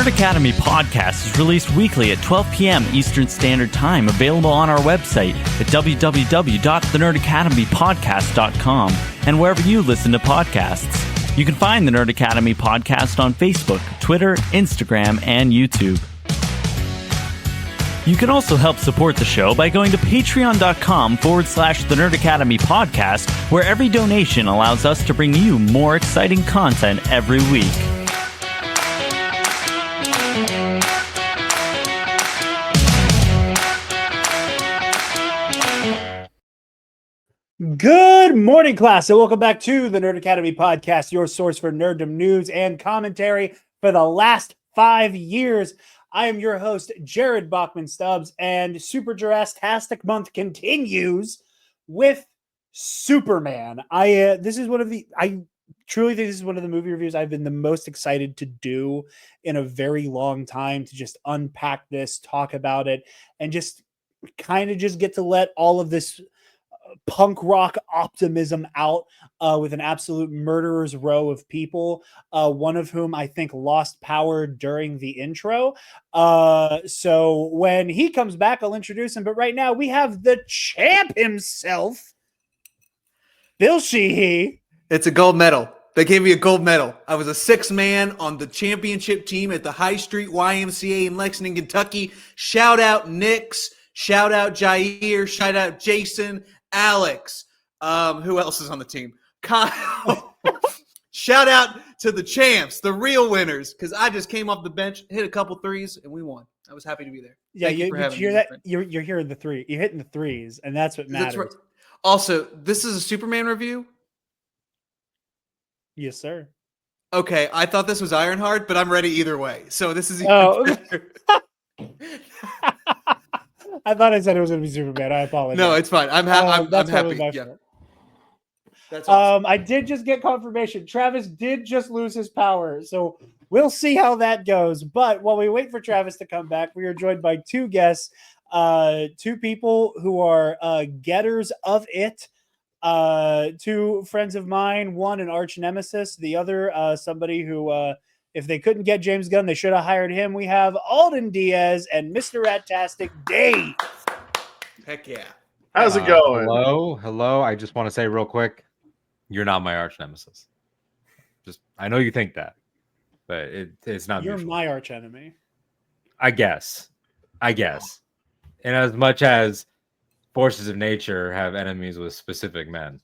Nerd Academy podcast is released weekly at 12 p.m. Eastern Standard Time, available on our website at www.thenerdacademypodcast.com and wherever you listen to podcasts. You can find the Nerd Academy podcast on Facebook, Twitter, Instagram, and YouTube. You can also help support the show by going to patreon.com/The Nerd Academy podcast, where every donation allows us to bring you more exciting content every week. Good morning, class, and welcome back to the Nerd Academy podcast, your source for nerddom news and commentary for the last 5 years. I am your host, Jarod Bachman-Stubbs, and SuperJurassTastic Month continues with Superman. I truly think this is one of the movie reviews I've been the most excited to do in a very long time, to just unpack this, talk about it, and just kind of just get to let all of this punk rock optimism out with an absolute murderer's row of people, one of whom I think lost power during the intro. So when he comes back, I'll introduce him. But right now we have the champ himself, Bill Sheehy. It's a gold medal. They gave me a gold medal. I was a sixth man on the championship team at the High Street YMCA in Lexington, Kentucky. Shout out Knicks. Shout out Jair. Shout out Jason. Alex, who else is on the team? Kyle. Shout out to the champs, the real winners, because I just came off the bench, hit a couple threes, and we won. I was happy to be there. Yeah, you hear that? You're hearing the three. You're hitting the threes, and that's what matters. That's right. Also, this is a Superman review? Yes, sir. Okay, I thought this was Ironheart, but I'm ready either way. So this is even better. I thought I said it was going to be Superman. I apologize. No, it's fine. I'm happy. Yeah. That's awesome. I did just get confirmation. Travis did just lose his power. So we'll see how that goes. But while we wait for Travis to come back, we are joined by two guests, two people who are getters of it. Two friends of mine, one an arch nemesis, the other somebody who if they couldn't get James Gunn, they should have hired him. We have Alden Diaz and Mr. Radtastic, Dave. Heck yeah. How's it going? Hello. I just want to say real quick, you're not my arch nemesis. I know you think that, but it's not. You're mutual. my arch enemy. I guess. And as much as forces of nature have enemies with specific men,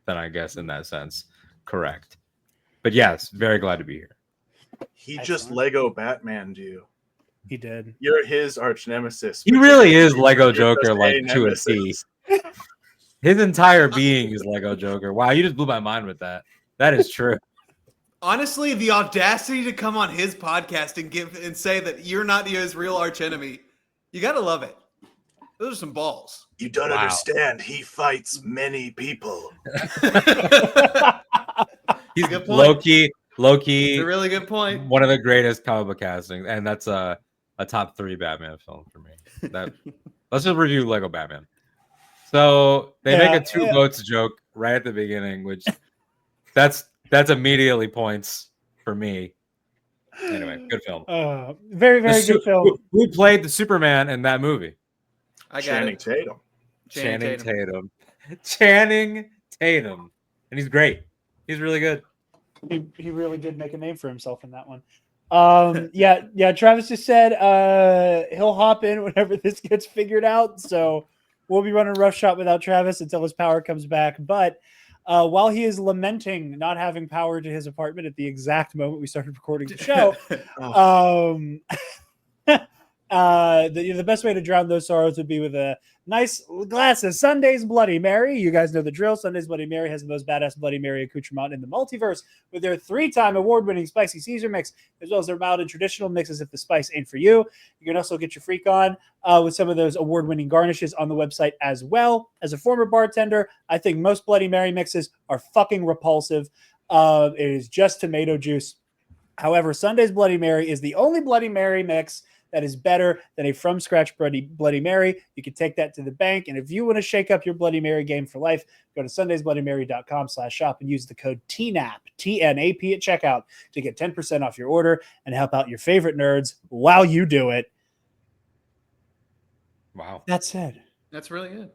then I guess in that sense, correct. But yes, very glad to be here. He just Lego Batman'd you. He did. You're his arch nemesis. He really is Lego Joker, like to a T. His entire being is Lego Joker. Wow, you just blew my mind with that. That is true. Honestly, the audacity to come on his podcast and say that you're not his real arch enemy, you gotta love it. Those are some balls. You don't understand. He fights many people. He's good point. Low-key, a really good point. One of the greatest comic book castings, and that's a top 3 Batman film for me. Let's just review Lego Batman. So they make a 2 votes joke right at the beginning, which that's immediately points for me. Anyway, good film. Very, very good film. Who played the Superman in that movie? Channing Tatum. Channing Tatum. And he's great. He's really good. He really did make a name for himself in that one. Yeah. Travis just said he'll hop in whenever this gets figured out. So we'll be running roughshod without Travis until his power comes back. But while he is lamenting not having power to his apartment at the exact moment we started recording the show, the best way to drown those sorrows would be with a nice glass of Sunday's Bloody Mary. You guys know the drill. Sunday's Bloody Mary has the most badass Bloody Mary accoutrement in the multiverse with their 3-time award-winning spicy Caesar mix, as well as their mild and traditional mixes if the spice ain't for you. You can also get your freak on with some of those award-winning garnishes on the website as well. As a former bartender, I think most Bloody Mary mixes are fucking repulsive. It is just tomato juice. However, Sunday's Bloody Mary is the only Bloody Mary mix that is better than a from scratch Bloody Mary. You can take that to the bank. And if you want to shake up your Bloody Mary game for life, go to sundaysbloodymary.com/shop and use the code TNAP, TNAP at checkout to get 10% off your order and help out your favorite nerds while you do it. Wow. That's it. That's really good.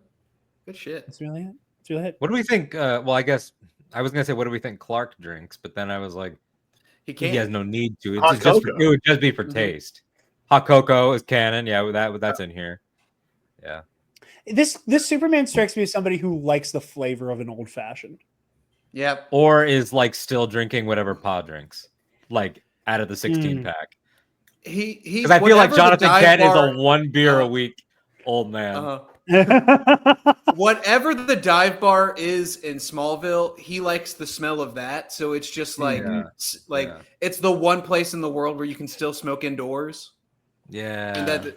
Good shit. That's really it. That's really it. What do we think? Well, I guess I was gonna say, what do we think Clark drinks? But then I was like, He can't. he has no need to. Hot It's just cocoa. it would just be for taste. Hot cocoa is canon. Yeah, that's in here. Yeah. This Superman strikes me as somebody who likes the flavor of an old fashioned. Yep. Or is like still drinking whatever Pa drinks, like out of the 16 pack. He Because I feel like Jonathan Kent is a 1 beer a uh, week old man. Whatever the dive bar is in Smallville, he likes the smell of that. So it's just like, it's the one place in the world where you can still smoke indoors. Yeah. And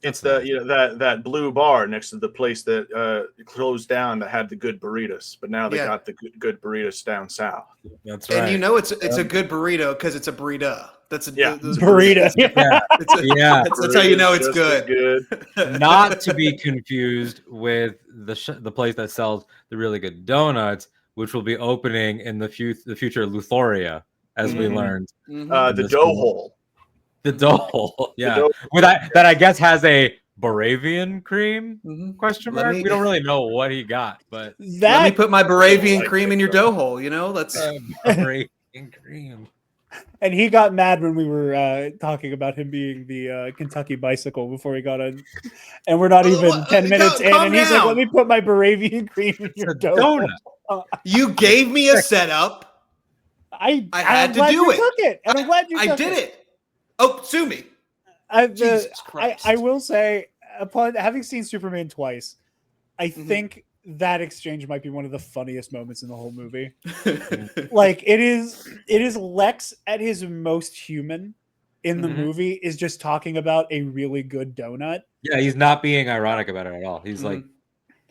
It's that blue bar next to the place that closed down that had the good burritos, but now they got the good burritos down south. That's right. And you know it's a good burrito because it's a burrito. That's a burrito. That's how you know it's good. Not to be confused with the place that sells the really good donuts, which will be opening in the future Luthorria, as we learned. The dough hole. The dough hole, yeah. That I guess has a Baravian cream question mark. We don't really know what he got, but let me put my Baravian cream in your dough hole. You know, that's Baravian cream. And he got mad when we were talking about him being the Kentucky Bicycle before he got in. And we're not even 10 minutes in. And he's like, let me put my Baravian cream in your donut. You gave me a setup. I had to do it. Took it. And I'm glad you took it. I did it. Oh, sue me. Jesus Christ. I will say, upon having seen Superman twice, I think that exchange might be one of the funniest moments in the whole movie. Like it is Lex at his most human in the movie is just talking about a really good donut. Yeah, he's not being ironic about it at all. He's like,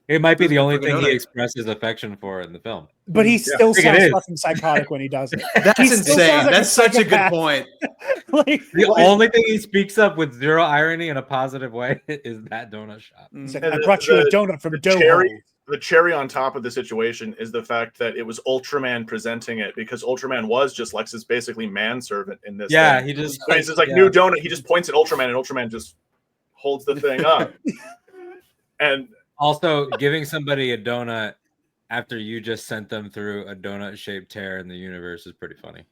it might be the only thing he expresses affection for in the film. But he still sounds fucking psychotic when he does it. That's insane. Like that's such a good point. The only thing he speaks up with zero irony in a positive way is that donut shop. He's like, I brought you a donut from Doho. The cherry on top of the situation is the fact that it was Ultraman presenting it, because Ultraman was just Lex's basically manservant in this. Yeah, thing. he just so he's just like new donut. He just points at Ultraman, and Ultraman just holds the thing up. And also, giving somebody a donut after you just sent them through a donut-shaped tear in the universe is pretty funny.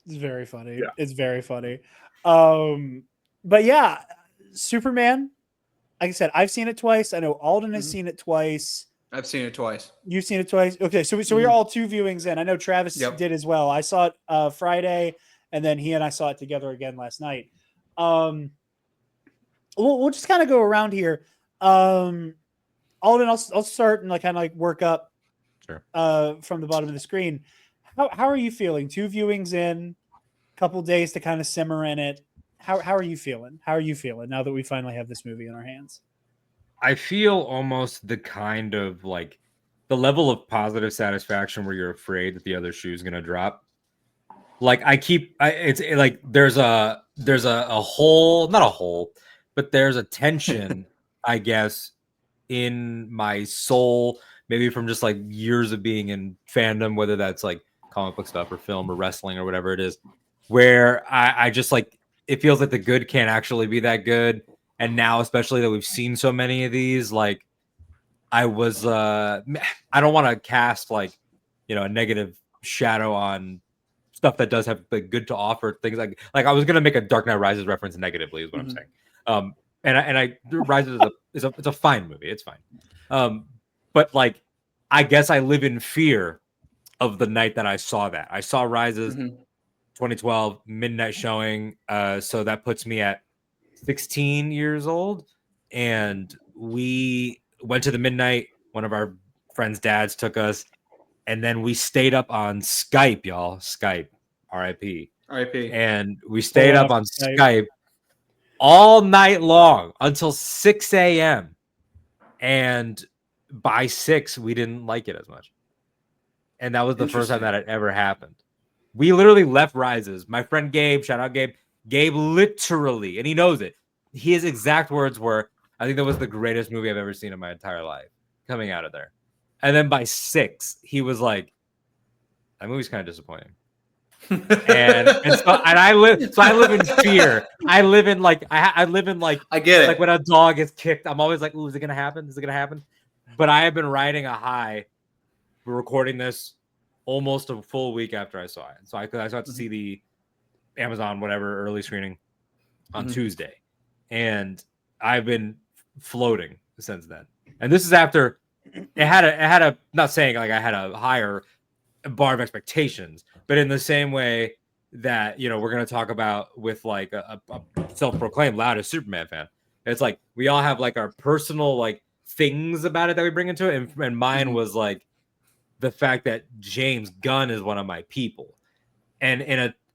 It's very funny. Yeah. It's very funny. But yeah, Superman. Like I said, I've seen it twice. I know Alden has seen it twice. I've seen it twice. You've seen it twice. Okay, so we're all 2 viewings in. I know Travis did as well. I saw it Friday, and then he and I saw it together again last night. We'll just kind of go around here. Alden, I'll start and kind of work up from the bottom of the screen. How are you feeling? 2 viewings in, couple days to kind of simmer in it. How are you feeling? How are you feeling now that we finally have this movie in our hands? I feel almost the kind of the level of positive satisfaction where you're afraid that the other shoe is going to drop. It's like there's a hole, not a hole, but there's a tension, I guess, in my soul, maybe from just years of being in fandom, whether that's comic book stuff or film or wrestling or whatever it is, where I just it feels like the good can't actually be that good. And now, especially that we've seen so many of these, I don't want to cast a negative shadow on stuff that does have good to offer. Things like I was gonna make a Dark Knight Rises reference negatively, is what I'm saying. And Rises is a fine movie. It's fine. But I guess I live in fear of the night that I saw that. I saw Rises 2012 midnight showing. So that puts me at 16 years old, and we went to the midnight. One of our friends' dads took us, and then we stayed up on Skype, y'all. Skype, RIP. And we stayed up on Skype all night long until 6 a.m. And by 6, we didn't like it as much. And that was the first time that had ever happened. We literally left Rises. My friend Gabe, shout out Gabe, Gabe literally, and he knows it. His exact words were, "I think that was the greatest movie I've ever seen in my entire life." Coming out of there, and then by 6, he was like, "That movie's kind of disappointing." I live in fear. I live in like I get it. Like when a dog gets kicked, I'm always like, "Ooh, is it gonna happen? Is it gonna happen?" But I have been riding a high. We're recording this almost a full week after I saw it, so I got to see the Amazon whatever early screening on Tuesday, and I've been floating since then. And this is after it had a not saying like I had a higher bar of expectations, but in the same way that we're going to talk about with like a self-proclaimed loudest Superman fan, it's like we all have like our personal like things about it that we bring into it, and mine was like the fact that James Gunn is one of my people, and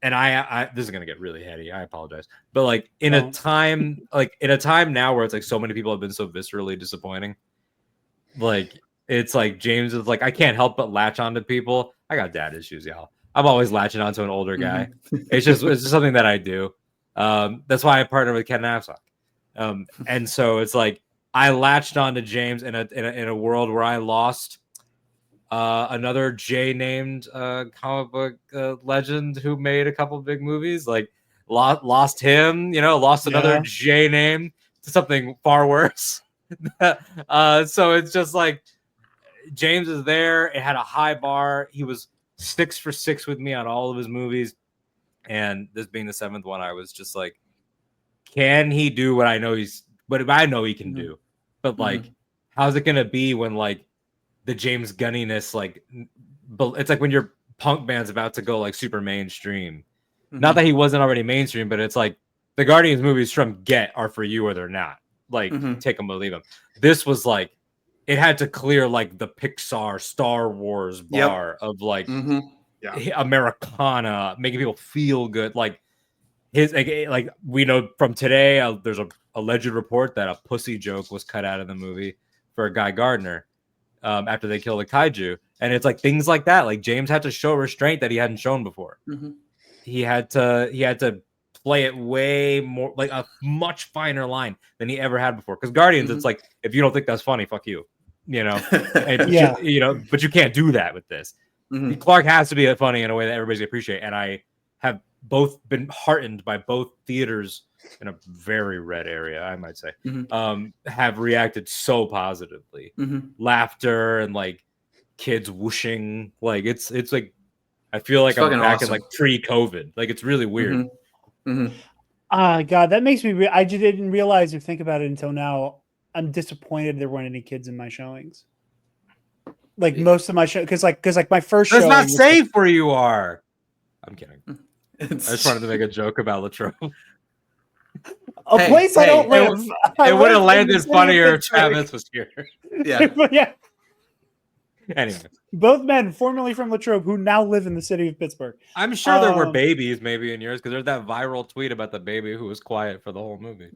I this is going to get really heady, I apologize, but like in a time now where it's like so many people have been so viscerally disappointing, like it's like James is like, I can't help but latch onto people. I got dad issues, y'all. I'm always latching onto an older guy. It's just something that I do. That's why I partner with Ken Alden. And so it's like I latched onto James in a world where I lost another J named comic book legend who made a couple big movies. Like lost him, lost another J name to something far worse. So it's just like James is there. It had a high bar. He was 6 for 6 with me on all of his movies, and this being the 7th one, I was just like, can he do what I know he can do? But like, how's it gonna be when like the James Gunniness, like it's like when your punk band's about to go like super mainstream. Not that he wasn't already mainstream, but it's like the Guardians movies from Get are for you or they're not. Like take them or leave them. This was like it had to clear like the Pixar Star Wars bar of like Americana, making people feel good. Like his like we know from today, there's a alleged report that a pussy joke was cut out of the movie for Guy Gardner after they killed a kaiju, and it's like things like that. Like James had to show restraint that he hadn't shown before. He had to play it way more like a much finer line than he ever had before. Because Guardians, it's like if you don't think that's funny, fuck you. But you can't do that with this. Clark has to be funny in a way that everybody's appreciate, and I have both been heartened by both theaters in a very red area, I might say, have reacted so positively. Laughter and like kids whooshing, like it's like I feel like I'm back in like pre-COVID. Like it's really weird. God, that makes me. I just didn't realize or think about it until now. I'm disappointed there weren't any kids in my showings. Like most of my show, because my first show. That's not safe where you are. I'm kidding. I just wanted to make a joke about Latrobe. Place I don't live. It would have landed funnier if Travis was here. Yeah. Anyway, both men formerly from Latrobe who now live in the city of Pittsburgh. I'm sure there were babies maybe in yours because there's that viral tweet about the baby who was quiet for the whole movie.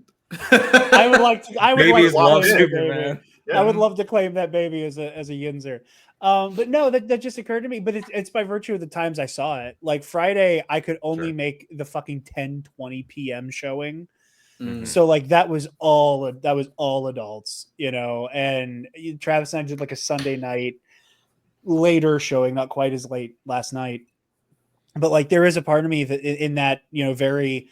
I would like Superman. Yeah. I would love to claim that baby as a yinzer. But no, that just occurred to me. But it's by virtue of the times I saw it. Like Friday, I could only make the fucking 10:20 p.m. showing. So like that was all adults, and Travis and I did like a Sunday night later showing, not quite as late last night. But like there is a part of me that in that, very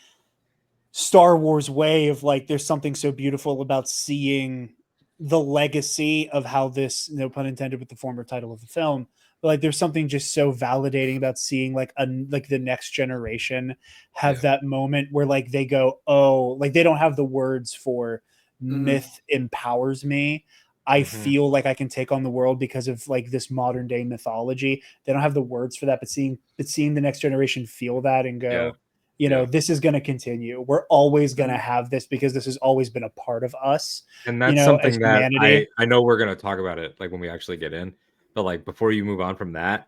Star Wars way of like there's something so beautiful about seeing the legacy of how this, no pun intended with the former title of the film, but like there's something just so validating about seeing like the next generation have that moment where like they go, oh, like they don't have the words for myth empowers me. I feel like I can take on the world because of like this modern day mythology. They don't have the words for that, but seeing the next generation feel that and go, this is going to continue. We're always going to have this because this has always been a part of us. And that's something that I know we're going to talk about it like when we actually get in, but like before you move on from that,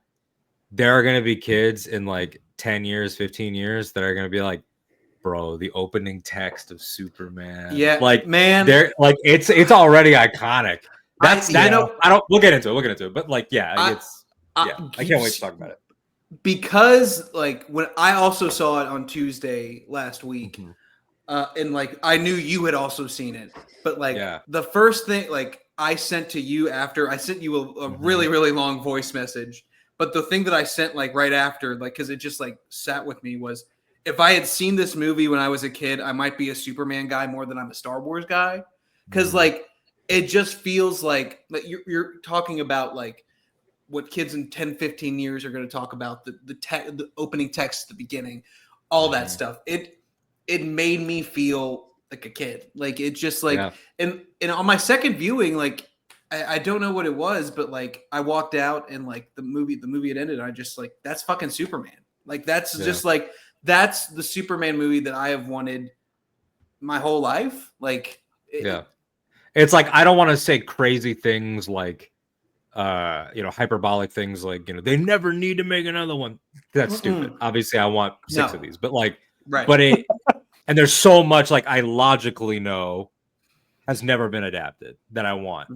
there are going to be kids in like 10 years, 15 years that are going to be like, bro, the opening text of Superman. Yeah, like man, they're like it's already iconic. We'll get into it. But like, I can't wait to talk about it. because like when I also saw it on Tuesday last week, and like I knew you had also seen it, but like the first thing like I sent to you after I sent you a really, really long voice message. But the thing that I sent like right after, like, because it just like sat with me was if I had seen this movie when I was a kid, I might be a Superman guy more than I'm a Star Wars guy. Because like it just feels like you're talking about like what kids in 10, 15 years are going to talk about, the opening text at the beginning, all that stuff. It made me feel like a kid. Like it just like and on my second viewing, like I don't know what it was, but like I walked out and like the movie had ended. And I just like, that's fucking Superman. Like that's just like that's the Superman movie that I have wanted my whole life. Like it's like I don't want to say crazy things like hyperbolic things like they never need to make another one. That's stupid. Obviously, I want 6 of these, but like but it and there's so much like I logically know has never been adapted that I want,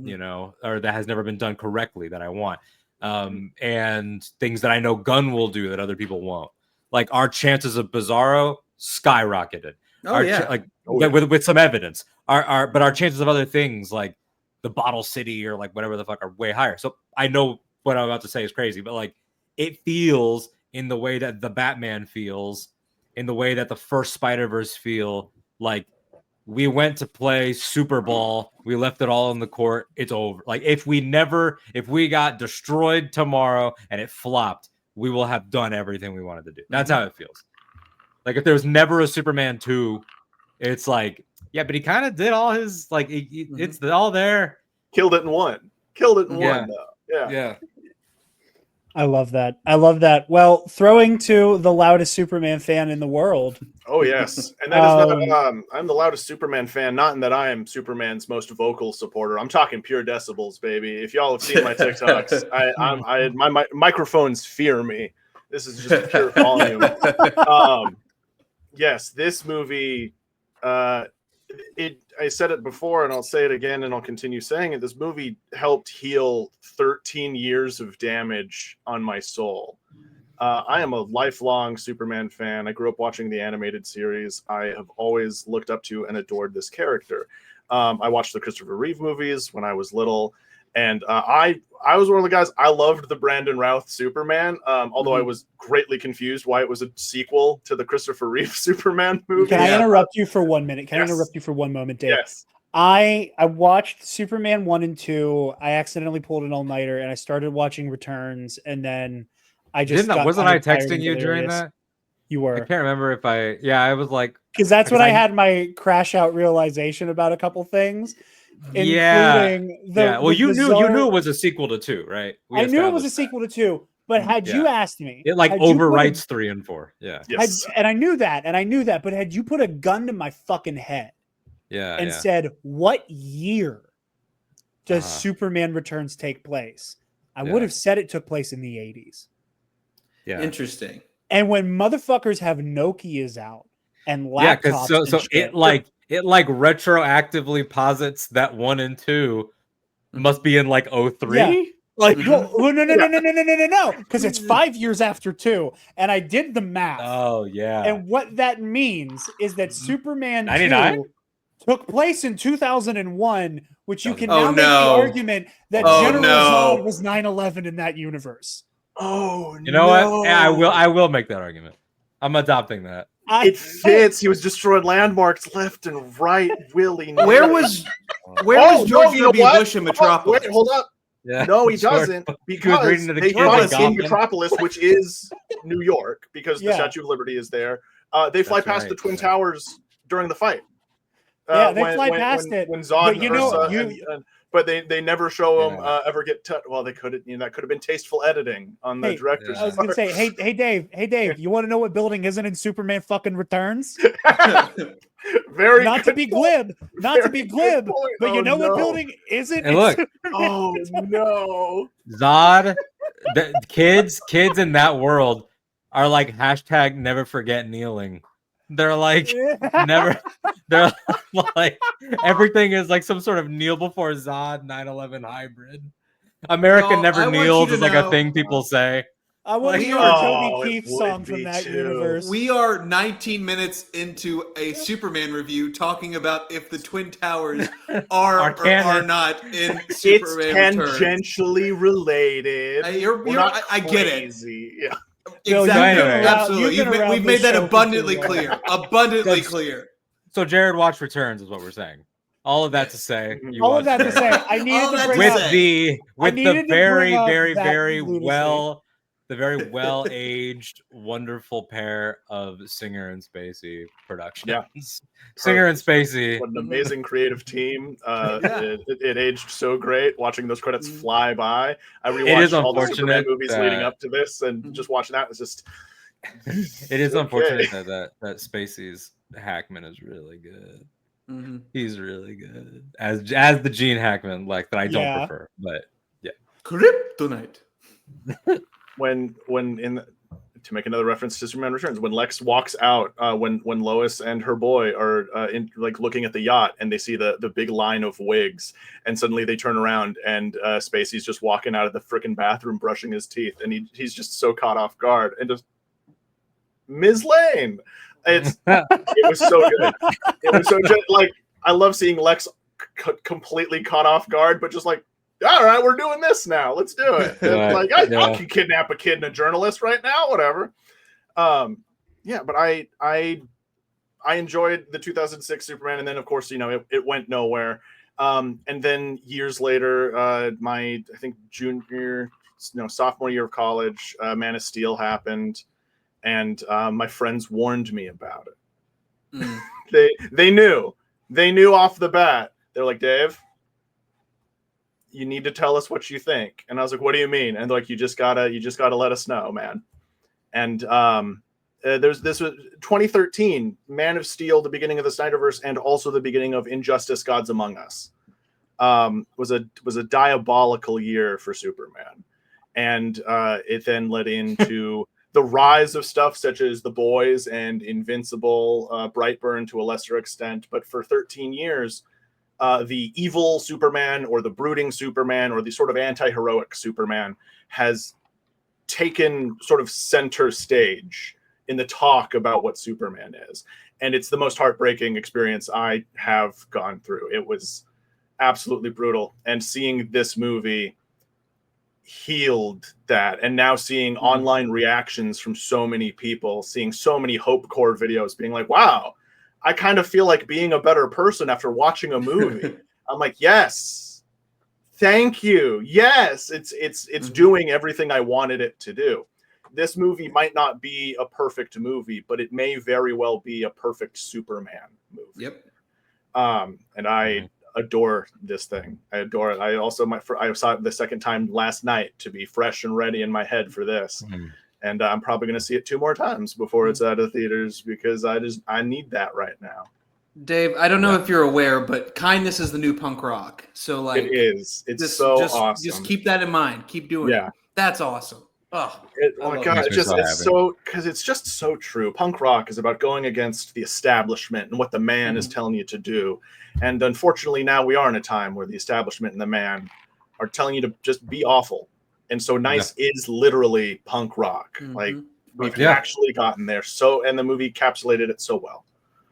or that has never been done correctly that I want. And things that I know Gunn will do that other people won't. Like our chances of Bizarro skyrocketed. With some evidence. But our chances of other things like the Bottle City or like whatever the fuck are way higher. So I know what I'm about to say is crazy, but like it feels in the way that the Batman feels, in the way that the first Spider-Verse feel, like we went to play Super Bowl. We left it all in the court. It's over. Like if we got destroyed tomorrow and it flopped, we will have done everything we wanted to do. That's how it feels. Like if there's never a Superman 2, it's like, yeah, but he kind of did all his, like, it's all there. Killed it in one. Won, though. Yeah. I love that. Well, throwing to the loudest Superman fan in the world. Oh, yes. And that is not, I'm the loudest Superman fan, not in that I am Superman's most vocal supporter. I'm talking pure decibels, baby. If y'all have seen my TikToks, my microphones fear me. This is just pure volume. Yes, this movie, I said it before and I'll say it again and I'll continue saying it. This movie helped heal 13 years of damage on my soul. I am a lifelong Superman fan. I grew up watching the animated series. I have always looked up to and adored this character. I watched the Christopher Reeve movies when I was little, and I was one of the guys. I loved the Brandon Routh Superman, although I was greatly confused why it was a sequel to the Christopher Reeve Superman movie. Can I interrupt you for 1 minute? Can I interrupt you for one moment, Dave? Yes. I watched Superman 1 and 2. I accidentally pulled an all-nighter, and I started watching Returns, and then I just wasn't I texting you during that? You were. I can't remember if I was like, because that's when I had my crash out realization about a couple things. Including well, you knew it was a sequel to 2, right? I knew it was a sequel to 2, but had you asked me, it like overwrites 3 and 4. Yeah, yes. And I knew that, but had you put a gun to my fucking head, and said, "What year does Superman Returns take place?" I would have said it took place in the 80s. Yeah, interesting. And when motherfuckers have Nokias out and laptops, so it like retroactively posits that 1 and 2 must be in like 03. Yeah. Like no, because it's 5 years after 2, and I did the math. Oh yeah, and what that means is that Superman 99 took place in 2001, which you can now make the argument that General Zod was 9/11 in that universe. Oh, you know what? Yeah, I will make that argument. I'm adopting that. It fits. He was destroying landmarks left and right, willy-nilly. Where was George W. Bush in Metropolis? Wait, hold up. Yeah. No, he doesn't, because they fly in Metropolis, which is New York, because the Statue of Liberty is there. They fly past the Twin Towers during the fight. They fly past it. When Zod, but they never show him ever get touched. Well, they could have. That could have been tasteful editing on the director's. I was going to say, hey Dave, you want to know what building isn't in Superman fucking Returns? Not to be glib, but you know what building isn't? And look, oh no, Zod, the kids in that world are like hashtag never forget kneeling. They're like never. They're like everything is like some sort of kneel before Zod 9/11 hybrid. America never kneels is like a thing people say. I want to We hear are- a Oh, Toby it Keith would song be from that too. universe. We are 19 minutes into a Superman review talking about if the Twin Towers are or canon. are not in It's Superman Returns. tangentially related. You're- not I get it. crazy. Yeah. Bill, Exactly. you've been around- Absolutely. you've been around We've this made that show for abundantly too long. clear. Abundantly That's- clear. So Jared watched Returns, is what we're saying. All of that to say, you All of watched that to Returns. say, I needed All to that bring to up. say. with the needed to very, bring up very, that very lunacy. well aged, wonderful pair of Singer and Spacey productions. Yeah. Singer and Spacey. What an amazing creative team. Yeah. It aged so great watching those credits fly by. I It is rewatched all the Superman unfortunate movies that- leading up to this, and just watching that was just. It is Okay. unfortunate that Spacey's Hackman is really good. Mhm. He's really good as the Gene Hackman, like that I don't Yeah. prefer, but Kryptonite. when to make another reference to Superman Returns, when Lex walks out, when Lois and her boy are looking at the yacht and they see the big line of wigs, and suddenly they turn around and Spacey's just walking out of the frickin' bathroom brushing his teeth, and he's just so caught off guard and just Ms. Lane. It was so good. It was so good. Like, I love seeing Lex completely caught off guard, but just like, all right, we're doing this now. Let's do it. Right. Like, I can kidnap a kid and a journalist right now, whatever. Yeah, but I enjoyed the 2006 Superman, and then of course, it went nowhere. And then years later, my I think sophomore year of college, Man of Steel happened, and my friends warned me about it. They knew off the bat. They're like, Dave, you need to tell us what you think. And I was like, what do you mean? And they're like, you just gotta let us know, man. And this was 2013, Man of Steel, the beginning of the Snyderverse, and also the beginning of Injustice: Gods Among Us. Was a diabolical year for Superman, and it then led into the rise of stuff such as The Boys and Invincible, Brightburn to a lesser extent. But for 13 years, the evil Superman or the brooding Superman or the sort of anti-heroic Superman has taken sort of center stage in the talk about what Superman is. And it's the most heartbreaking experience I have gone through. It was absolutely brutal. And seeing this movie healed that, and now seeing online reactions from so many people, seeing so many Hope Core videos being like, wow, I kind of feel like being a better person after watching a movie. I'm like, yes, thank you. Yes, it's doing everything I wanted it to do. This movie might not be a perfect movie, but it may very well be a perfect Superman movie. Yep. And I adore this thing. I adore it. I saw it the second time last night to be fresh and ready in my head for this. And I'm probably going to see it 2 more times before it's out of theaters, because I need that right now. Dave, I don't know if you're aware, but kindness is the new punk rock. So like, It is. It's just, so just, awesome. Just keep that in mind. Keep doing it. That's awesome. Oh my God, it's just so true. Punk rock is about going against the establishment and what the man is telling you to do. And unfortunately, now we are in a time where the establishment and the man are telling you to just be awful. And so Nice is literally punk rock. Like, we've actually gotten there. And the movie encapsulated it so well.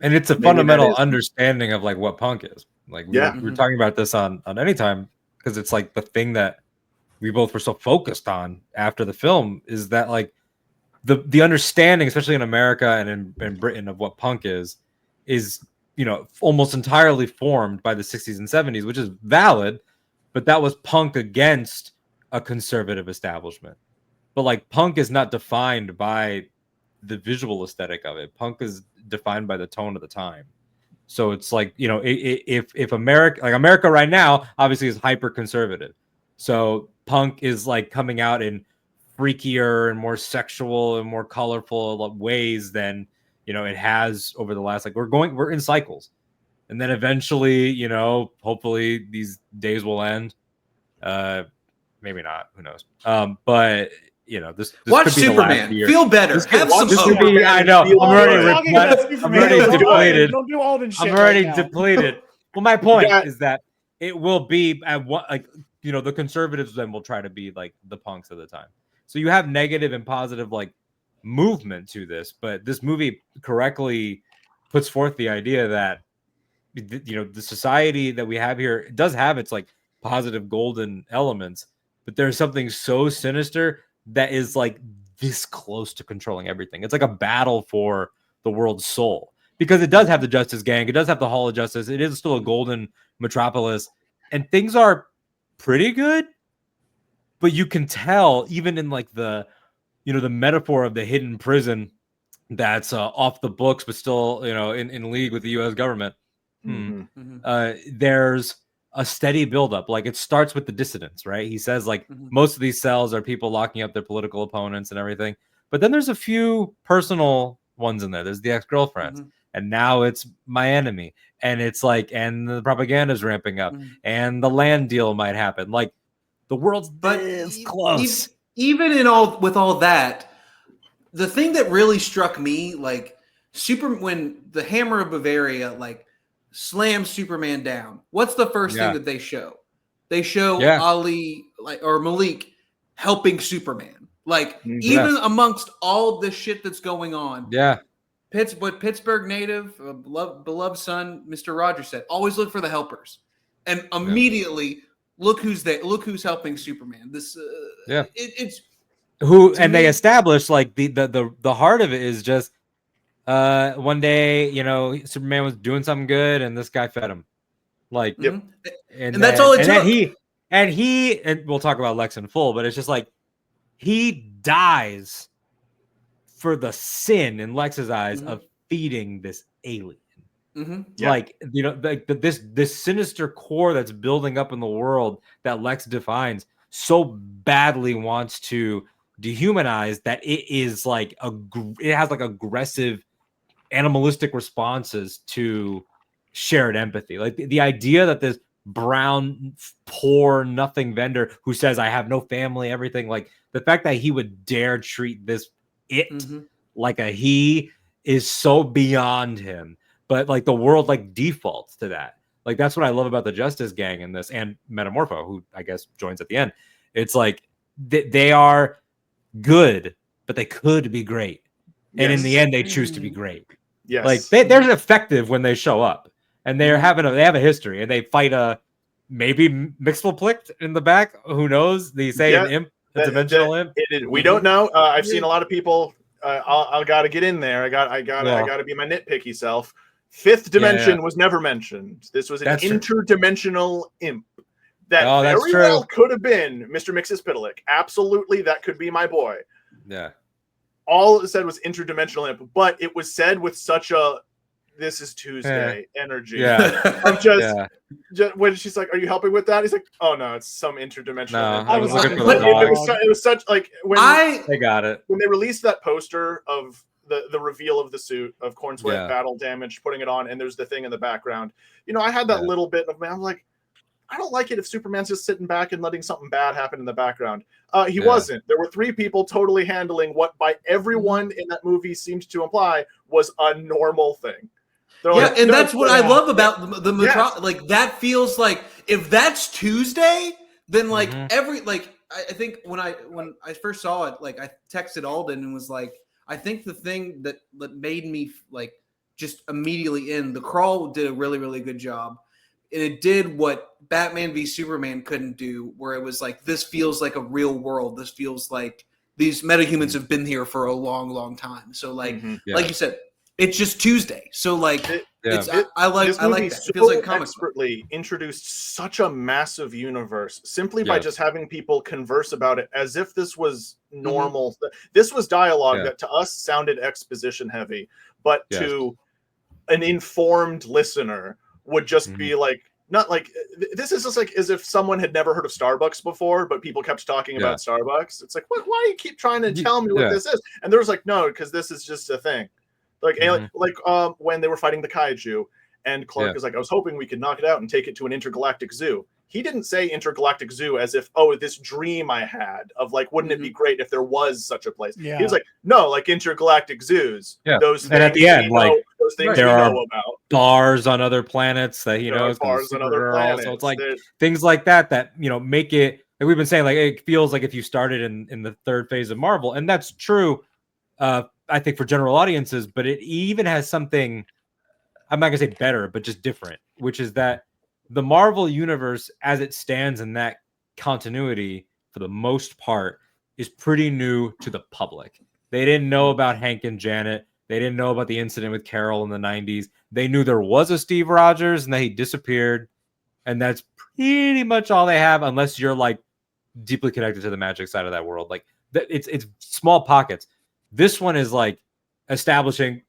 And it's a fundamental understanding of like what punk is. Like we were talking about this on Anytime, because it's like the thing that we both were so focused on after the film is that like the understanding, especially in America and in Britain, of what punk is almost entirely formed by the 60s and 70s, which is valid, but that was punk against a conservative establishment. But like punk is not defined by the visual aesthetic of it. Punk is defined by the tone of the time. So it's like, if America right now obviously is hyper conservative. So punk is like coming out in freakier and more sexual and more colorful ways than it has over the last, like, we're in cycles, and then eventually hopefully these days will end. Maybe not, who knows. But this watch could be Superman. The last year. Feel better. Have some hope. I know. I'm already depleted. Don't do Alden shit. I'm already right now. depleted. Well, my point is that it will be at what, like, the conservatives then will try to be like the punks of the time. So you have negative and positive like movement to this, but this movie correctly puts forth the idea that the society that we have here does have its like positive golden elements, but there's something so sinister that is like this close to controlling everything. It's like a battle for the world's soul, because it does have the Justice Gang, it does have the Hall of Justice, it is still a golden metropolis, and things are pretty good, but you can tell even in like the the metaphor of the hidden prison that's off the books but still in league with the U.S. government. There's a steady buildup. Like it starts with the dissidents, right? He says like most of these cells are people locking up their political opponents and everything, but then there's a few personal ones in there. There's the ex-girlfriends, and now it's my enemy, and it's like, and the propaganda is ramping up, and the land deal might happen. Like the world's this close. Even with all that, the thing that really struck me, like when the Hammer of Bavaria like slams Superman down, what's the first thing that they show? They show Ali or Malik helping Superman. Like even amongst all the shit that's going on. Yeah. Pittsburgh native, beloved son, Mr. Rogers said, always look for the helpers. And immediately look who's there. Look who's helping Superman. This it's who, and they established like the heart of it is just one day, Superman was doing something good and this guy fed him. Like and that's all it took. And we'll talk about Lex in full, but it's just like he dies for the sin in Lex's eyes of feeding this alien. Like this sinister core that's building up in the world that Lex defines so badly wants to dehumanize that it is like it has like aggressive animalistic responses to shared empathy. Like the idea that this brown poor nothing vendor who says I have no family, everything, like the fact that he would dare treat this like a he is so beyond him. But like the world like defaults to that. Like that's what I love about the Justice Gang in this, and Metamorpho, who I guess joins at the end. It's like they are good, but they could be great. And in the end, they choose to be great. Yes. Like they're effective when they show up, and they have a history, and they fight a maybe Mixelplicht in the back. Who knows? They say an imp, a dimensional imp. We don't know. I've seen a lot of people. I got to get in there. I got to be my nitpicky self. Fifth dimension was never mentioned. This was an interdimensional imp that very well could have been Mr. Mxyzptlk. Absolutely, that could be my boy. Yeah. All it said was interdimensional imp, but it was said with such a "this is Tuesday" energy. Yeah. Of just when she's like, "Are you helping with that?" He's like, "Oh no, it's some interdimensional." Imp. I was looking for the dog. It was such like when they got it when they released that poster of the reveal of the suit of Corn Sweat battle damage, putting it on, and there's the thing in the background. I had that little bit of I'm like, I don't like it if Superman's just sitting back and letting something bad happen in the background. He wasn't. There were three people totally handling what by everyone in that movie seemed to imply was a normal thing. And that's what I love about the Metro. Like that feels like if that's Tuesday, then like I think when I first saw it, like I texted Alden and was like, I think the thing that made me like just immediately in the Crawl did a really, really good job. And it did what Batman v Superman couldn't do, where it was like, this feels like a real world. This feels like these metahumans have been here for a long, long time. So like, like you said, it's just Tuesday. So like, I like that. It feels like comics expertly introduced such a massive universe simply by just having people converse about it as if this was normal. This was dialogue that to us sounded exposition heavy, but to an informed listener would just be like, not like, this is just like as if someone had never heard of Starbucks before, but people kept talking about Starbucks. It's like, why do you keep trying to tell me what this is? And there was like, no, because this is just a thing. Like, when they were fighting the kaiju, and Clark was like, I was hoping we could knock it out and take it to an intergalactic zoo. He didn't say intergalactic zoo as if, this dream I had of like, wouldn't it be great if there was such a place? Yeah. He was like, no, like intergalactic zoos. Yeah. Those and at the end, like those things there are know about. Bars on other planets that he knows. Bars on other planets. So it's like things like that make it like we've been saying, like it feels like if you started in the third phase of Marvel, and that's true. I think for general audiences, but it even has something. I'm not gonna say better, but just different, which is that the Marvel universe, as it stands in that continuity, for the most part, is pretty new to the public. They didn't know about Hank and Janet. They didn't know about the incident with Carol in the 90s. They knew there was a Steve Rogers and that he disappeared. And that's pretty much all they have, unless you're like deeply connected to the magic side of that world. Like it's small pockets. This one is like establishing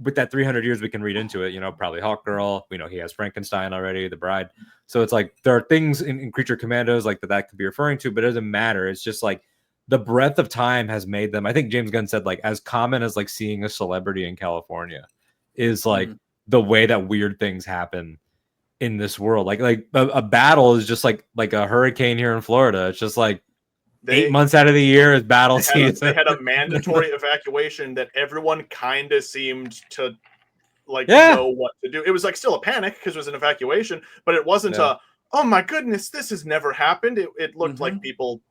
with that 300 years we can read into it, you know, probably Hawkgirl. We know he has Frankenstein already, the bride. So it's like there are things in Creature Commandos like that could be referring to, but it doesn't matter. It's just like the breadth of time has made them. I think James Gunn said like as common as like seeing a celebrity in California is like the way that weird things happen in this world. Like a battle is just like a hurricane here in Florida. It's just like 8 months out of the year is battle season. They had a mandatory evacuation that everyone kind of seemed to like know what to do. It was like still a panic because it was an evacuation, but it wasn't a, oh my goodness, this has never happened. It looked like people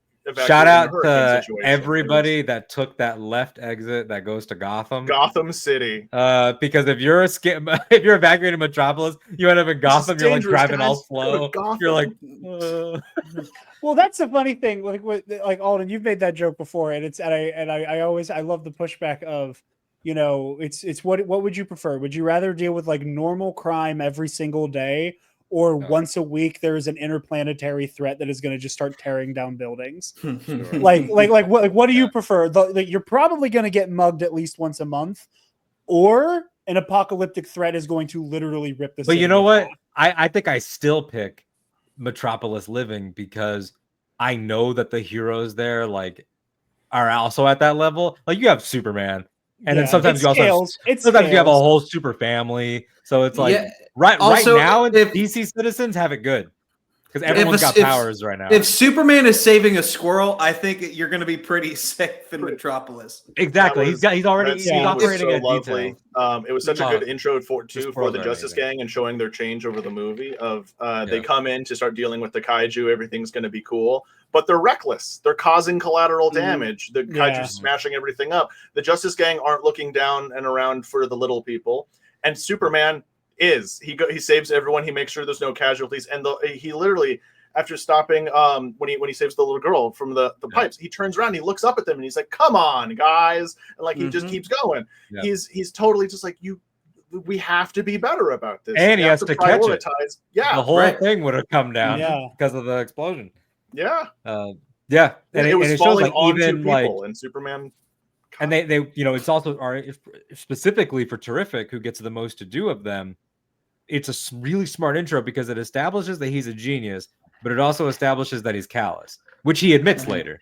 shout out to everybody that took that left exit that goes to Gotham City. Because if you're evacuating Metropolis, you end up in Gotham. You're like driving all slow. You're like, well, that's the funny thing. Like Alden, you've made that joke before, and I love the pushback of, you know, it's what would you prefer? Would you rather deal with like normal crime every single day? Or once a week, there is an interplanetary threat that is going to just start tearing down buildings. Sure. Like what do you prefer? You're probably going to get mugged at least once a month, or an apocalyptic threat is going to literally rip the city. But you know what? I think I still pick Metropolis Living because I know that the heroes there like are also at that level. Like you have Superman. And then sometimes you also you have a whole super family. So it's like right now DC citizens have it good because everyone's got powers right now. If Superman is saving a squirrel, I think you're going to be pretty safe in Metropolis. Exactly. He's operating at detail. It was such a good intro for the Justice Gang and showing their change over the movie of they come in to start dealing with the kaiju. Everything's going to be cool. But they're reckless. They're causing collateral damage. The kaiju smashing everything up. The Justice Gang aren't looking down and around for the little people. And Superman is. He saves everyone. He makes sure there's no casualties. And he literally, after stopping, when he saves the little girl from the pipes, he turns around, he looks up at them, and he's like, "Come on, guys!" And like he just keeps going. Yeah. He's totally just like you. We have to be better about this. And he has to catch it. Yeah, the whole thing would have come down because of the explosion. Yeah. And it was it falling shows like even like and Superman. And they you know, it's also specifically for Terrific, who gets the most to do of them. It's a really smart intro because it establishes that he's a genius, but it also establishes that he's callous, which he admits later.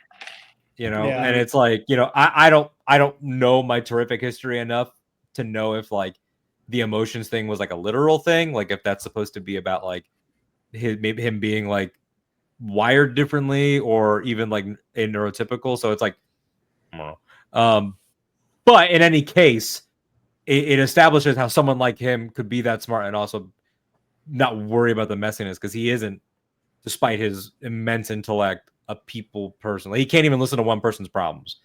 You know, and it's like, you know, I don't know my Terrific history enough to know if like the emotions thing was like a literal thing, like if that's supposed to be about like maybe him being like wired differently or even like a neurotypical. So it's like, I don't know. But in any case, it establishes how someone like him could be that smart and also not worry about the messiness, because he isn't, despite his immense intellect, a people person. Like, he can't even listen to one person's problems,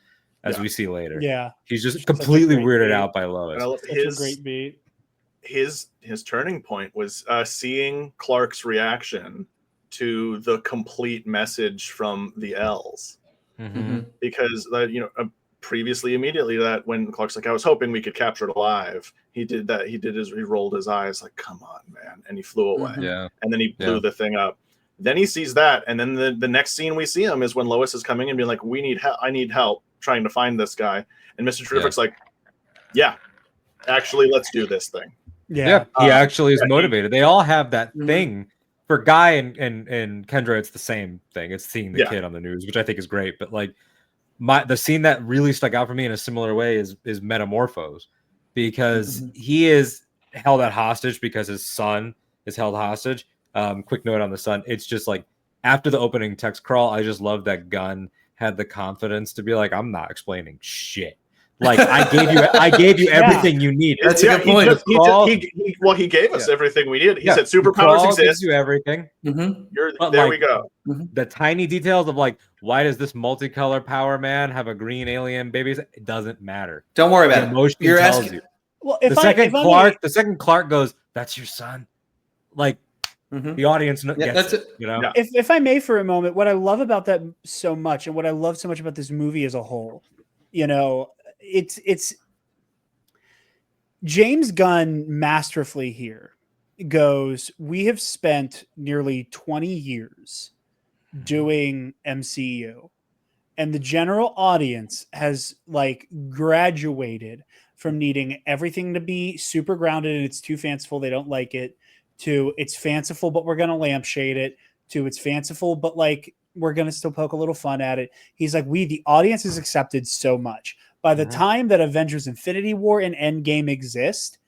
as we see later. Yeah, he's just completely weirded out by Lois. His great beat. His turning point was seeing Clark's reaction to the complete message from the L's, because previously, immediately that when Clark's like, I was hoping we could capture it alive. He did that. He rolled his eyes like, come on, man. And he flew away. Yeah. And then he blew the thing up. Then he sees that. And then the next scene we see him is when Lois is coming and being like, I need help trying to find this guy. And Mr. Terrific's like, yeah, actually, let's do this thing. Yeah. He actually is motivated. They all have that thing. For Guy and Kendra, it's the same thing. It's seeing the kid on the news, which I think is great. But like, the scene that really stuck out for me in a similar way is Metamorphose, because he is held at hostage because his son is held hostage. Quick note on the son. It's just like after the opening text crawl, I just love that Gunn had the confidence to be like, I'm not explaining shit. Like I gave you everything you need. That's a good point. He gave us everything we needed. He said superpowers Crawl exist. gives you everything. There we go. The tiny details of like, why does this multicolor power man have a green alien baby? It doesn't matter. Don't worry about it. Emotion You're tells asking. you. Well, The second Clark goes, "That's your son." Like the audience gets it. You know. Yeah. If I may, for a moment, what I love about that so much, and what I love so much about this movie as a whole, you know, it's James Gunn masterfully here goes, we have spent nearly 20 years doing MCU, and the general audience has like graduated from needing everything to be super grounded and it's too fanciful, they don't like it, to it's fanciful but we're going to lampshade it, to it's fanciful but like we're going to still poke a little fun at it. He's like, the audience has accepted so much. By the time that Avengers Infinity War and Endgame exist,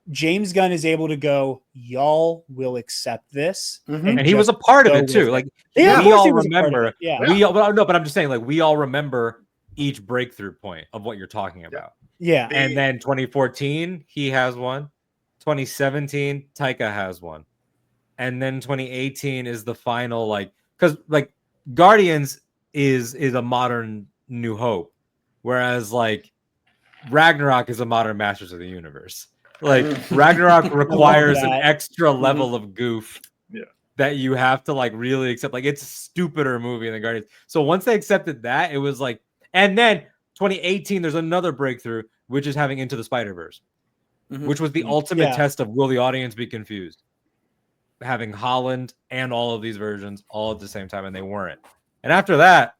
James Gunn is able to go, y'all will accept this. And he was a part of it too. Like we all remember. But I'm just saying, like, we all remember each breakthrough point of what you're talking about. Yeah. And then 2014, he has one. 2017, Taika has one. And then 2018 is the final, like, because like Guardians is a modern New Hope, whereas like Ragnarok is a modern Masters of the Universe. Like Ragnarok requires an extra level of goof that you have to like really accept. Like it's a stupider movie than Guardians. So once they accepted that, it was like, and then 2018, there's another breakthrough, which is having Into the Spider-Verse, which was the ultimate test of will the audience be confused? Having Holland and all of these versions all at the same time, and they weren't. And after that,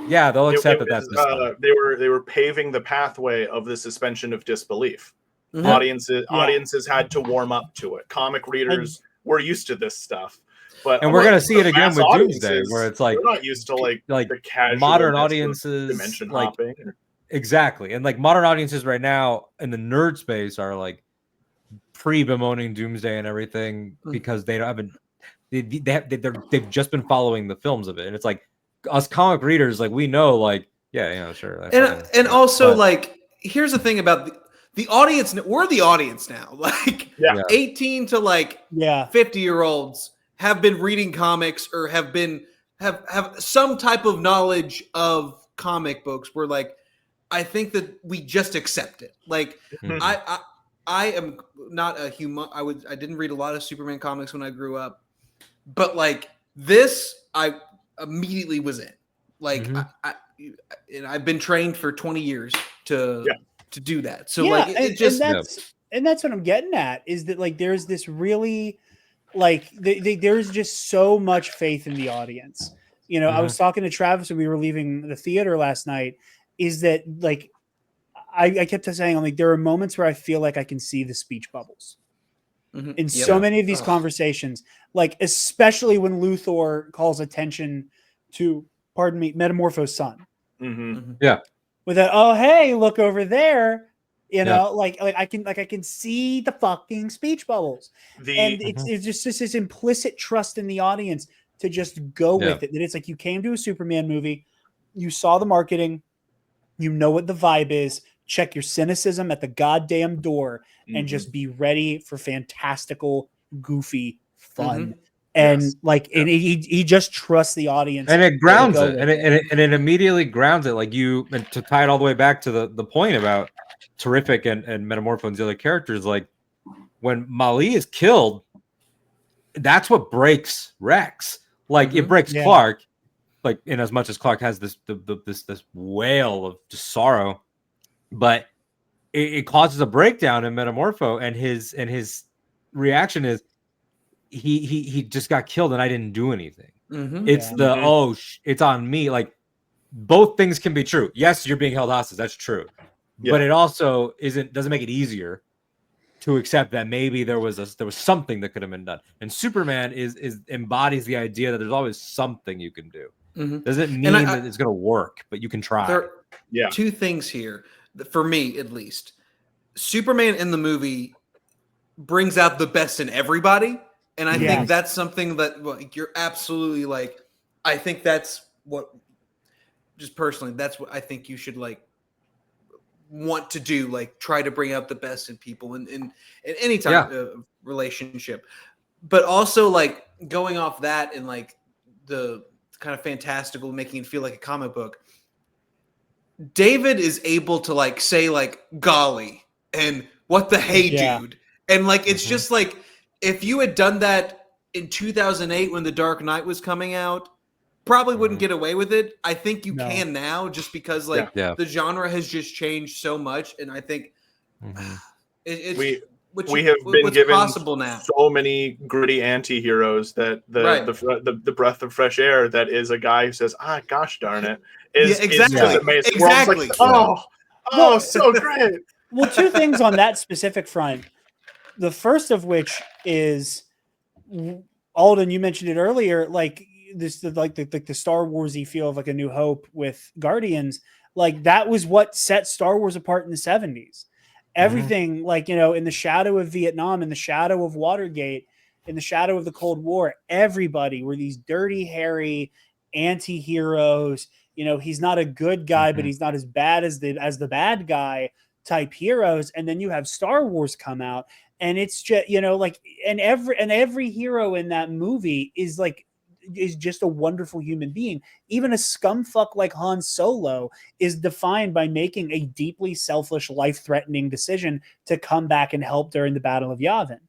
they'll accept that's they were paving the pathway of the suspension of disbelief. Audiences had to warm up to it. Comic readers were used to this stuff, and we're gonna see it again with Doomsday, where it's like they're not used to like the casual modern audiences dimension like hopping. Exactly, and like modern audiences right now in the nerd space are like pre-bemoaning Doomsday and everything because they haven't. They've just been following the films of it, and it's like us comic readers, like we know, like sure. And also, like, here's the thing about the audience. We're the audience now. Like, 18 to like 50-year-olds have been reading comics or have some type of knowledge of comic books. Where like, I think that we just accept it. Like, I am not a human. I didn't read a lot of Superman comics when I grew up, but like this, I immediately was in. Like, I've been trained for 20 years to do that. So like, and that's what I'm getting at is that like there's this really like there's just so much faith in the audience. You know, I was talking to Travis when we were leaving the theater last night. Is that like I kept saying, I'm like, there are moments where I feel like I can see the speech bubbles in so many of these conversations, like especially when Luthor calls attention to, Metamorpho's son. With that, oh hey, look over there, you know, like I can see the fucking speech bubbles, and it's just this implicit trust in the audience to just go with it. That it's like you came to a Superman movie, you saw the marketing, you know what the vibe is. Check your cynicism at the goddamn door and just be ready for fantastical, goofy fun. And he just trusts the audience, and it grounds it, and it immediately grounds it. Like and to tie it all the way back to the point about Terrific and Metamorpho and the other characters. Like when Mali is killed, that's what breaks Rex. Like it breaks Clark. Like in as much as Clark has this wail of just sorrow. But it causes a breakdown in Metamorpho, and his reaction is he just got killed and I didn't do anything. It's it's on me. Like both things can be true. Yes, you're being held hostage. That's true, but it also doesn't make it easier to accept that maybe there was something that could have been done. And Superman embodies the idea that there's always something you can do. Doesn't mean that it's going to work, but you can try. There are two things here. For me, at least, Superman in the movie brings out the best in everybody, and I think that's something that like you're absolutely like. I think that's what, just personally, that's what I think you should like want to do, like try to bring out the best in people in any type of relationship. But also like going off that and like the kind of fantastical, making it feel like a comic book. David is able to like say like golly and what the hey dude. And like it's just like if you had done that in 2008 when The Dark Knight was coming out, probably wouldn't get away with it. I think you can now just because like the genre has just changed so much, and I think we have been given possible now. So many gritty anti-heroes that the breath of fresh air that is a guy who says, gosh darn it, is amazing. Exactly. Like, so great. Well, two things on that specific front. The first of which is, Alden, you mentioned it earlier, like this, like the Star Wars-y feel of like A New Hope with Guardians. Like that was what set Star Wars apart in the 70s. Everything, like, you know, in the shadow of Vietnam, in the shadow of Watergate, in the shadow of the Cold War, everybody were these dirty, hairy anti-heroes. You know, he's not a good guy, but he's not as bad as the bad guy type heroes. And then you have Star Wars come out, and it's just, you know, like, and every hero in that movie is just a wonderful human being. Even a scumfuck like Han Solo is defined by making a deeply selfish, life-threatening decision to come back and help during the Battle of Yavin.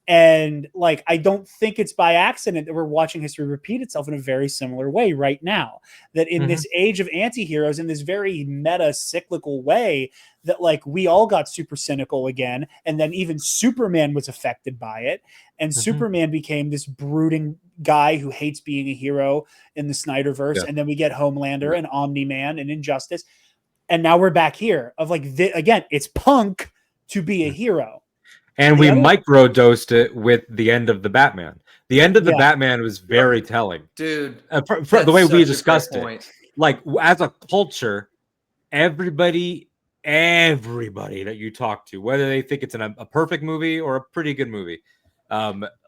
And like, I don't think it's by accident that we're watching history repeat itself in a very similar way right now. That in this age of anti-heroes, in this very meta cyclical way, that like we all got super cynical again, and then even Superman was affected by it, and Superman became this brooding guy who hates being a hero in the Snyderverse, and then we get Homelander and Omni-Man and Injustice, and now we're back here of like again, it's punk to be a hero. And we microdosed it with the end of the Batman. The end of the Batman was very telling, dude. For the way we discussed it, like as a culture, everybody that you talk to, whether they think it's a perfect movie or a pretty good movie,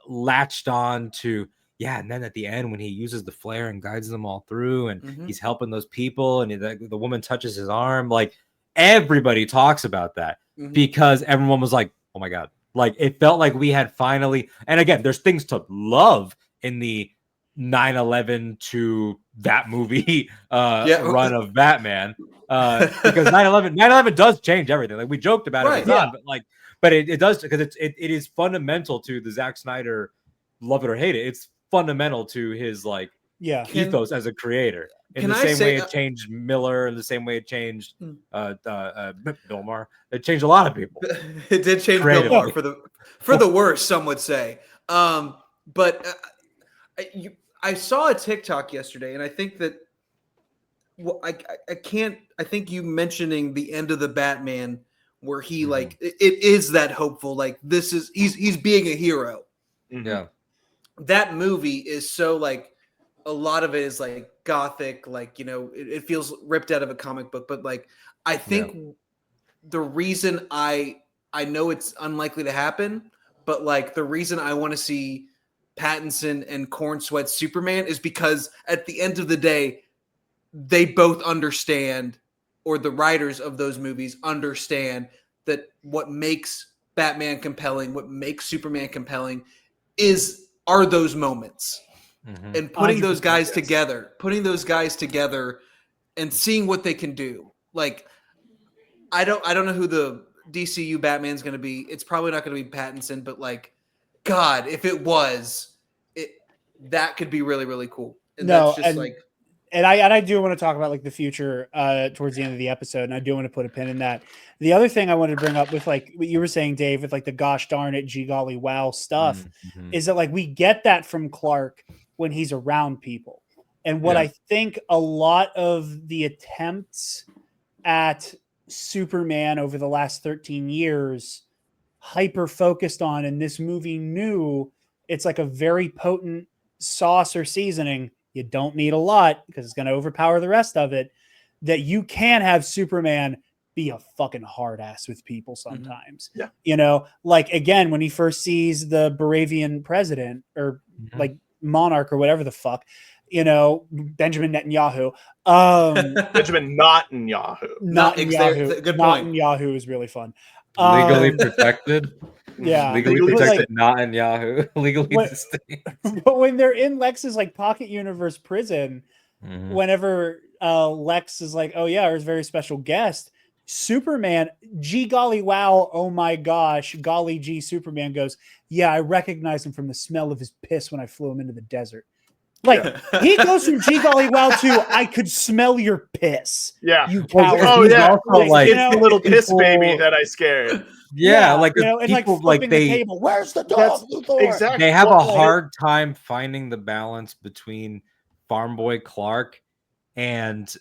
latched on to and then at the end when he uses the flare and guides them all through, and he's helping those people, and the woman touches his arm, like everybody talks about that because everyone was like, oh my god. Like it felt like we had finally, and again, there's things to love in the 9/11 to that movie run of Batman, because 9/11 does change everything. Like we joked about it, but it does, because it is fundamental to the Zack Snyder, love it or hate it. It's fundamental to his like ethos as a creator. In the same way it changed Miller, in the same way it changed Bill Maher. It changed a lot of people. It did change Bill Maher for the worse, some would say. But I saw a TikTok yesterday, and I think that I think you mentioning the end of the Batman, where he like it is that hopeful, like this is he's being a hero. Yeah, that movie is so like. A lot of it is like gothic, like, you know, it feels ripped out of a comic book, but like, I think the reason I know it's unlikely to happen, but like the reason I want to see Pattinson and Cornsweat Superman is because at the end of the day, they both understand, or the writers of those movies understand, that what makes Batman compelling, what makes Superman compelling are those moments. And putting those guys together, and seeing what they can do. Like, I don't know who the DCU Batman's going to be. It's probably not going to be Pattinson, but like, God, if it was, that could be really, really cool. And I do want to talk about like the future towards the end of the episode, and I do want to put a pin in that. The other thing I wanted to bring up with like what you were saying, Dave, with like the gosh darn it, gee golly wow stuff, is that like we get that from Clark when he's around people. And what I think a lot of the attempts at Superman over the last 13 years hyper focused on, and this movie knew it's like a very potent sauce or seasoning. You don't need a lot because it's going to overpower the rest of it, that you can have Superman be a fucking hard ass with people sometimes. You know, like again, when he first sees the Baravian president or like monarch or whatever the fuck, Benjamin Netanyahu. Benjamin Netanyahu. Not Good Not point. Yahoo is really fun. Legally protected. Yeah. Legally Legally protected, like- not in Yahoo. Legally What- distinct. But when they're in Lex's like pocket universe prison, Mhm. whenever Lex is like, oh yeah, our very special guest, Superman, gee golly wow, oh my gosh, golly gee, Superman goes, yeah, I recognize him from the smell of his piss when I flew him into the desert. Like he goes from gee golly wow to I could smell your piss. Yeah. You Well, coward. Oh he's yeah, also, like, it's the little piss people- baby that I scared. Yeah, like and like people flipping like the table. Where's the That's dog? Luthor? exactly. they have Well, a like, hard time finding the balance between Farm Boy Clark and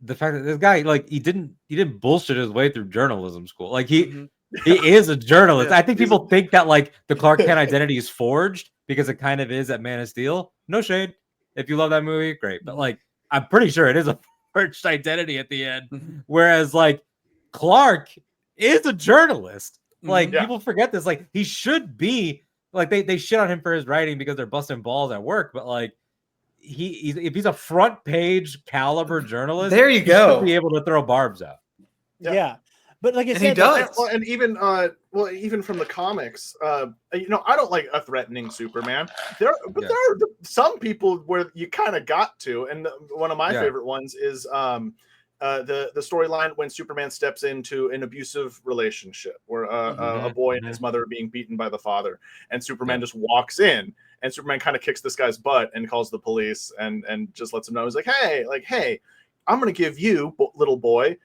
the fact that this guy, like, he didn't bullshit his way through journalism school. Like he is a journalist. Yeah, I think people think that like the Clark Kent identity is forged because it kind of is at Man of Steel. No shade. If you love that movie, great. But like I'm pretty sure it is a forged identity at the end. Whereas like Clark is a journalist. Like Yeah. people forget this. Like he should be like they shit on him for his writing because they're busting balls at work. But like if he's a front page caliber journalist, There you he go. should be able to throw barbs out. Yeah. But like I And said, he does. And even from the comics, I don't like a threatening Superman. There are some people where you kind of got to, and one of my favorite ones is the storyline when Superman steps into an abusive relationship where a boy and his mother are being beaten by the father, and Superman just walks in, and Superman kind of kicks this guy's butt and calls the police and just lets him know. He's like, hey, I'm gonna give you, little boy.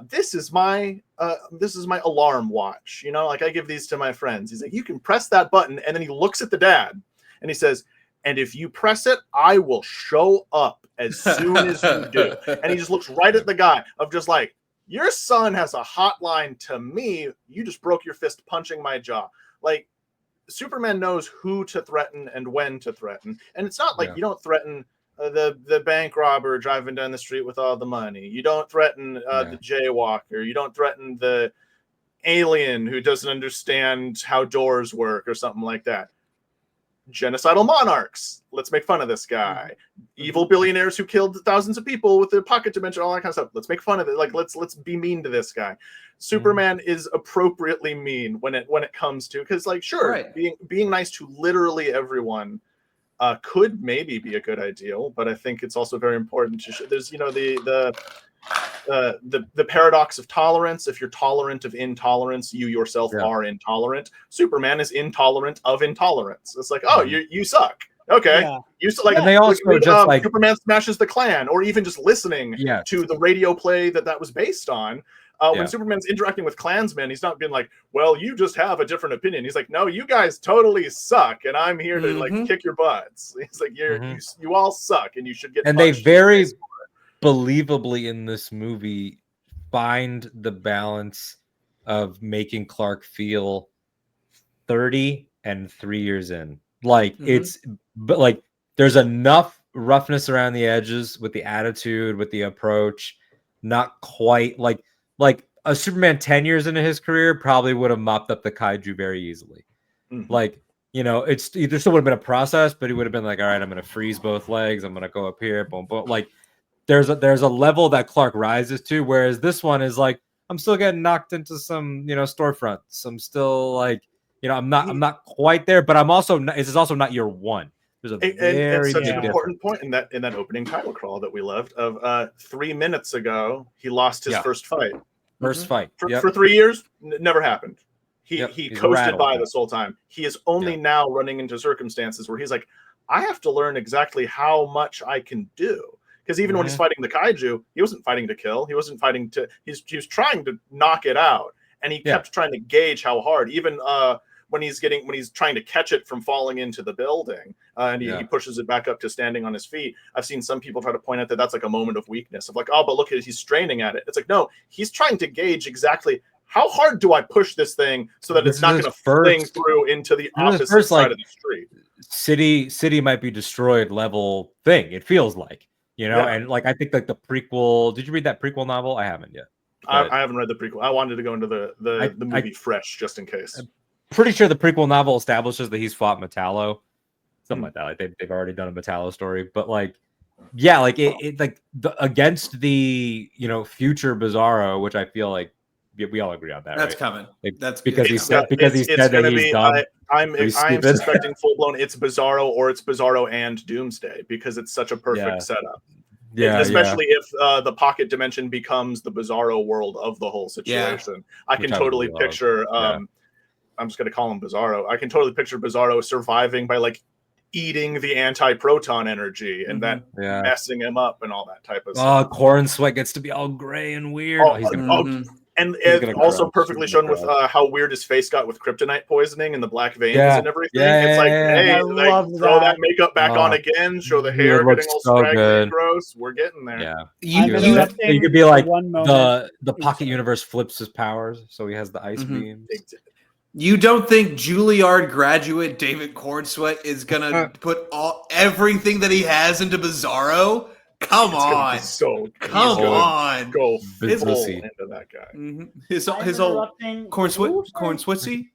This is my alarm watch. Like I give these to my friends. He's like, you can press that button, and then he looks at the dad and he says, and if you press it, I will show up as soon as you do. And he just looks right at the guy of just like, your son has a hotline to me. You just broke your fist punching my jaw. Like Superman knows who to threaten and when to threaten. And it's not like you don't threaten the bank robber driving down the street with all the money. You don't threaten the jaywalker. You don't threaten the alien who doesn't understand how doors work or something like that. Genocidal monarchs. Let's make fun of this guy. Evil billionaires who killed thousands of people with their pocket dimension, all that kind of stuff. Let's make fun of it. Like let's be mean to this guy. Superman is appropriately mean when it comes to, because like sure, being nice to literally everyone could maybe be a good ideal, but I think it's also very important to there's the paradox of tolerance. If you're tolerant of intolerance, you yourself are intolerant. Superman is intolerant of intolerance. It's like, oh, you suck. Okay, and they also just like Superman smashes the Klan, or even just listening to the radio play that was based on. When Superman's interacting with Klansmen, he's not being like, well, you just have a different opinion. He's like, no, you guys totally suck, and I'm here to like kick your butts. He's like, you all suck, and you should get. And they very believably in this movie find the balance of making Clark feel 30 and 3 years in. Like but like there's enough roughness around the edges with the attitude, with the approach, not quite like a Superman 10 years into his career probably would have mopped up the kaiju very easily. Like, it's there still would have been a process, but he would have been like, all right, I'm going to freeze both legs. I'm going to go up here. Boom, boom. Like there's a level that Clark rises to. Whereas this one is like, I'm still getting knocked into some, storefronts. I'm still like, I'm not quite there, but I'm also not, this is also not year one. There's a very such an important point in that opening title crawl that we loved of 3 minutes ago, he lost his first fight. First fight for 3 years, never happened. He coasted by this whole time. He is only now running into circumstances where he's like, I have to learn exactly how much I can do. Because even when he's fighting the kaiju, he wasn't fighting to kill. He wasn't fighting to. He was trying to knock it out, and he kept trying to gauge how hard. Even when he's trying to catch it from falling into the building, and he pushes it back up to standing on his feet. I've seen some people try to point out that that's like a moment of weakness of like, oh, but look at it, he's straining at it. It's like, no, he's trying to gauge exactly how hard do I push this thing so that it's not going to fling through into the opposite side of the street. City might be destroyed level thing. It feels like, and like I think like the prequel. Did you read that prequel novel? I haven't yet. I haven't read the prequel. I wanted to go into the movie fresh just in case. Pretty sure the prequel novel establishes that he's fought Metallo, something like that. Like they've already done a Metallo story, but like yeah, like against the future Bizarro, which I feel like we all agree on that. That's right? coming. Like, That's because he said it's that gonna he's be. done. I'm stupid. suspecting full blown. It's Bizarro or it's Bizarro and Doomsday because it's such a perfect setup. Especially if the pocket dimension becomes the Bizarro world of the whole situation. I can totally picture. I'm just gonna call him Bizarro. I can totally picture Bizarro surviving by like eating the anti-proton energy and that messing him up and all that type of stuff. Corn Sweat gets to be all gray and weird. And it's also perfectly shown with how weird his face got with kryptonite poisoning and the black veins and everything. It's like, hey, throw that makeup back on again, show the hair getting all scraggly and gross. We're getting there. Yeah. You could be like the pocket universe flips his powers, so he has the ice beams. You don't think Juilliard graduate David Cornsweat is gonna put everything that he has into Bizarro? Come on, come on, go full into that guy. His whole Cornswitsy.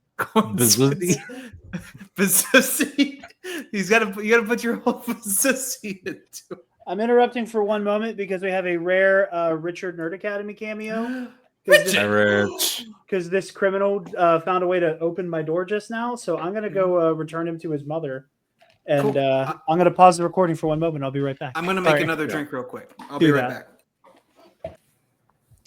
You gotta put your whole Bizzussy into it. I'm interrupting for one moment because we have a rare Richard Nerd Academy cameo. Because this criminal found a way to open my door just now, so I'm gonna go return him to his mother, and I'm gonna pause the recording for one moment. I'll be right back. I'm gonna make another drink real quick. I'll be right back.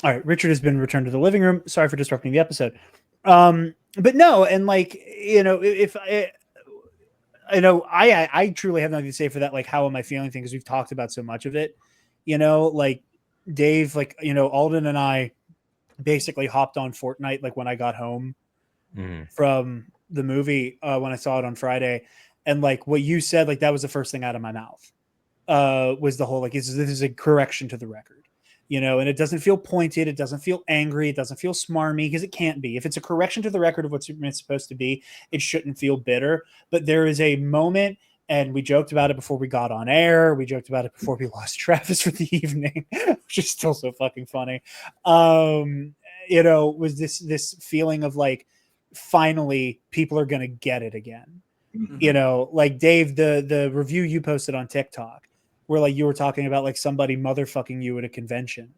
All right, Richard has been returned to the living room. Sorry for disrupting the episode, but no, and like if I truly have nothing to say for that. Like, how am I feeling? Thing because we've talked about so much of it. Like Dave, Alden and I basically hopped on Fortnite like when I got home from the movie when I saw it on Friday, and like what you said, like that was the first thing out of my mouth was the whole this is a correction to the record, and it doesn't feel pointed, it doesn't feel angry, it doesn't feel smarmy because it can't be. If it's a correction to the record of what Superman's supposed to be, it shouldn't feel bitter. But there is a moment. And we joked about it before we got on air. We joked about it before we lost Travis for the evening, which is still so fucking funny. Was this feeling of like, finally people are going to get it again. Like Dave, the review you posted on TikTok where like you were talking about like somebody motherfucking you at a convention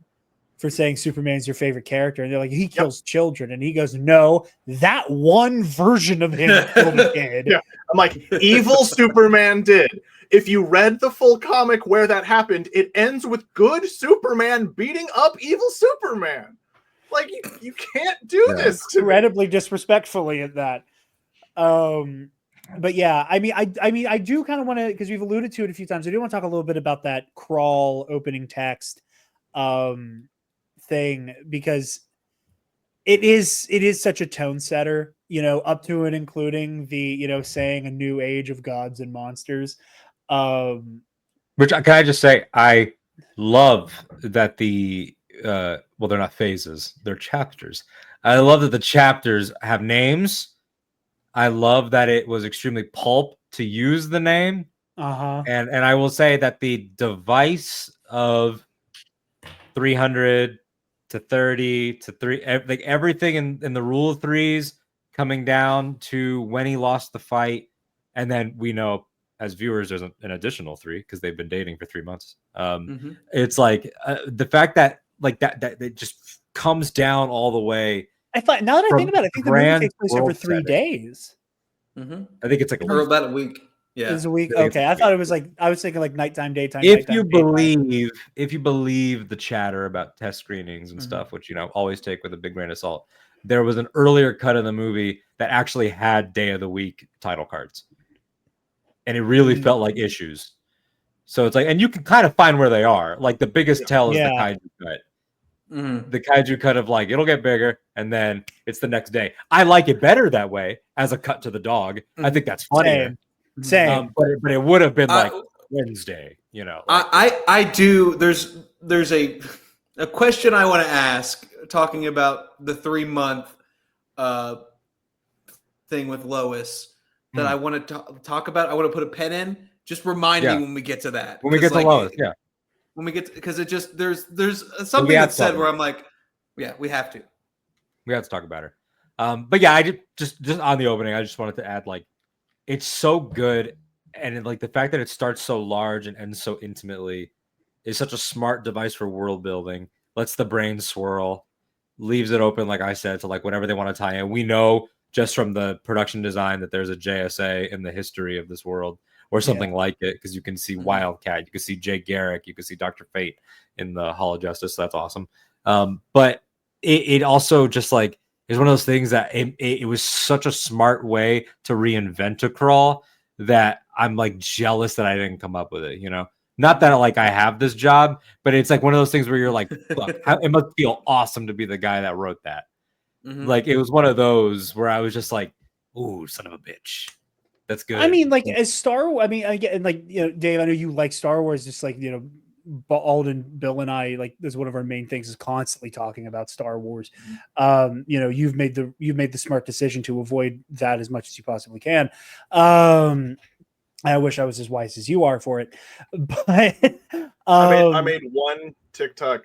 for saying Superman's your favorite character. And they're like, he kills children. And he goes, no, that one version of him killed a kid. Yeah. I'm like, evil Superman did. If you read the full comic where that happened, it ends with good Superman beating up evil Superman. Like, you can't do this. Incredibly disrespectfully at that. But yeah, I mean, I do kind of want to, because we've alluded to it a few times. I do want to talk a little bit about that crawl opening text thing, because it is such a tone setter, up to and including the saying a new age of gods and monsters. Which can I just say, I love that they're not phases, they're chapters. I love that the chapters have names. I love that it was extremely pulp to use the name. And I will say that the device of 300 to 30 to 3, like everything in the rule of threes coming down to when he lost the fight, and then we know as viewers there's an additional 3 because they've been dating for 3 months. It's like the fact that that it just comes down all the way. I thought, now that I think about it, I think the movie takes place over 3 days. I think it's like about a week. Yeah, it's a week. Okay, I thought it was like, I was thinking like nighttime, daytime. If you believe the chatter about test screenings and stuff, which always take with a big grain of salt, there was an earlier cut of the movie that actually had day of the week title cards, and it really felt like issues. So it's like, and you can kind of find where they are. Like the biggest tell is the kaiju cut. The kaiju cut of like, it'll get bigger and then it's the next day. I like it better that way as a cut to the dog. I think that's funnier. Same. But it would have been like Wednesday, I do. There's a question I want to ask, talking about the 3-month thing with Lois, that I want to talk about. I want to put a pen in. Just remind me when we get to that. When we get to Lois, when we get, because it just there's something that's said where I'm like, we have to talk about her. But yeah, I just on the opening, I just wanted to add, like, it's so good and like the fact that it starts so large and ends so intimately is such a smart device for world building. Lets the brain swirl, leaves it open, like I said, to like whatever they want to tie in. We know just from the production design that there's a JSA in the history of this world or something like it, because you can see Wildcat, you can see Jay Garrick, you can see Dr. Fate in the Hall of Justice. So that's awesome. But it also just like is one of those things that it was such a smart way to reinvent a crawl that I'm like jealous that I didn't come up with it, you know? Not that like I have this job, but it's like one of those things where you're like, fuck, it must feel awesome to be the guy that wrote that. Like it was one of those where I was just like, ooh, son of a bitch. That's good. I mean, like as I mean, again, like, you know, Dave, I know you like Star Wars, just like, you know, Alden, Bill, and I, like, this is one of our main things is constantly talking about Star Wars. You know, you've made the smart decision to avoid that as much as you possibly can. I wish I was as wise as you are for it, but I made one TikTok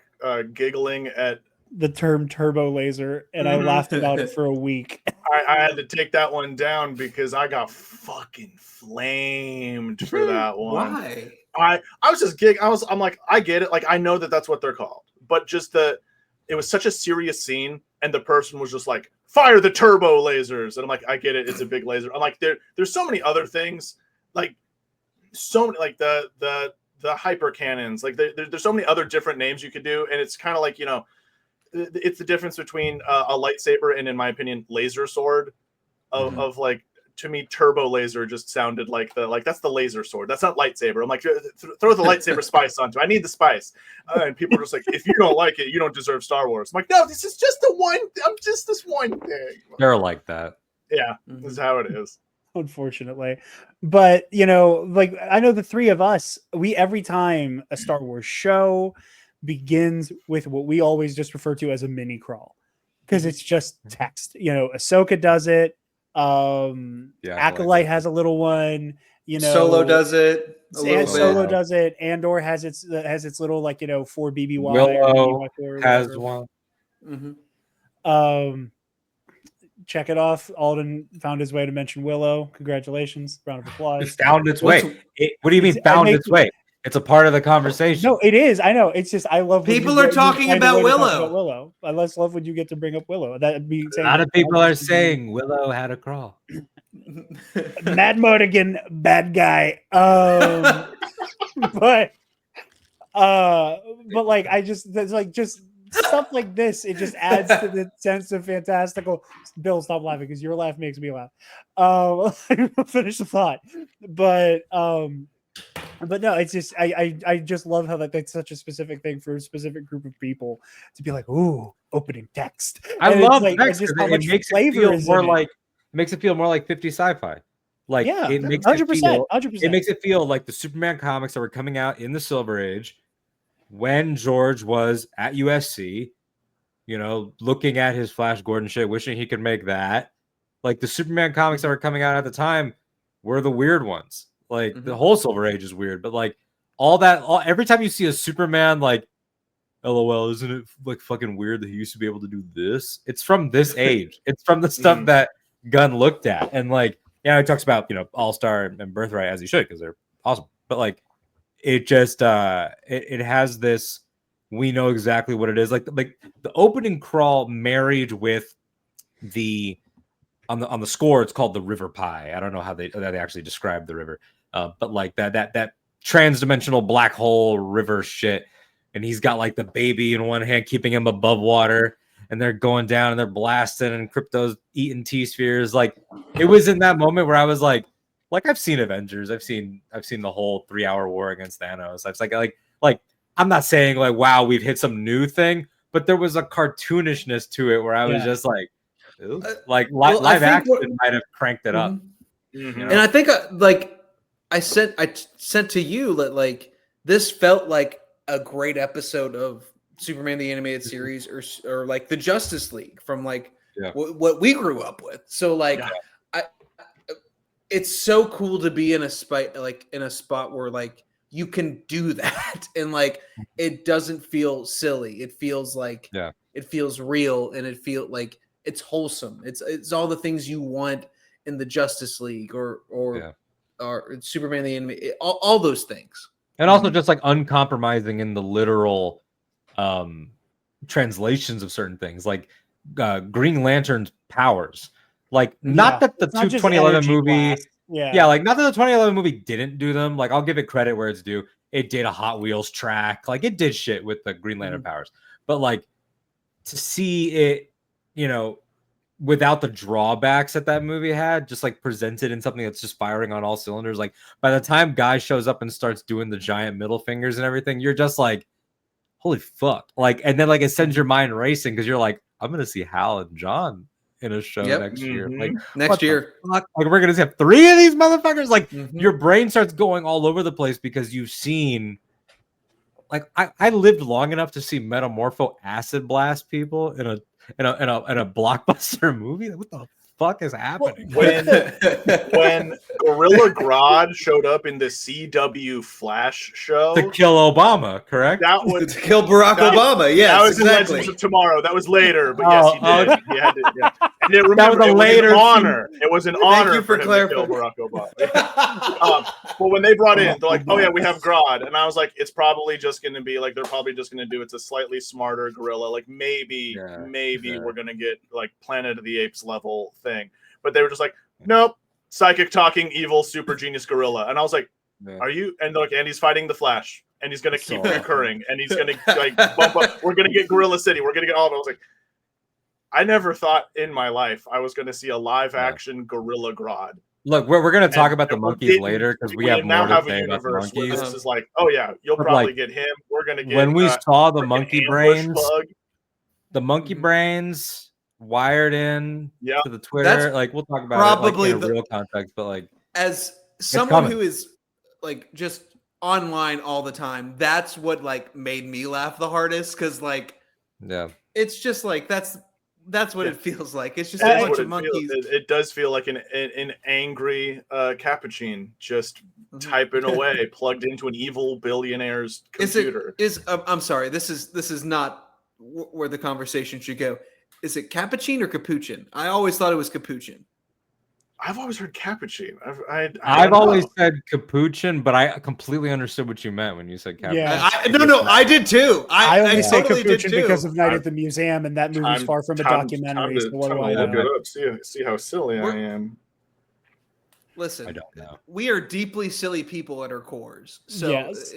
giggling at the term turbo laser, and I laughed about it for a week. I had to take that one down because I got fucking flamed for that one. Why? I was just I'm like, I get it. Like, I know that that's what they're called, but just it was such a serious scene, and the person was just like, fire the turbo lasers, and I'm like, I get it. It's a big laser. I'm like, there's so many other things, like so many, like the hyper cannons, like there's so many other different names you could do, and it's kind of like, you know, it's the difference between a lightsaber and, in my opinion, laser sword. Of like, to me, turbo laser just sounded like that's the laser sword. That's not lightsaber. I'm like, throw the lightsaber spice onto it. I need the spice. And people are just like, if you don't like it, you don't deserve Star Wars. I'm like, no, this is just I'm just this one thing. They're like that. Yeah, this is how it is. Unfortunately, but you know, like, I know the three of us, every time a Star Wars show begins with what we always just refer to as a mini crawl, because it's just text. You know, Ahsoka does it. Acolyte has a little one. You know, Solo does it. Solo does it. Andor has its little, like, you know, 4 BBY. Willow or has one. Check it off. Alden found his way to mention Willow. Congratulations. Round of applause. It found its way. What do you mean found its way? It's a part of the conversation. No, it is. I know. It's just, I love people are talking about Willow. I love when you get to bring up Willow. That'd be a lot of people are saying Willow had a crawl. Mad Modigan, bad guy. But like, I just, there's like just stuff like this. It just adds to the sense of fantastical. Bill, stop laughing because your laugh makes me laugh. Finish the thought, but no, it's just, I just love how that's such a specific thing for a specific group of people to be like, ooh, opening text. I love like, text. just It makes it feel more like, makes it feel more like 50 sci-fi. Like, yeah, it makes 100%. It makes it feel like the Superman comics that were coming out in the Silver Age when George was at USC, you know, looking at his Flash Gordon shit, wishing he could make that. Like, the Superman comics that were coming out at the time were the weird ones. Like, the whole Silver Age is weird, but like every time you see a Superman, like, LOL, isn't it like fucking weird that he used to be able to do this? It's from this age. It's from the stuff that Gunn looked at. And like, yeah, he talks about, you know, All-Star and Birthright, as he should, because they're awesome. But like, it just it has this, we know exactly what it is. Like the opening crawl married with the on the score, it's called the River Pie. I don't know how they actually describe the river. But like that trans-dimensional black hole river shit, and he's got like the baby in one hand keeping him above water, and they're going down and they're blasting, and Crypto's eating T-spheres. Like, it was in that moment where I was like I've seen Avengers, I've seen the whole 3-hour war against Thanos. I was like I'm not saying like, wow, we've hit some new thing, but there was a cartoonishness to it where I was just like, like live action might have cranked it up. You know? And I think I sent to you that like this felt like a great episode of Superman the Animated Series or like the Justice League from like what we grew up with. So like it's so cool to be in a spot where like you can do that and like it doesn't feel silly. It feels like it feels real, and it feels like it's wholesome. It's all the things you want in the Justice League or or Superman the Enemy, all those things. And also just like uncompromising in the literal translations of certain things, like Green Lantern's powers. Like, not that the 2011 movie, like not that the 2011 movie didn't do them. Like, I'll give it credit where it's due. It did a Hot Wheels track, like it did shit with the Green Lantern powers. But like to see it, you know, without the drawbacks that movie had, just like presented in something that's just firing on all cylinders. Like by the time Guy shows up and starts doing the giant middle fingers and everything, you're just like, holy fuck. Like, and then like it sends your mind racing because you're like, I'm gonna see Hal and John in a show next year. Like next year. Like we're gonna have 3 of these motherfuckers. Like your brain starts going all over the place because you've seen, like, I lived long enough to see Metamorpho acid blast people in a blockbuster movie. What the fuck is happening? When Gorilla Grodd showed up in the CW Flash show to kill Obama, correct? To kill Barack Obama. Yes, that was exactly. in Legends of Tomorrow. That was later, but yes, he did. He had to, yeah. And remember, that was a later honor. It was an honor Thank you for him to kill Barack Obama. Well, when they brought in, they're like, "Oh yeah, we have Grodd," and I was like, "It's probably just going to be like they're probably just going to do it's a slightly smarter gorilla. Like maybe we're going to get like Planet of the Apes level thing." But they were just like, "Nope, psychic talking evil super genius gorilla," and I was like, "Are you?" And like, and he's fighting the Flash, and he's going to keep recurring, and he's going to like bump up. We're going to get Gorilla City. We're going to get all of it. I was like, I never thought in my life I was going to see a live action Gorilla Grodd. Look, we're going to talk about the monkeys later because we have more to say about the monkeys. This is like, oh yeah, you'll probably get him. We're going to get when we saw the monkey brains, the monkey brains wired in to the Twitter. That's like we'll talk about probably it like, in a real context, but like as someone who is like just online all the time, that's what like made me laugh the hardest because like it's just like that's what it feels like. It's just a bunch of monkeys. It does feel like an angry capuchin just typing away, plugged into an evil billionaire's computer. I'm sorry. This is not where the conversation should go. Is it capuchin or capuchin? I always thought it was capuchin. I've always heard capuchin. I've always said capuchin, but I completely understood what you meant when you said capuchin. Yeah. I did too. I only say capuchin because of Night at the Museum, and that movie's far from a documentary. So what do I look it up? See how silly I am. Listen, I don't know. We are deeply silly people at our cores. So, yes,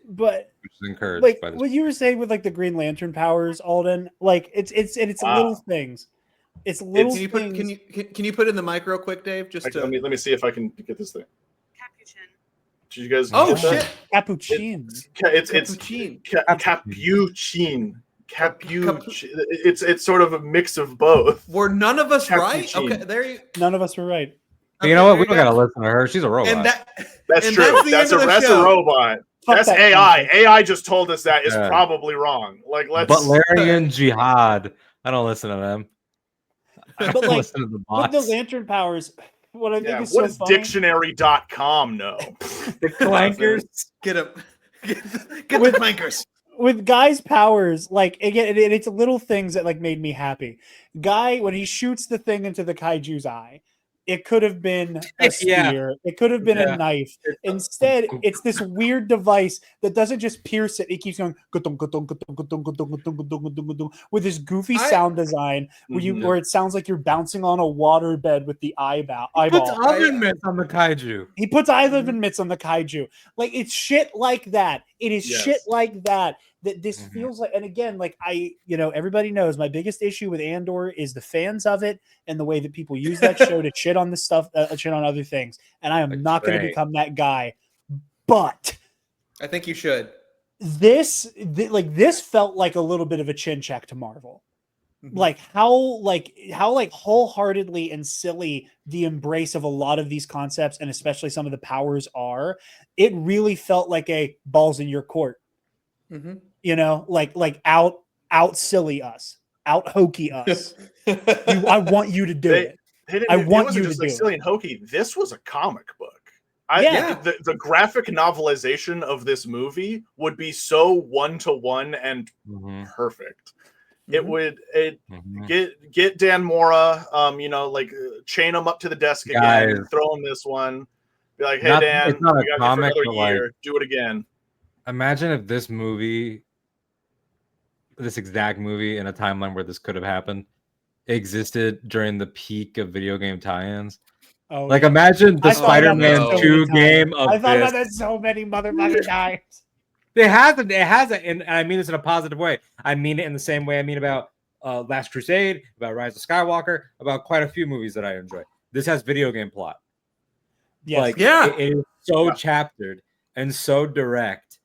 but which is encouraged like by this. what you were saying with like the Green Lantern powers, Alden, like it's little things. It's little things. Can you put in the mic real quick, Dave? Let me see if I can get this thing. Capuchin. Did you guys? Oh shit! Capuchin. It's capuchin. It's sort of a mix of both. Were none of us Capuchin. right? Okay, there you. None of us were right. Okay, you know what? We don't gotta listen to her. She's a robot. And that's and true. That's a robot. That's AI. AI just told us that is probably wrong. Like let's. Butlerian Jihad. I don't listen to them. But like listen to the bots. With the lantern powers, what I think is what so does funny, dictionary.com know? The clankers. Get them. Get the clankers. With Guy's powers, like again, it's little things that like made me happy. Guy, when he shoots the thing into the kaiju's eye, it could have been a spear. It could have been a knife. Instead, it's this weird device that doesn't just pierce it. It keeps going with this goofy sound design where it sounds like you're bouncing on a water bed with the eyeball. He puts oven mitts on the kaiju. He puts oven mitts on the kaiju. Like it's shit like that. It is shit like that. That this feels like, and again, like everybody knows my biggest issue with Andor is the fans of it and the way that people use that show to shit on this stuff, shit on other things. And I am not going to become that guy. But I think you should. This felt like a little bit of a chin check to Marvel. Like how wholeheartedly and silly the embrace of a lot of these concepts and especially some of the powers are. It really felt like a balls in your court. Like out silly us, out hokey us. I want you to do it. I want you to do it. Silly and hokey. This was a comic book. The graphic novelization of this movie would be so one-to-one and perfect. It would get Dan Mora, chain him up to the desk again, throw him this one. Be like, hey, Dan, it's not we a got comic, you for but another year. Do it again. Imagine if this exact movie in a timeline where this could have happened existed during the peak of video game tie-ins. Oh, Like, yeah. imagine the I thought about that Spider-Man so 2 many game times. of I thought about this. that so many motherfucking times. It hasn't, and I mean this in a positive way. I mean it in the same way I mean about Last Crusade, about Rise of Skywalker, about quite a few movies that I enjoy. This has video game plot. Yes. Like, Yeah. it is so chaptered and so direct,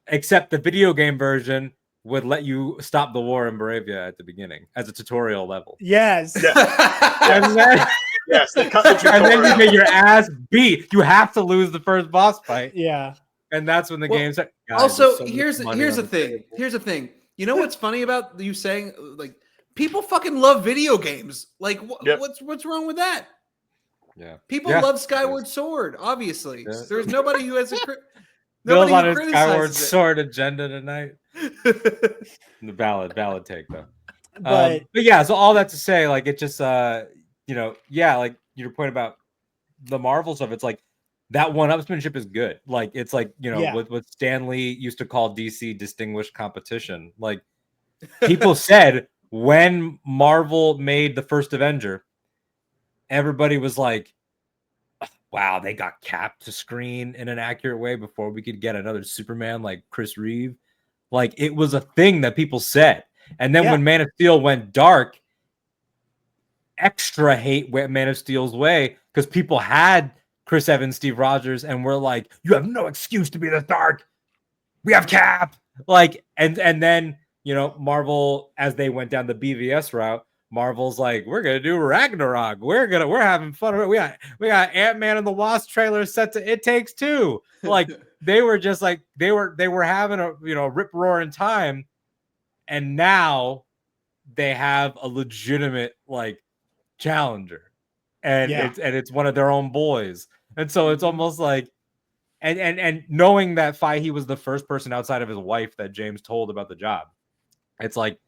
except the video game version would let you stop the war in Moravia at the beginning as a tutorial level. Yes. And then, Yes, they cut the and then tutorial. you get your ass beat. You have to lose the first boss fight. Yeah. And that's when the game's like, also, here's the thing. Here's the thing. You know what's funny about you saying, like, people fucking love video games. Like, what's wrong with that? Yeah. People love Skyward Sword, obviously. Yeah. There's nobody who has a Bill's nobody on who his Skyward criticizes Sword agenda tonight. The valid take though. But yeah, so all that to say, like, it just like your point about the Marvel stuff, it's like that one-upsmanship is good. Like, it's like, what Stan Lee used to call DC distinguished competition. Like, people said when Marvel made the first Avenger, everybody was like, wow, they got Cap to screen in an accurate way before we could get another Superman like Chris Reeve. Like, it was a thing that people said. And then when Man of Steel went dark, extra hate went Man of Steel's way because people had Chris Evans, Steve Rogers, and we're like, you have no excuse to be this dark. We have Cap. Like, and then, Marvel, as they went down the BVS route, Marvel's like, we're gonna do Ragnarok. We're having fun. We got Ant-Man and the Wasp trailer set to It Takes Two. Like, they were just like they were having a rip roaring time, and now they have a legitimate like challenger, and it's one of their own boys, and so it's almost like, and knowing that Fahey was the first person outside of his wife that James told about the job, it's like,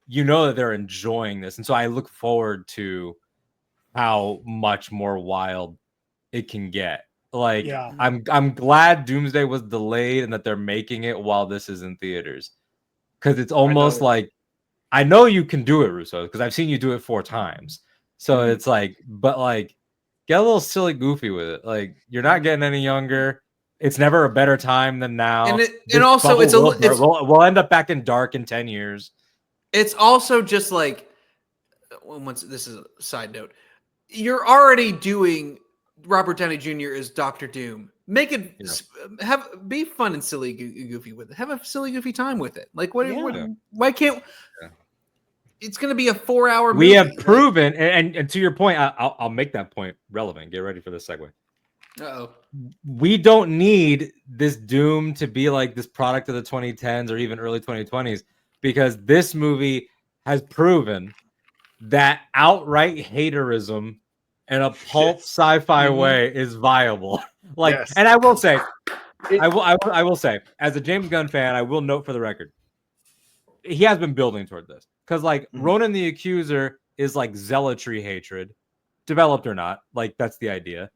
that they're enjoying this, and so I look forward to how much more wild it can get. Like, I'm glad Doomsday was delayed and that they're making it while this is in theaters, because it's almost like, I know you can do it, Russo, because I've seen you do it 4 times. So it's like, but like, get a little silly goofy with it. Like, you're not getting any younger. It's never a better time than now. And also, we'll end up back in dark in 10 years. It's also just like, this is a side note, you're already doing Robert Downey Jr. as Dr. Doom. Make it be fun and silly, goofy with it. Have a silly, goofy time with it. Like, why can't? It's going to be a 4-hour movie. We have proven, and to your point, I'll make that point relevant. Get ready for this segue. We don't need this Doom to be like this product of the 2010s or even early 2020s. Because this movie has proven that outright haterism in a pulp sci-fi way is viable. Like, and I will say, I will say, as a James Gunn fan, I will note for the record, he has been building toward this. Because like Ronan the Accuser is like zealotry hatred, developed or not. Like, that's the idea.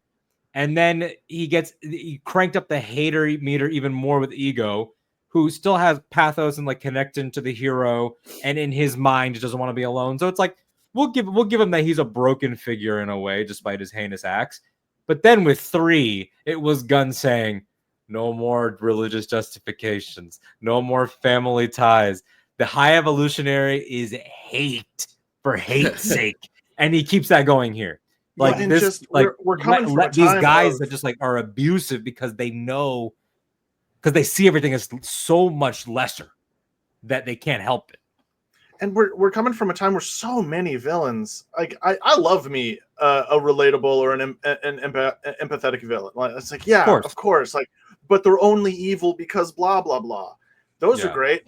And then he cranked up the hater meter even more with Ego, who still has pathos and like connection to the hero, and in his mind he doesn't want to be alone. So it's like, we'll give him that he's a broken figure in a way, despite his heinous acts. But then with 3, it was Gunn saying, no more religious justifications, no more family ties. The high evolutionary is hate for hate's sake, and he keeps that going here. Like, this, just, like, we're coming let these guys that just like are abusive because they know. Because they see everything as so much lesser that they can't help it. And we're coming from a time where so many villains, like, I love me a relatable or an empathetic villain. Like, it's like, of course, like, but they're only evil because blah blah blah. Those are great.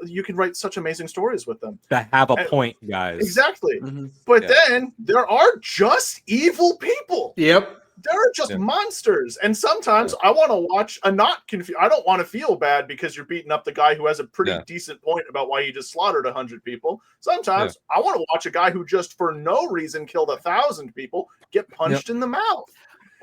You can write such amazing stories with them that have a point, guys. Exactly. But then there are just evil people. Yep. They're just monsters, and sometimes I want to watch a not confused. I don't want to feel bad because you're beating up the guy who has a pretty decent point about why he just slaughtered 100 people. Sometimes I want to watch a guy who just for no reason killed 1,000 people get punched in the mouth.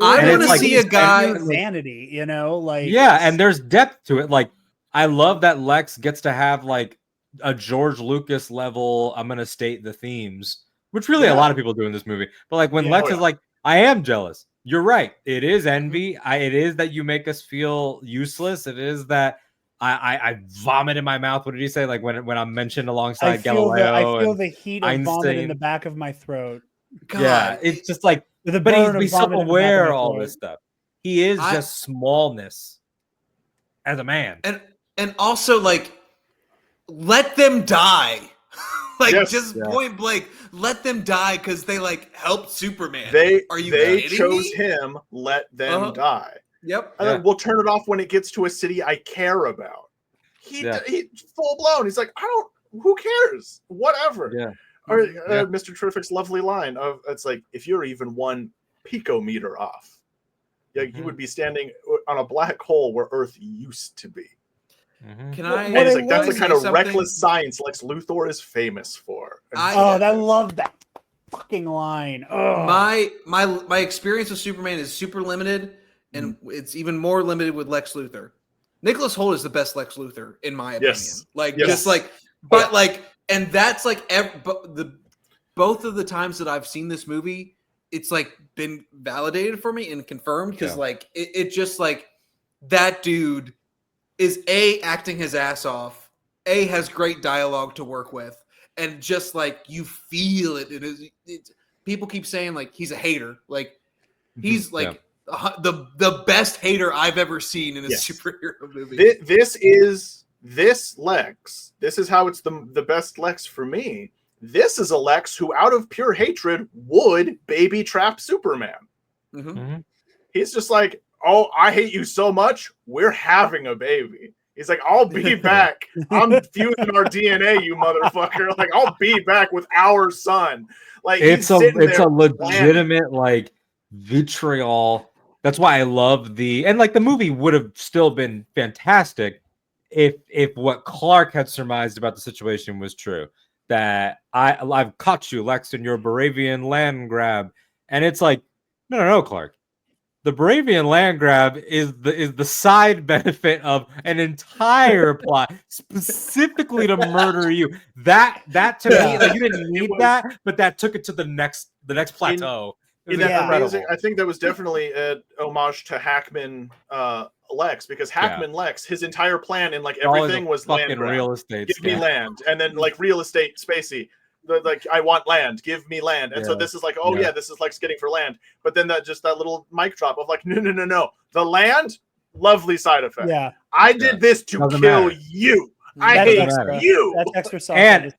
I And want it's to like see a guy. insanity, you know, like Yeah, and there's depth to it. Like, I love that Lex gets to have like a George Lucas level. I'm gonna state the themes, which really a lot of people do in this movie. But like when Yeah. Lex is like, I am jealous. You're right. It is envy. It is that you make us feel useless. It is that I vomit in my mouth. What did he say? Like when I'm mentioned alongside Galileo I feel and the heat of vomit in the Einstein. back of my throat. God, Yeah, it's just like, The but burn of he's so vomit in the back of aware my of all throat. this stuff. He is I- just smallness as a man. and also like, let them die. Like Yes. just point blank, let them die because they like helped Superman. They Are you they kidding chose me? him. Let them Uh-huh. die. Yep. And then we'll turn it off when it gets to a city I care about. He full blown. He's like, I don't. Who cares? Whatever. Yeah. Or Yeah. Mr. Terrific's lovely line of it's like, if you're even 1 picometer off, you would be standing on a black hole where Earth used to be. Can What- I? And he's like, that's can the I kind say of something? reckless science Lex Luthor is famous for. And I- I love that fucking line. Oh, My experience with Superman is super limited, and it's even more limited with Lex Luthor. Nicholas Hoult is the best Lex Luthor in my opinion. Yes. Like Yes. just like, but like, and that's like both of the times that I've seen this movie, it's like been validated for me and confirmed because like it just like that dude is acting his ass off. Has great dialogue to work with, and just like you feel it. People keep saying like he's a hater. Like he's like the best hater I've ever seen in a superhero movie. This Lex. This is how it's the best Lex for me. This is a Lex who, out of pure hatred, would baby trap Superman. He's just like, oh, I hate you so much, we're having a baby. He's like, I'll be back. I'm fusing our DNA, you motherfucker. Like, I'll be back with our son. Like, it's a legitimate like vitriol. That's why I love the movie would have still been fantastic if what Clark had surmised about the situation was true. That I've caught you, Lex, in your Baravian land grab. And it's like, no, Clark. The Baravian land grab is the side benefit of an entire plot specifically to murder you. That to me, like, you didn't need that, but that took it to the next plateau. I think that was definitely an homage to Hackman Lex, because Hackman Lex, his entire plan in like everything was land grab. Real estate. Give me land, and then like real estate, Spacey. Like, I want land, give me land. And so this is like, this is Lex getting for land. But then that little mic drop of like, no. The land, lovely side effect. Yeah. I did this to kill matter. you. I hate you. That's extra sauce. And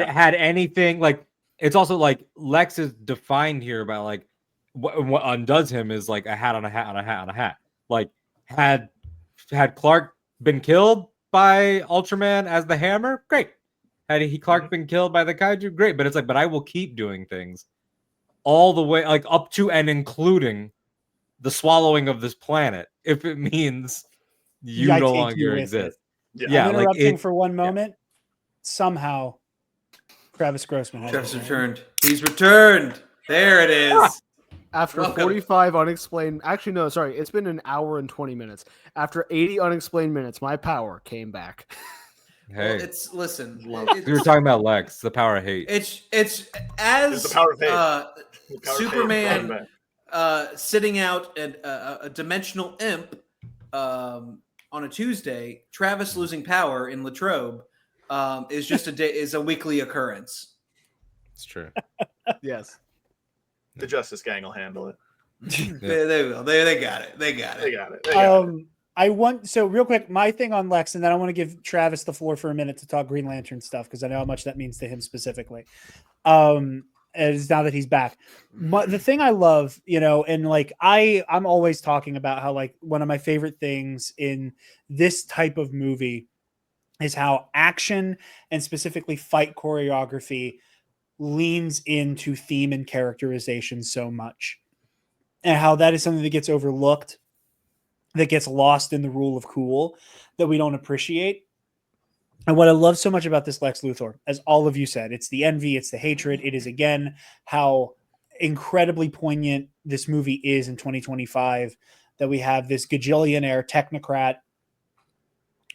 had anything like, it's also like Lex is defined here by like what undoes him is like a hat on a hat on a hat on a hat. Like had Clark been killed by Ultraman as the Hammer, great. Had Clark been killed by the kaiju, great. But it's like, but I will keep doing things all the way, like up to and including the swallowing of this planet, if it means you no longer exist. Yeah, I'm interrupting for one moment. Somehow, Travis Grossman has returned. He's returned. There it is. After 45 unexplained, actually no, sorry, it's been an hour and 20 minutes. After 80 unexplained minutes, my power came back. Hey, well, we were talking about Lex, the power of hate. It's as the power of hate. Superman sitting out a dimensional imp on a Tuesday. Travis losing power in Latrobe is just is a weekly occurrence. It's true. Yes. The Justice Gang will handle it. They will. They got it. They got it. I want, so real quick, my thing on Lex, and then I want to give Travis the floor for a minute to talk Green Lantern stuff, because I know how much that means to him specifically. As now that he's back. The thing I love, and like I'm always talking about how like one of my favorite things in this type of movie is how action and specifically fight choreography leans into theme and characterization so much, and how that is something that gets overlooked, that gets lost in the rule of cool, that we don't appreciate. And what I love so much about this Lex Luthor, as all of you said, it's the envy, it's the hatred. It is, again, how incredibly poignant this movie is in 2025, that we have this gajillionaire technocrat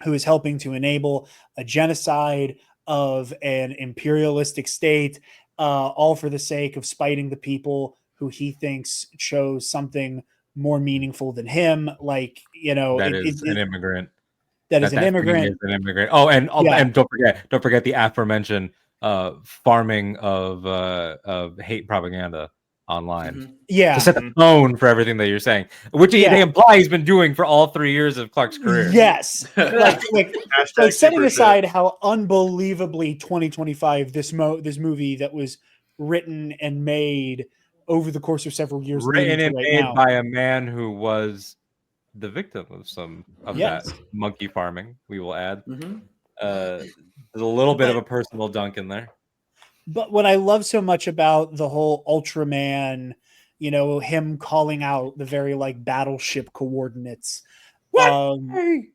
who is helping to enable a genocide of an imperialistic state, all for the sake of spiting the people who he thinks chose something more meaningful than him. Like, That is an immigrant. That is an thing immigrant. is an immigrant. Oh, and Yeah. and don't forget the aforementioned farming of hate propaganda online. Mhm. Yeah. To set the tone for everything that you're saying, which they imply he's been doing for all 3 years of Clark's career. Yes. like setting Hashtag aside how unbelievably 2025 this movie that was written and made over the course of several years, Written and right made now, by a man who was the victim of some of Yes. that monkey farming, we will add. Mhm. There's a little bit of a personal dunk in there. But what I love so much about the whole Ultraman, him calling out the very like battleship coordinates. What? 1A.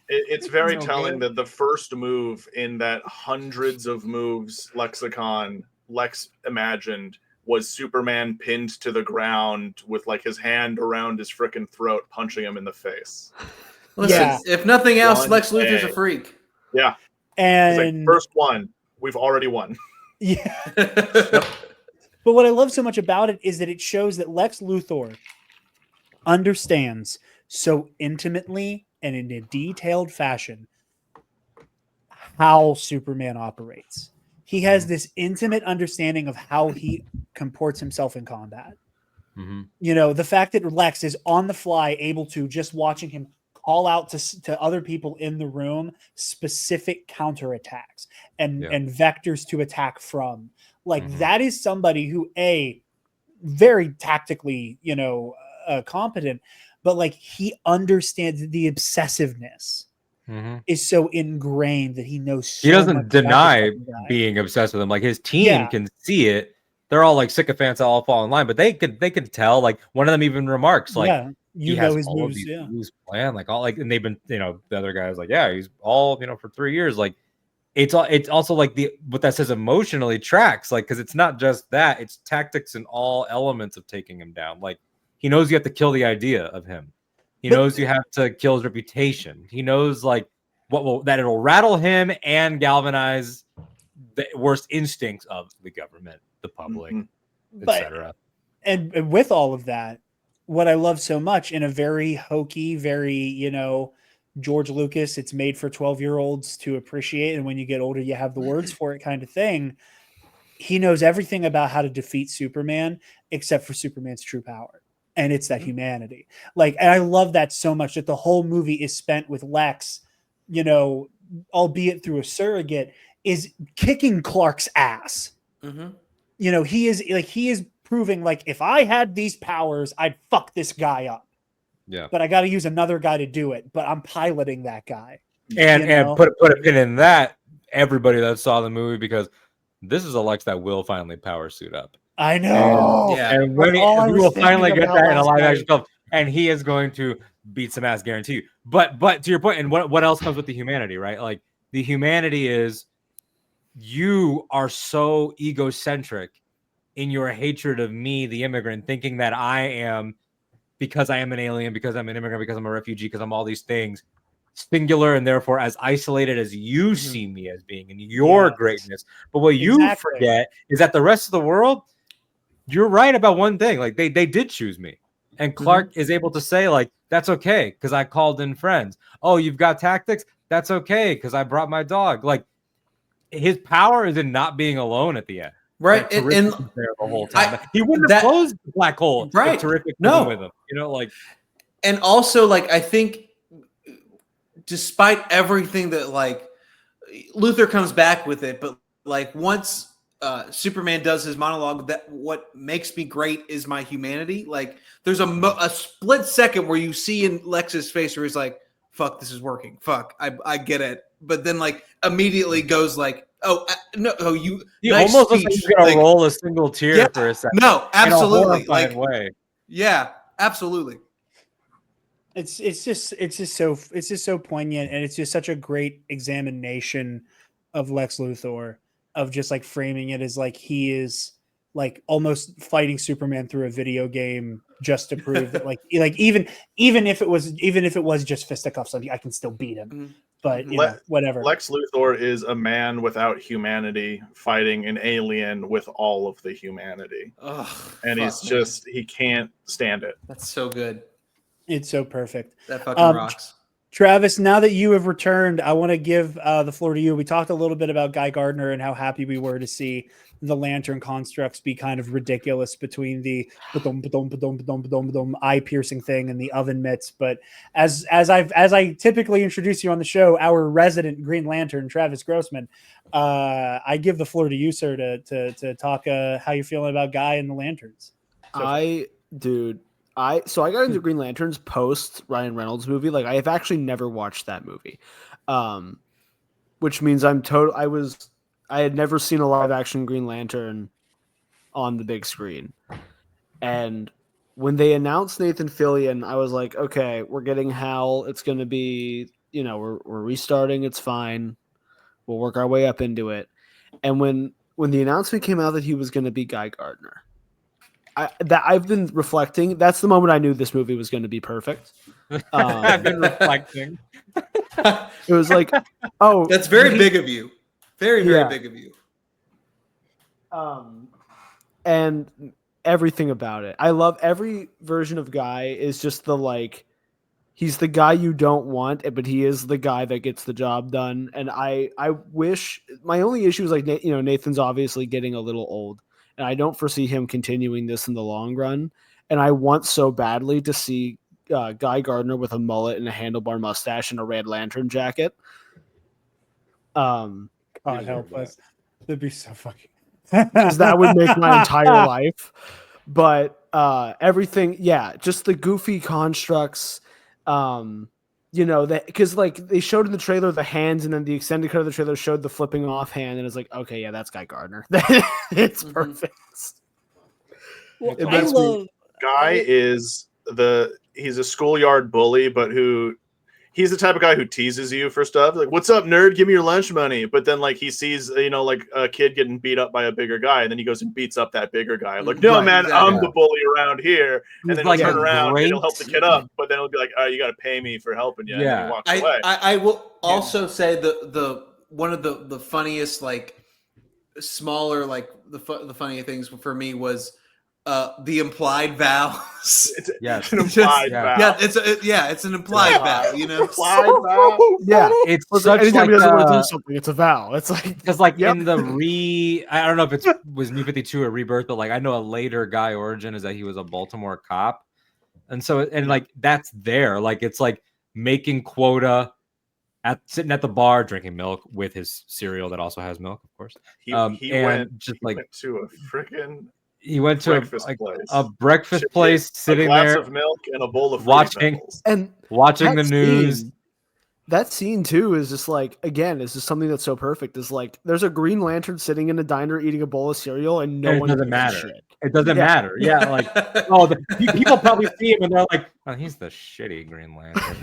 It's very So telling good. that the first move in that hundreds of moves lexicon Lex imagined was Superman pinned to the ground with like his hand around his frickin' throat, punching him in the face. Listen, if nothing else, 1A. Lex Luthor's a freak. Yeah. And first one, we've already won. Yeah. But what I love so much about it is that it shows that Lex Luthor understands so intimately and in a detailed fashion how Superman operates. He has this intimate understanding of how he comports himself in combat. Mm-hmm. The fact that Lex is on the fly, able to, just watching him call out to other people in the room specific counterattacks and vectors to attack from. Like, that is somebody who, very tactically, competent, but like he understands the obsessiveness is so ingrained that he knows so he doesn't much deny about the guy. being obsessed with him. Like his team can see it. They're all like sycophants that all fall in line, but they could tell. Like one of them even remarks like, he has his all moves, of these moves planned, like all like, and they've been, the other guy's like, he's all, for 3 years. Like it's also like what that says emotionally tracks, like, because it's not just that, it's tactics and all elements of taking him down. Like he knows you have to kill the idea of him. He knows you have to kill his reputation. He knows like that it'll rattle him and galvanize the worst instincts of the government, the public, etc. And with all of that, what I love so much, in a very hokey, very, George Lucas, it's made for 12-year-olds to appreciate, and when you get older, you have the words for it kind of thing. He knows everything about how to defeat Superman, except for Superman's true power. And it's that humanity. Like, and I love that so much, that the whole movie is spent with Lex, albeit through a surrogate, is kicking Clark's ass. He is proving, like, if I had these powers, I'd fuck this guy up. Yeah. But I got to use another guy to do it. But I'm piloting that guy. And put a pin in that, everybody that saw the movie, because this is a Lex that will finally power suit up. I know. And when we will finally get that in a live action film, and he is going to beat some ass, guarantee you. But to your point, and what else comes with the humanity, right? Like the humanity is, you are so egocentric in your hatred of me, the immigrant, thinking that I am, because I am an alien, because I'm an immigrant, because I'm a refugee, because I'm all these things, singular and therefore as isolated as you see me as being in your greatness. But what you forget is that the rest of the world, you're right about one thing. Like they did choose me. And Clark is able to say, like, that's okay, because I called in friends. Oh, you've got tactics? That's okay, because I brought my dog. Like, his power is in not being alone at the end. Right. And there the whole time. He wouldn't have closed the black hole. Right. Terrific with him. Like, and also, like, I think despite everything that, like, Luthor comes back with it, but like once Superman does his monologue, that what makes me great is my humanity. Like, there's a split second where you see in Lex's face where he's like, fuck, this is working. Fuck, I get it. But then, like, immediately goes like, you nice almost speech. Looks like he's gonna roll a single tear for a second. No, absolutely. Like, way. Yeah, absolutely. It's just so poignant, and it's just such a great examination of Lex Luthor. of just like framing it as like he is like almost fighting Superman through a video game just to prove that like even if it was just fisticuffs, I can still beat him. But whatever. Lex Luthor is a man without humanity fighting an alien with all of the humanity. And he can't stand it. That's so good. It's so perfect. That fucking rocks. Travis, now that you have returned, I want to give the floor to you. We talked a little bit about Guy Gardner and how happy we were to see the lantern constructs be kind of ridiculous between the eye-piercing thing and the oven mitts. But as I typically introduce you on the show, our resident Green Lantern, Travis Grossman, I give the floor to you, sir, to talk how you're feeling about Guy and the lanterns. I got into Green Lanterns post Ryan Reynolds movie. Like, I have actually never watched that movie, which means I had never seen a live action Green Lantern on the big screen. And when they announced Nathan Fillion, I was like, okay, we're getting Hal. It's going to be, we're restarting. It's fine. We'll work our way up into it. And when the announcement came out that he was going to be Guy Gardner, I've been reflecting. That's the moment I knew this movie was going to be perfect. I've been reflecting. It was like, oh, that's very big of you. Very, very big of you. And everything about it. I love every version of Guy is just he's the guy you don't want, but he is the guy that gets the job done. And I wish, my only issue is Nathan's obviously getting a little old. And I don't foresee him continuing this in the long run. And I want so badly to see Guy Gardner with a mullet and a handlebar mustache and a Red Lantern jacket. God help us. That'd be so fucking... Because that would make my entire life. But everything, just the goofy constructs, because they showed in the trailer the hands, and then the extended cut of the trailer showed the flipping off hand, and it's like, okay, that's Guy Gardner. It's perfect. Well, Guy is he's a schoolyard bully, but he's the type of guy who teases you for stuff like, "What's up, nerd? Give me your lunch money." But then he sees a kid getting beat up by a bigger guy, and then he goes and beats up that bigger guy. Like, no, man, exactly. I'm the bully around here. And then he'll turn around and he'll help the kid up, but then he'll be like, "Oh, you got to pay me for helping you." Yeah, and he walks away. I will also say the one of the funniest smaller the funny things for me was the implied vows. It's an implied vow. Yeah, it's an implied vow. Implied vow. Yeah, it's such anytime he doesn't want to do something, it's a vow. It's because in the I don't know if it was New 52 or Rebirth, but I know a later Guy origin is that he was a Baltimore cop, and so that's there. It's making quota sitting at the bar drinking milk with his cereal that also has milk, of course. He went to a freaking. He went to a breakfast Chicken, place, sitting there, of milk and a bowl of watching the news. That scene too is just is just something that's so perfect. Is there's a Green Lantern sitting in a diner eating a bowl of cereal, and no one doesn't matter. Shit. It doesn't matter. Yeah, people probably see him and they're like, "Oh, he's the shitty Green Lantern."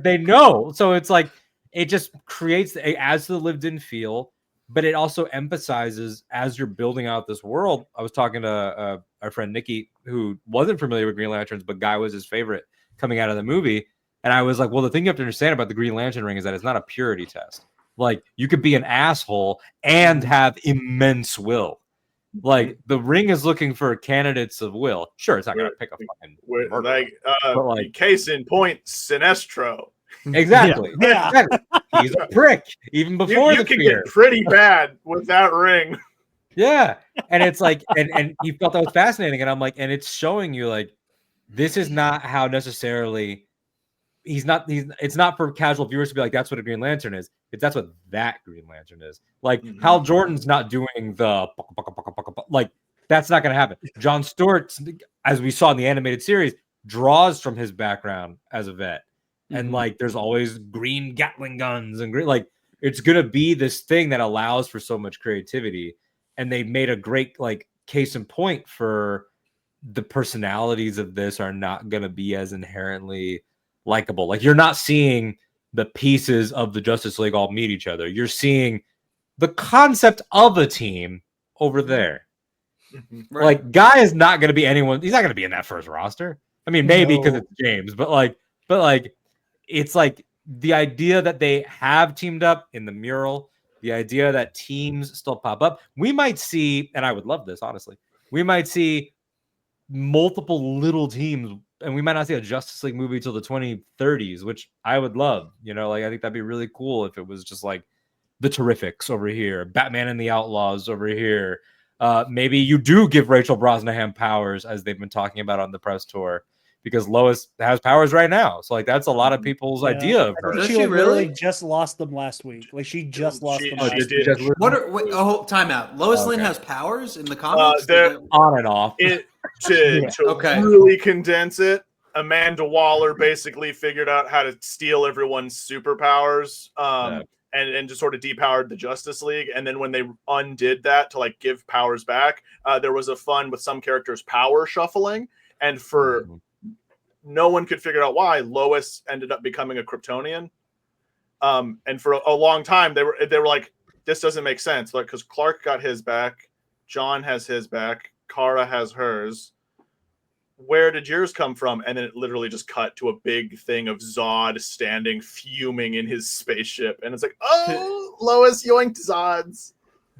They know. So it's it just creates it adds to the lived-in feel. But it also emphasizes as you're building out this world. I was talking to our friend Nikki, who wasn't familiar with Green Lanterns, but Guy was his favorite coming out of the movie. And I was like, well, the thing you have to understand about the Green Lantern ring is that it's not a purity test. You could be an asshole and have immense will. The ring is looking for candidates of will. Sure, it's not going to pick a fucking murderer. Case in point, Sinestro. Exactly. Yeah. Exactly. He's a prick even before you can get pretty bad with that ring. Yeah. And it's and he felt that was fascinating. And I'm and it's showing you this is not how necessarily it's not for casual viewers to be that's what a Green Lantern is. That's what that Green Lantern is. Hal Jordan's not doing the that's not going to happen. Jon Stewart, as we saw in the animated series, draws from his background as a vet. And there's always green Gatling guns and green, it's gonna be this thing that allows for so much creativity. And they made a great case in point for the personalities of this are not gonna be as inherently likable. You're not seeing the pieces of the Justice League all meet each other. You're seeing the concept of a team over there. Right. Like, Guy is not going to be anyone. He's not going to be in that first roster. I mean, maybe because it's James, but it's like the idea that they have teamed up in the mural, the idea that teams still pop up. We might see, and I would love this, honestly, we might see multiple little teams, and we might not see a Justice League movie till the 2030s, which I would love. You know, like, I think that'd be really cool if it was just like the Terrifics over here, Batman and the Outlaws over here. Maybe you do give Rachel Brosnahan powers, as they've been talking about on the press tour, because Lois has powers right now. So, like, that's a lot of people's idea of her. She literally just lost them last week. Like, she just lost them last week. Time out. Lois Lane has powers in the comics? They're on and off. To really condense it, Amanda Waller basically figured out how to steal everyone's superpowers. And just sort of depowered the Justice League. And then when they undid that to like give powers back, there was a fun with some characters power shuffling. And for no one could figure out why, Lois ended up becoming a Kryptonian. And for a long time, they were like, this doesn't make sense. Like, because Clark got his back, John has his back, Kara has hers. Where did yours come from? And then it literally just cut to a big thing of Zod standing fuming in his spaceship. And it's like, oh, Lois yoinked Zods.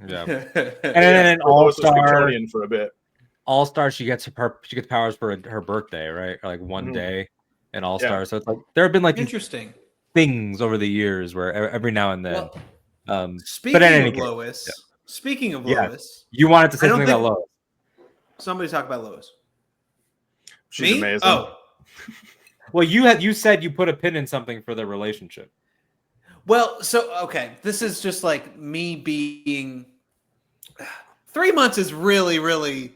Yeah. And then All-Star for a bit. All-Star, she gets powers for her birthday, right? Or like one day in All-Star. Yeah. So it's like there have been like interesting things over the years where every now and then. Speaking of Lois, you wanted to say something about Lois. Somebody talk about Lois. She's amazing. Oh, well, you said you put a pin in something for the relationship. Well, so okay, this is just like me being 3 months is really, really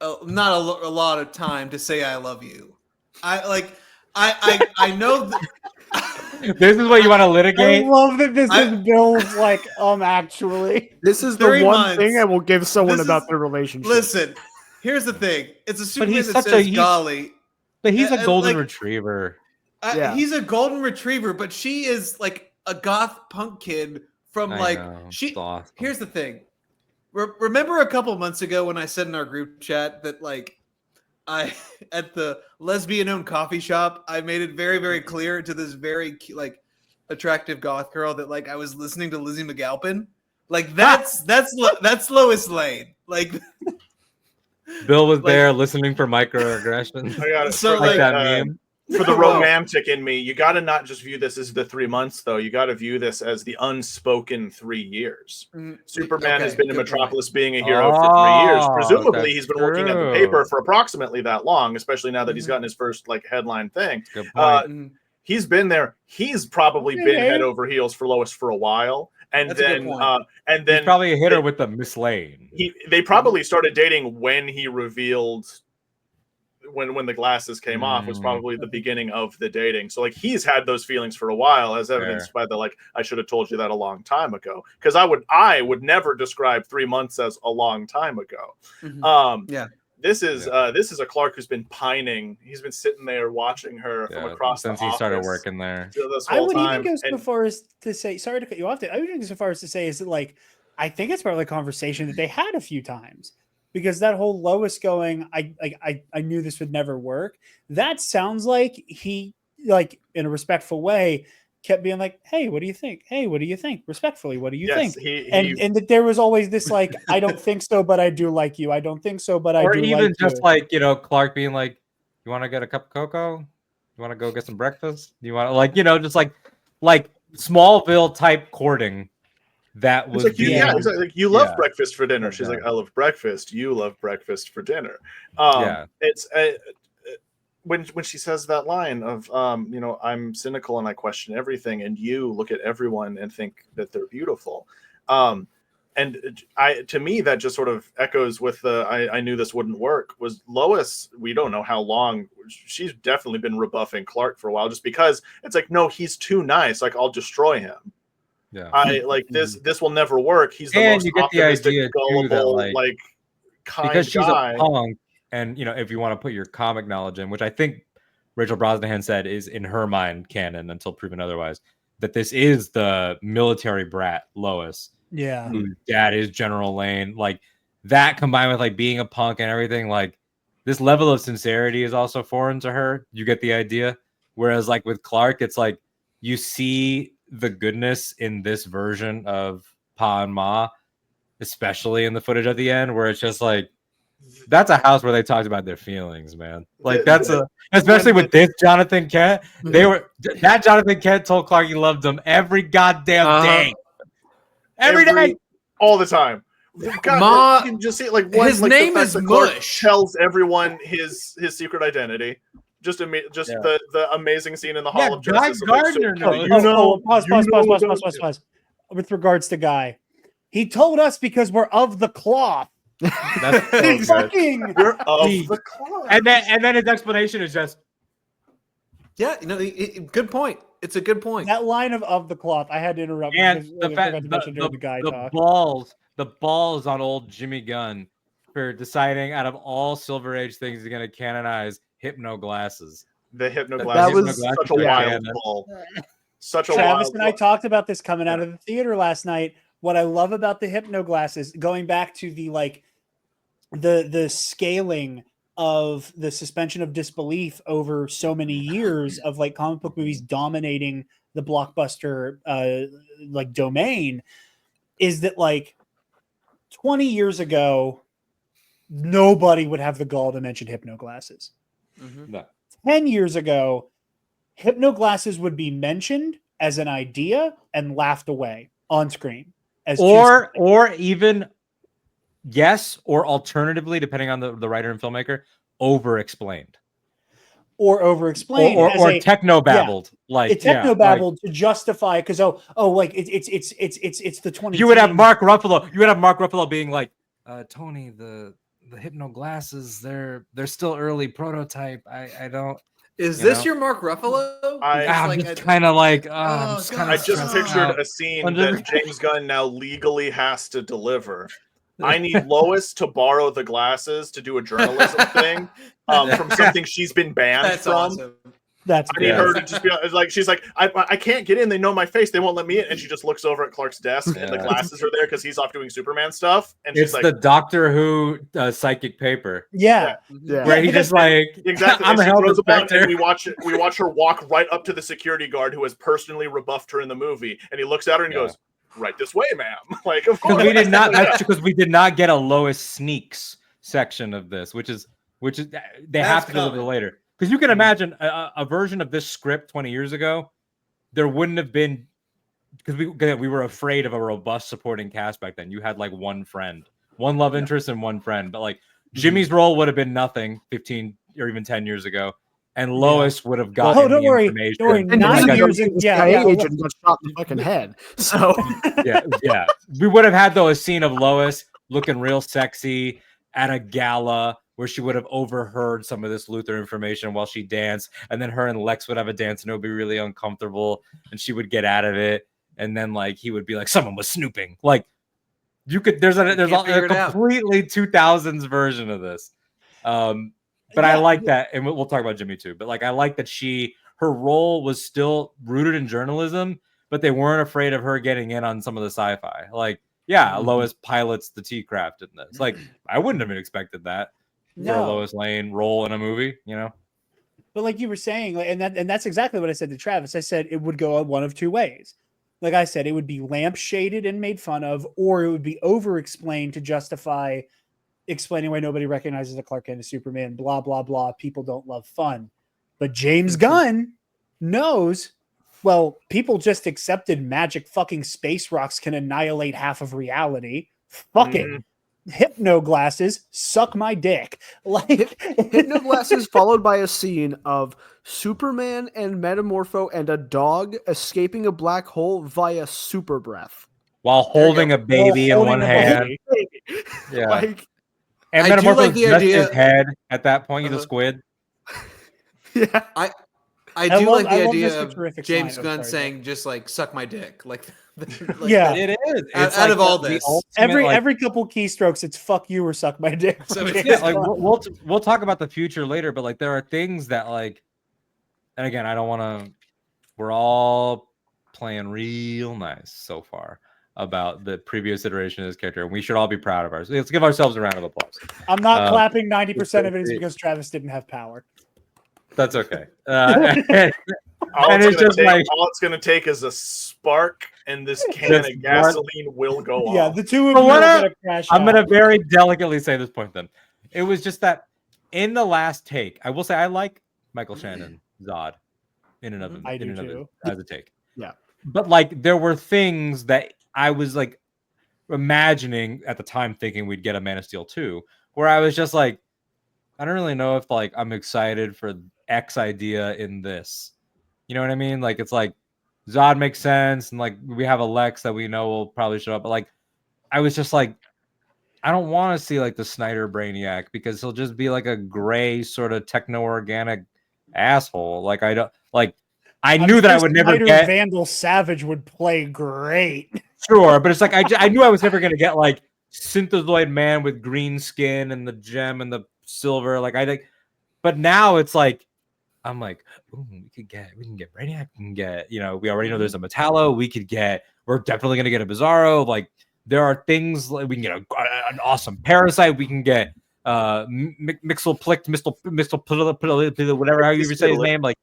not a lot of time to say I love you. I know that. This is what you want to litigate. I love that this is Bill's like actually. This is the one thing I will give someone about their relationship. Listen. Here's the thing. It's a Superman that says golly. But he's a golden retriever. He's a golden retriever, but she is like a goth punk kid from awesome. Here's the thing. Remember a couple months ago when I said in our group chat that like I at the lesbian-owned coffee shop, I made it very, very clear to this very like attractive goth girl that like I was listening to Lizzie McAlpin. Like that's Lois Lane. Like Bill was there listening for microaggressions. I got it. So like that meme. For the romantic in me, you got to not just view this as the 3 months, though. You got to view this as the unspoken 3 years. Superman has been in Metropolis being a hero for 3 years. Presumably, he's been working at the paper for approximately that long, especially now that he's gotten his first like headline thing. He's been there. He's probably been head over heels for Lois for a while. And then he's probably a hitter with the Miss Lane. They probably started dating when he revealed when the glasses came off was probably the beginning of the dating. So like he's had those feelings for a while, as evidenced by the like I should have told you that a long time ago. Because I would never describe 3 months as a long time ago. This is a Clark who's been pining. He's been sitting there watching her from across since the he started office working there. I would even go so far as to say, sorry to cut you off there. I would even go so far as to say is that like I think it's probably a conversation that they had a few times. Because that whole Lois going, I knew this would never work. That sounds like he, like in a respectful way, kept being like, "Hey, what do you think? Hey, what do you think? Respectfully, what do you think?" And that there was always this like, "I don't think so, but I do like you. I don't think so, but I do like you." Or even just like Clark being like, "You want to get a cup of cocoa? You want to go get some breakfast? You want to just like Smallville type courting." That was like, you love breakfast for dinner. She's like, I love breakfast. You love breakfast for dinner. It's when she says that line of I'm cynical and I question everything, and you look at everyone and think that they're beautiful. And to me that just sort of echoes with the I knew this wouldn't work. Was Lois, we don't know how long, she's definitely been rebuffing Clark for a while, just because it's like, no, he's too nice, like I'll destroy him. Yeah, I like this. This will never work. He's the most optimistic, gullible, like kind because she's guy. A punk, and if you want to put your comic knowledge in, which I think Rachel Brosnahan said is in her mind canon until proven otherwise, that this is the military brat Lois, Yeah. whose dad is General Lane. Like that combined with like being a punk and everything, like this level of sincerity is also foreign to her. You get the idea. Whereas like with Clark, it's like you see the goodness in this version of Pa and Ma, especially in the footage at the end, where it's just like that's a house where they talked about their feelings, man. Like that's especially with this Jonathan Kent. That Jonathan Kent told Clark he loved him every goddamn day. Every day. All the time. God, Ma, you can just see like one, his like, name the fact is that Clark Mush. tells everyone his secret identity. Just the amazing scene in the Hall of Guy Justice. Gardner knows. Pause. With regards to Guy, he told us because we're of the cloth. That's so good. Fucking You're of the cloth. And then his explanation is just Yeah, good point. It's a good point. that line of the cloth. I had to interrupt. and because the I fact forgot to mention during the Guy talk. the balls on old Jimmy Gunn for deciding out of all Silver Age things he's gonna canonize hypno glasses. The hypno That glasses was was such a wild ball. Such a Travis wild and I ball. talked about this coming out of the theater last night. What I love about the hypno glasses, going back to the like the scaling of the suspension of disbelief over so many years of like comic book movies dominating the blockbuster like domain, is that like 20 years ago nobody would have the gall to mention hypno glasses. No. 10 years ago hypno glasses would be mentioned as an idea and laughed away on screen as Or even yes, or alternatively, depending on the writer and filmmaker, over-explained. or over-explained or techno babbled. Like it techno babbled to justify because like it's the 20. You would have Mark Ruffalo. You would have Mark Ruffalo being like, Tony, the hypno glasses, they're still early prototype. I don't. Is this your Mark Ruffalo? I'm just kind of like, I just pictured a scene that James Gunn now legally has to deliver. I need Lois to borrow the glasses to do a journalism thing from something she's been banned from. Awesome. I need her to just be like, she's like, I can't get in. They know my face. They won't let me in. And she just looks over at Clark's desk, and the glasses are there because he's off doing Superman stuff. And it's she's like, the Doctor Who psychic paper. Yeah. Where he just like, exactly. I'm a she hell throws of a a ball, and we watch her walk right up to the security guard who has personally rebuffed her in the movie, and he looks at her and goes, "Right this way, ma'am." Like, of course. We did not. That's because we did not get a Lois Sneaks section of this, which is they have to deliver later. Because you can imagine a version of this script 20 years ago, there wouldn't have been, because we were afraid of a robust supporting cast back then. You had like one friend, one love interest, and one friend. But like Jimmy's role would have been nothing 15 or even 10 years ago, and Lois would have gotten don't worry, information. Don't worry, 9 years ago, agent got shot in the fucking head. So yeah, we would have had though a scene of Lois looking real sexy at a gala, where she would have overheard some of this Luther information while she danced, and then her and Lex would have a dance, and it would be really uncomfortable, and she would get out of it, and then like he would be like, someone was snooping. Like you could, there's a completely 2000s version of this, but I like that, and we'll talk about Jimmy too. But like I like that her role was still rooted in journalism, but they weren't afraid of her getting in on some of the sci-fi. Like Lois pilots the T-Craft in this. Like I wouldn't have expected that. For a Lois Lane role in a movie, you know. But like you were saying, and that's exactly what I said to Travis. I said it would go one of two ways. Like I said, it would be lampshaded and made fun of, or it would be over-explained to justify explaining why nobody recognizes a Clark Kent as Superman. Blah blah blah. People don't love fun, but James Gunn knows. Well, people just accepted magic fucking space rocks can annihilate half of reality. Fuck it. Hypno glasses, suck my dick. Like hypno glasses followed by a scene of Superman and Metamorpho and a dog escaping a black hole via super breath while holding a baby in one hand. Yeah, like, and Metamorpho just his head at that point. He's a squid. Yeah, I do like the idea of James Gunn saying just like suck my dick. Like it is. It's out of all this. Every couple keystrokes, it's fuck you or suck my dick. So like we'll talk about the future later, but like there are things that like, and again, I don't want to. We're all playing real nice so far. about the previous iteration of this character, and we should all be proud of ourselves. Let's give ourselves a round of applause. I'm not clapping. 90% of it is because Travis didn't have power. That's okay. All And it's it's just like all it's gonna take is a spark, and this can of gasoline will go off. Yeah, the two of you are gonna crash. I'm gonna very delicately say this point. Then it was just that in the last take, I will say I like Michael Shannon Zod in and of I do it as a take. Yeah, but like there were things that I was like imagining at the time, thinking we'd get a Man of Steel 2, where I was just like, I don't really know if like I'm excited for X idea in this. You know what I mean? Like it's like Zod makes sense, and like we have a Lex that we know will probably show up. But like I was just like, I don't want to see like the Snyder Brainiac because he'll just be like a gray sort of techno-organic asshole. Like I don't like. I knew that I would never get Vandal Savage would play great. Sure, but it's like I knew I was never gonna get like Synthezoid Man with green skin and the gem and the silver. Like I think, but now it's like I'm like, ooh, we can get Brainiac, we can get, we already know there's a Metallo, we're definitely gonna get a Bizarro. Like there are things like we can get an awesome Parasite, we can get Mixelplict, whatever how you ever say his name, like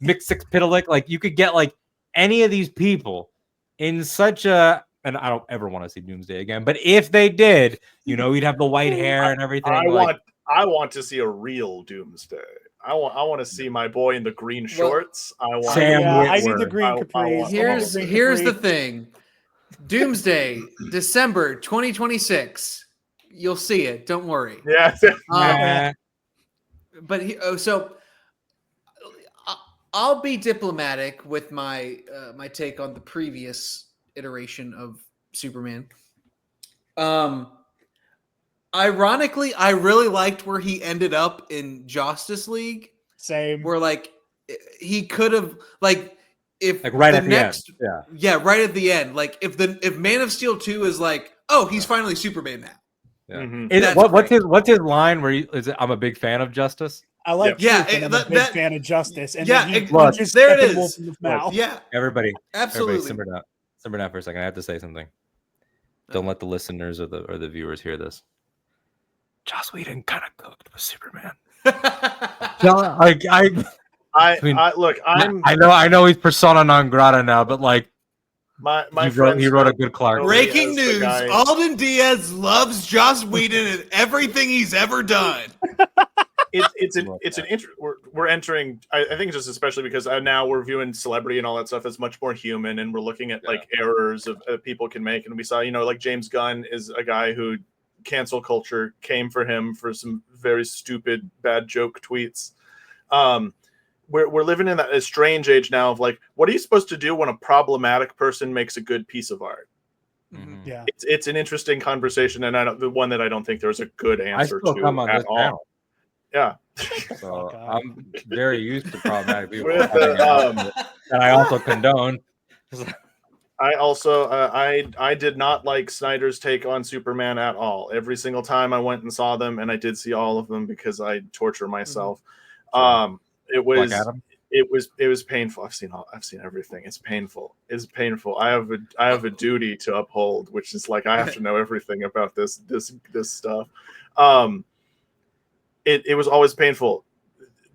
Mixixpitalik. Like you could get like any of these people in such a, and I don't ever want to see Doomsday again, but if they did, you'd have the white hair and everything. I want to see a real Doomsday. I want to see my boy in the green shorts. I need the green capris. Here's the thing. Doomsday, December 2026. You'll see it. Don't worry. Yeah. But I'll be diplomatic with my my take on the previous iteration of Superman. Ironically, I really liked where he ended up in Justice League. Same. Where like he could have right at the end. Yeah, right at the end. Like if Man of Steel 2 is like, oh, he's finally Superman now. Yeah. Mm-hmm. What's his line where I'm a big fan of justice? I like I'm a big fan of justice. And then he punches there it is. Wolf in the mouth. Yeah. Everybody absolutely simmer down for a second. I have to say something. Don't let the listeners or the viewers hear this. Joss Whedon kind of cooked with Superman. I know he's persona non grata now, but like he wrote a good Clark. Breaking news: Alden Diaz loves Joss Whedon and everything he's ever done. We're entering. I think just especially because now we're viewing celebrity and all that stuff as much more human, and we're looking at like errors of people can make, and we saw like James Gunn is a guy who cancel culture came for him for some very stupid bad joke tweets. We're living in a strange age now of like, what are you supposed to do when a problematic person makes a good piece of art? Mm-hmm. Yeah, it's an interesting conversation, and the one that I don't think there's a good answer to at all. Panel. Yeah, so I'm very used to problematic people, and I also condone. I also I did not like Snyder's take on Superman at all. Every single time I went and saw them, and I did see all of them because I torture myself. It was painful. I've seen everything. It's painful. I have a duty to uphold, which is like I have to know everything about this stuff. It was always painful.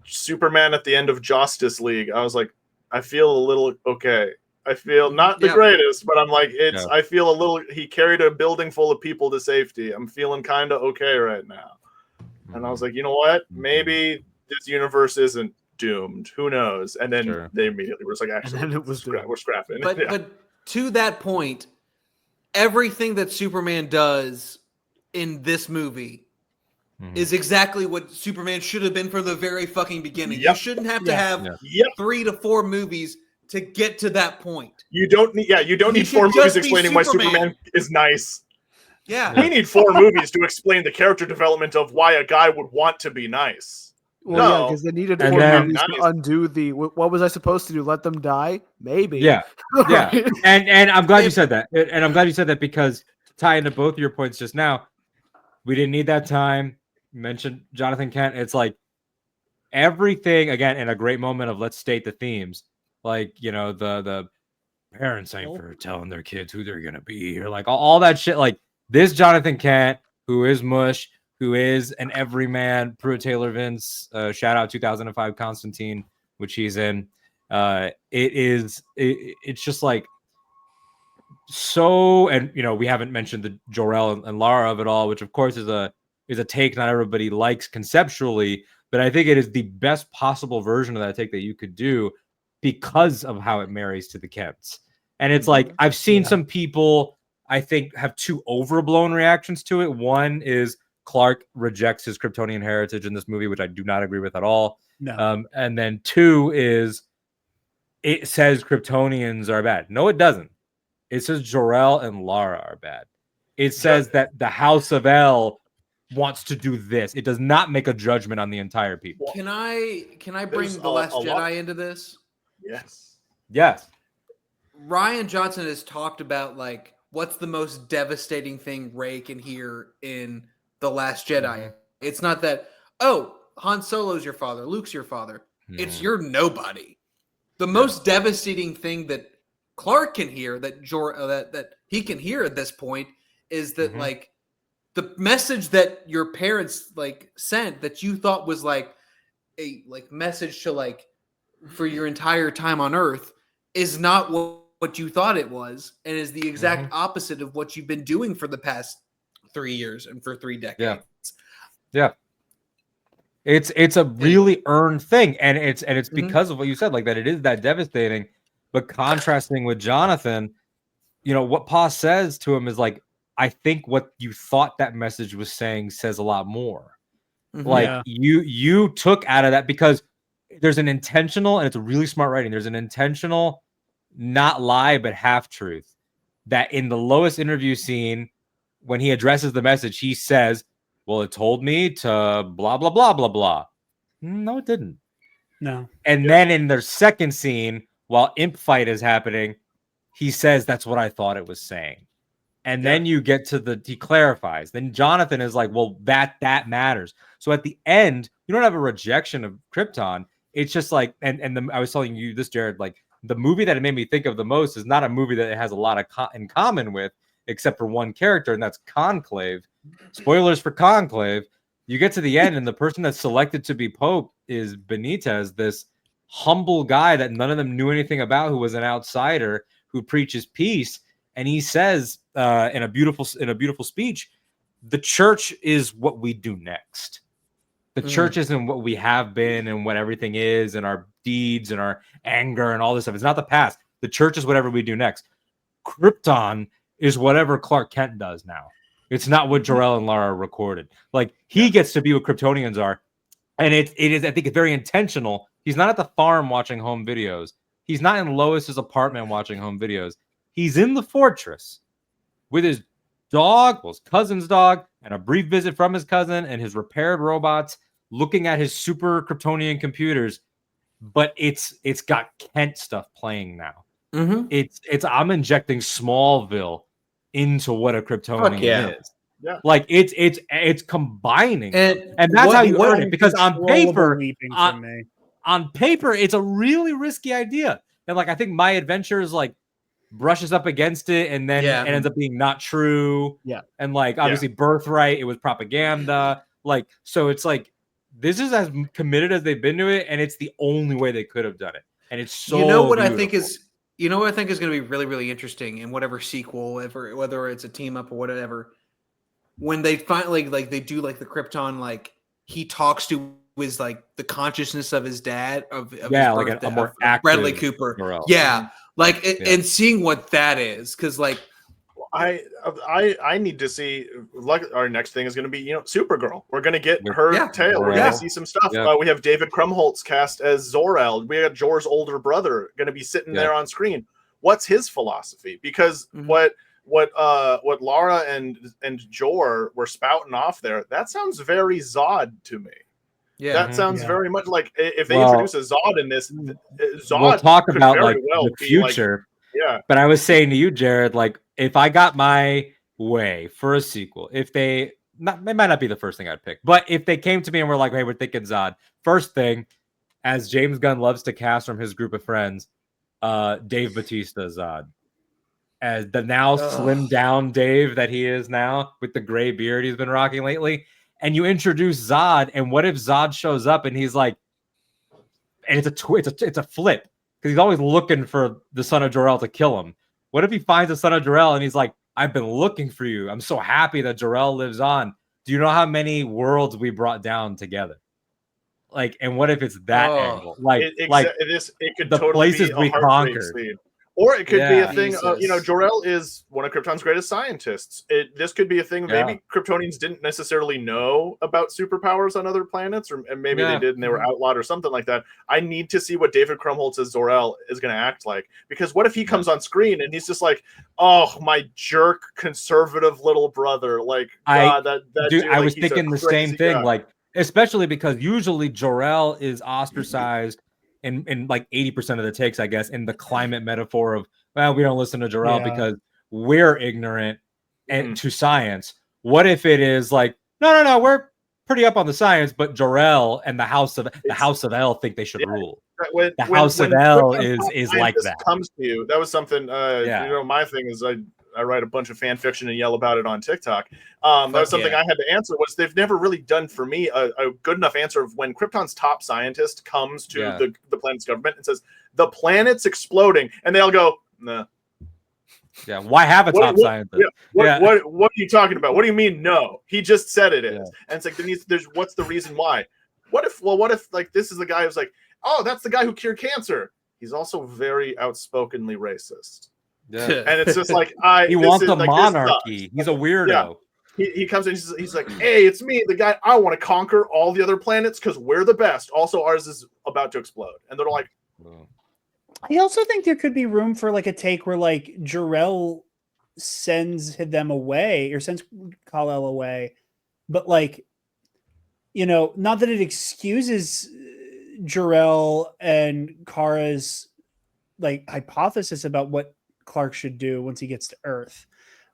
Superman at the end of Justice League, I was like, I feel a little okay. I feel not the greatest, but I'm like, I feel a little. He carried a building full of people to safety. I'm feeling kind of okay right now. And I was like, you know what? Maybe this universe isn't doomed. Who knows? And then they immediately were like, actually, we're scrapping. But to that point, everything that Superman does in this movie is exactly what Superman should have been from the very fucking beginning. You shouldn't have to have 3 to 4 movies to get to that point. You don't need 4 movies explaining why Superman is nice. Yeah. We need 4 movies to explain the character development of why a guy would want to be nice. Well, because they needed 4 movies to undo what was I supposed to do? Let them die? Maybe. Yeah. Yeah. And I'm glad you said that. And I'm glad you said that because to tie into both of your points just now, we didn't need that time. You mentioned Jonathan Kent. It's like everything, again, in a great moment of let's state the themes. Like, the parents ain't for telling their kids who they're gonna be, or like all that shit. Like this Jonathan Kent, who is Mush, who is an everyman, Pruitt Taylor Vince, shout out 2005 Constantine, which he's in. It's just like so, and you know, we haven't mentioned the Jor-El and Lara of it all, which of course is a take not everybody likes conceptually, but I think it is the best possible version of that take that you could do because of how it marries to the Kents. And it's like, I've seen some people, I think, have two overblown reactions to it. One is Clark rejects his Kryptonian heritage in this movie, which I do not agree with at all. No. And then two is it says Kryptonians are bad. No, it doesn't. It says Jor-El and Lara are bad. It says that the House of El wants to do this. It does not make a judgment on the entire people. Can I bring The Last Jedi into this? Yes. Ryan Johnson has talked about like what's the most devastating thing Rey can hear in The Last Jedi. It's not that, oh, Han Solo's your father, Luke's your father. It's you're nobody. The most devastating thing that Clark can hear, that that he can hear at this point, is that like the message that your parents like sent that you thought was like a like message to like for your entire time on Earth is not what you thought it was, and is the exact opposite of what you've been doing for the past 3 years and for 3 decades. Yeah. It's a really earned thing, and it's because of what you said, like that it is that devastating. But contrasting with Jonathan, you know, what Pa says to him is like, I think what you thought that message was saying says a lot more. Like you took out of that, because there's an intentional, and it's a really smart writing, there's an intentional not lie but half truth that in the Lois interview scene, when he addresses the message, he says, well, it told me to blah blah blah blah blah. No, it didn't. No. And then in their second scene, while Imp Fight is happening, he says that's what I thought it was saying. And then you get to he clarifies. Then Jonathan is like, well, that matters. So at the end, you don't have a rejection of Krypton. It's just like, I was telling you this, Jared, like the movie that it made me think of the most is not a movie that it has a lot of in common with, except for one character, and that's Conclave. Spoilers for Conclave. You get to the end, and the person that's selected to be Pope is Benitez, this humble guy that none of them knew anything about, who was an outsider who preaches peace. And he says in a beautiful speech, the church is what we do next. The church isn't what we have been and what everything is and our deeds and our anger and all this stuff. It's not the past. The church is whatever we do next. Krypton is whatever Clark Kent does now. It's not what Jor-El and Lara recorded. Like he gets to be what Kryptonians are. And it is, I think, it's very intentional. He's not at the farm watching home videos. He's not in Lois's apartment watching home videos. He's in the fortress with his dog, well, his cousin's dog, and a brief visit from his cousin and his repaired robots, looking at his super Kryptonian computers. But it's got Kent stuff playing now. It's I'm injecting Smallville into what a Kryptonian is. Yeah. Like it's combining, and that's how you earn it. Because on paper, it's a really risky idea. And like I think My Adventures like brushes up against it, and then it ends up being not true. Yeah, and like obviously Birthright, it was propaganda. Like so, it's like this is as committed as they've been to it, and it's the only way they could have done it. And it's so beautiful. I think is going to be really, really interesting in whatever sequel, whether it's a team up or whatever, when they finally like they do like the Krypton, like he talks to his like the consciousness of his dad of his like a more active Bradley Cooper. Jor-El. Like and seeing what that is, because like I need to see. Like our next thing is going to be Supergirl. We're going to get her tale. We're going to see some stuff. We have David Krumholtz cast as Zor-El. We have Jor's older brother going to be sitting there on screen. What's his philosophy? Because what Lara and Jor were spouting off there, that sounds very Zod to me. Yeah, that sounds very much like if they introduce a Zod in this. Zod we'll talk about like the future. Like, but I was saying to you, Jared, like if I got my way for a sequel, it might not be the first thing I'd pick, but if they came to me and were like, "Hey, we're thinking Zod," first thing, as James Gunn loves to cast from his group of friends, Dave Bautista Zod as the now slimmed down Dave that he is now with the gray beard he's been rocking lately. And you introduce Zod, and what if Zod shows up and he's like, and it's a flip because he's always looking for the son of Jor-El to kill him. What if he finds the son of Jor-El and he's like, I've been looking for you. I'm so happy that Jor-El lives on. Do you know how many worlds we brought down together? Like, and what if it's that angle? Like, it could the totally places be a we heartbreak conquered. scene. Or it could be a thing Jesus. of, Jor-El is one of Krypton's greatest scientists. This could be a thing. Maybe Kryptonians didn't necessarily know about superpowers on other planets, and maybe they did and they were outlawed or something like that. I need to see what David Krumholtz as Jor-El is going to act like. Because what if he comes on screen and he's just like, oh, my jerk conservative little brother. Like, God, that dude, I like, was he's a thinking the crazy same thing. guy. Like, especially because usually Jor-El is ostracized in like 80% of the takes, I guess, in the climate metaphor of, well, we don't listen to Jor-El because we're ignorant and to science. What if it is like, no, we're pretty up on the science, but Jor-El and the House of El think they should rule. When House of El is like that. Comes to you, that was something. My thing is I write a bunch of fan fiction and yell about it on TikTok. That was something I had to answer. Was they've never really done for me a good enough answer of when Krypton's top scientist comes to the planet's government and says the planet's exploding, and they all go, nah. Yeah, why have a top scientist? What are you talking about? What do you mean no? He just said it is. And it's like there's what's the reason why? What if like this is the guy who's like, oh, that's the guy who cured cancer. He's also very outspokenly racist. Yeah. And it's just like he wants a monarchy. He's a weirdo. Yeah. He comes in, he's like, hey, it's me, the guy. I want to conquer all the other planets because we're the best. Also, ours is about to explode. And they're like, I also think there could be room for like a take where like Jor-El sends them away or sends Kal-El away, but like, not that it excuses Jor-El and Kara's like hypothesis about what Clark should do once he gets to Earth.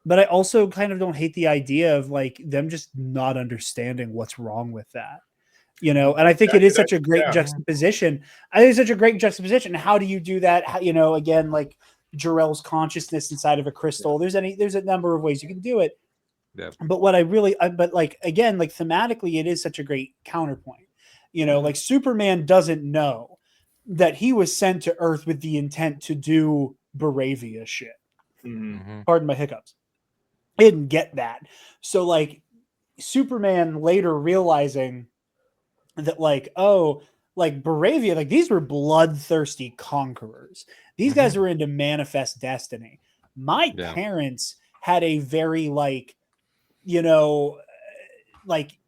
But I also kind of don't hate the idea of like them just not understanding what's wrong with that. And I think it is such a great juxtaposition. I think it's such a great juxtaposition. How do you do that? How, again, like Jor-El's consciousness inside of a crystal. There's a number of ways you can do it. Yeah. But what but like, again, like thematically, it is such a great counterpoint. Like Superman doesn't know that he was sent to Earth with the intent to do Baravia shit. Mm-hmm. Pardon my hiccups. I didn't get that. So like Superman later realizing that like, oh, like Baravia, like these were bloodthirsty conquerors. These guys were into manifest destiny. My parents had a very like, like,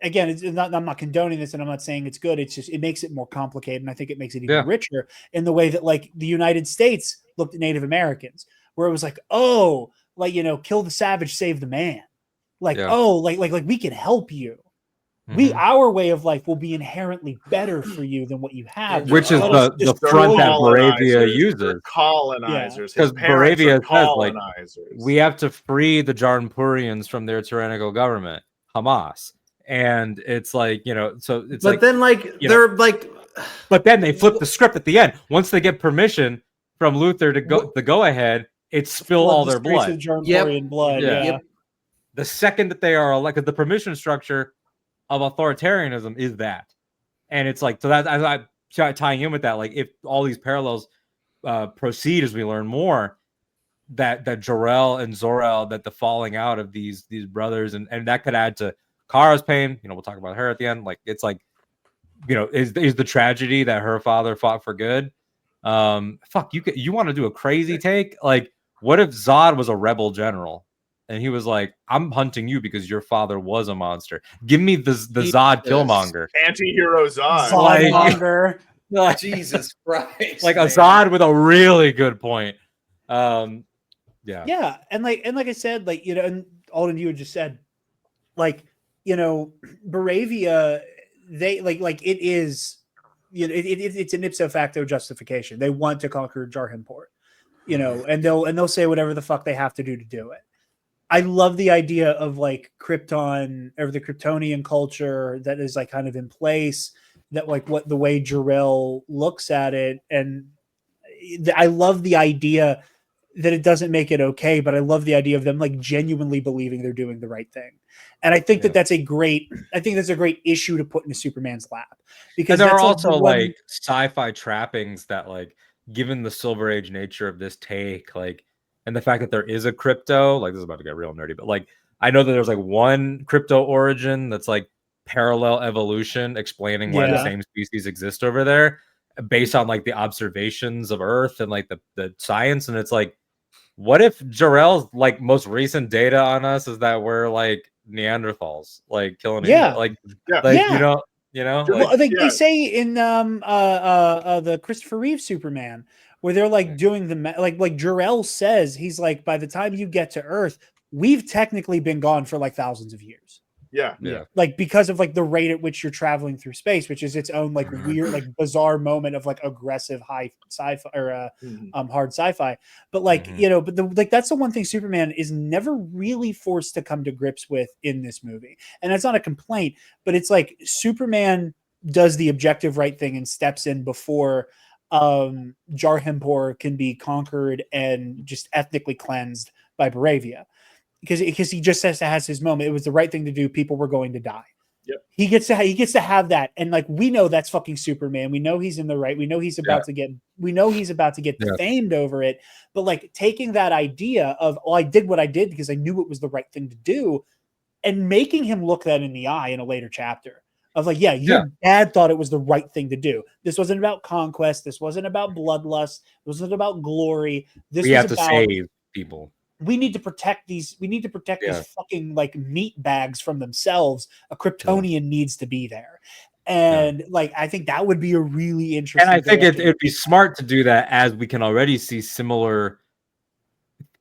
again, it's not, I'm not condoning this and I'm not saying it's good. It's just, it makes it more complicated. And I think it makes it even richer in the way that like the United States looked at Native Americans, where it was like, oh, like, kill the savage, save the man. Like, oh, like we can help you. Our way of life will be inherently better for you than what you have. Which is the front that Baravia uses. Colonizers. Because Baravia says, like, we have to free the Jarnpurians from their tyrannical government, Hamas. And it's like, so it's but like. Then, like, they're like. But then they flip the script at the end. Once they get permission from Luthor to go ahead, it's spill all their blood. Jarnpurian blood. Yeah. The second that they are elected, the permission structure of authoritarianism is that. And it's like, so that as I tying in with that, like if all these parallels proceed as we learn more, that Jor-El and Zor-El, that the falling out of these brothers, and that could add to Kara's pain. We'll talk about her at the end. Like it's like, is the tragedy that her father fought for good. You want to do a crazy take? Like, what if Zod was a rebel general? And he was like, I'm hunting you because your father was a monster. Give me the Zod Killmonger. Anti-hero Zod. Zodmonger. Like, Jesus Christ. Like a Zod with a really good point. Yeah. And like I said, like, and Alden, you had just said, like, Baravia, they like it is, it's an ipso facto justification. They want to conquer Jarnpur, and they'll say whatever the fuck they have to do it. I love the idea of like Krypton or the Kryptonian culture that is like kind of in place, that like what the way Jor-El looks at it. And I love the idea that it doesn't make it okay, but I love the idea of them like genuinely believing they're doing the right thing. And I think that's a great issue to put into Superman's lap, because and there are that's like also like sci-fi trappings that, like, given the Silver Age nature of this take, like, and the fact that there is a crypto, like, this is about to get real nerdy, but like, I know that there's like one crypto origin that's like parallel evolution explaining why the same species exist over there based on like the observations of Earth and like the science. And it's like, what if Jor-El's like most recent data on us is that we're like Neanderthals, like killing like well, they say in the Christopher Reeve Superman, where they're like doing the like Jor-El says, he's like, by the time you get to Earth, we've technically been gone for like thousands of years. Like, because of like the rate at which you're traveling through space, which is its own like weird, like bizarre moment of like aggressive high sci-fi or hard sci-fi. But like, but that's the one thing Superman is never really forced to come to grips with in this movie. And that's not a complaint, but it's like Superman does the objective right thing and steps in before Jarhimpor can be conquered and just ethnically cleansed by Baravia. Because he just has his moment. It was the right thing to do. People were going to die. He gets to have that, and like, we know that's fucking Superman. We know he's in the right. We know he's about to get. We know he's about to get famed over it. But like, taking that idea of, I did what I did because I knew it was the right thing to do, and making him look that in the eye in a later chapter of like, your dad thought it was the right thing to do. This wasn't about conquest. This wasn't about bloodlust. It wasn't about glory. We have to save people. We need to protect these. We need to protect these fucking like meat bags from themselves. A Kryptonian needs to be there, and like, I think that would be a really interesting. And I think it'd be smart to do that, as we can already see similar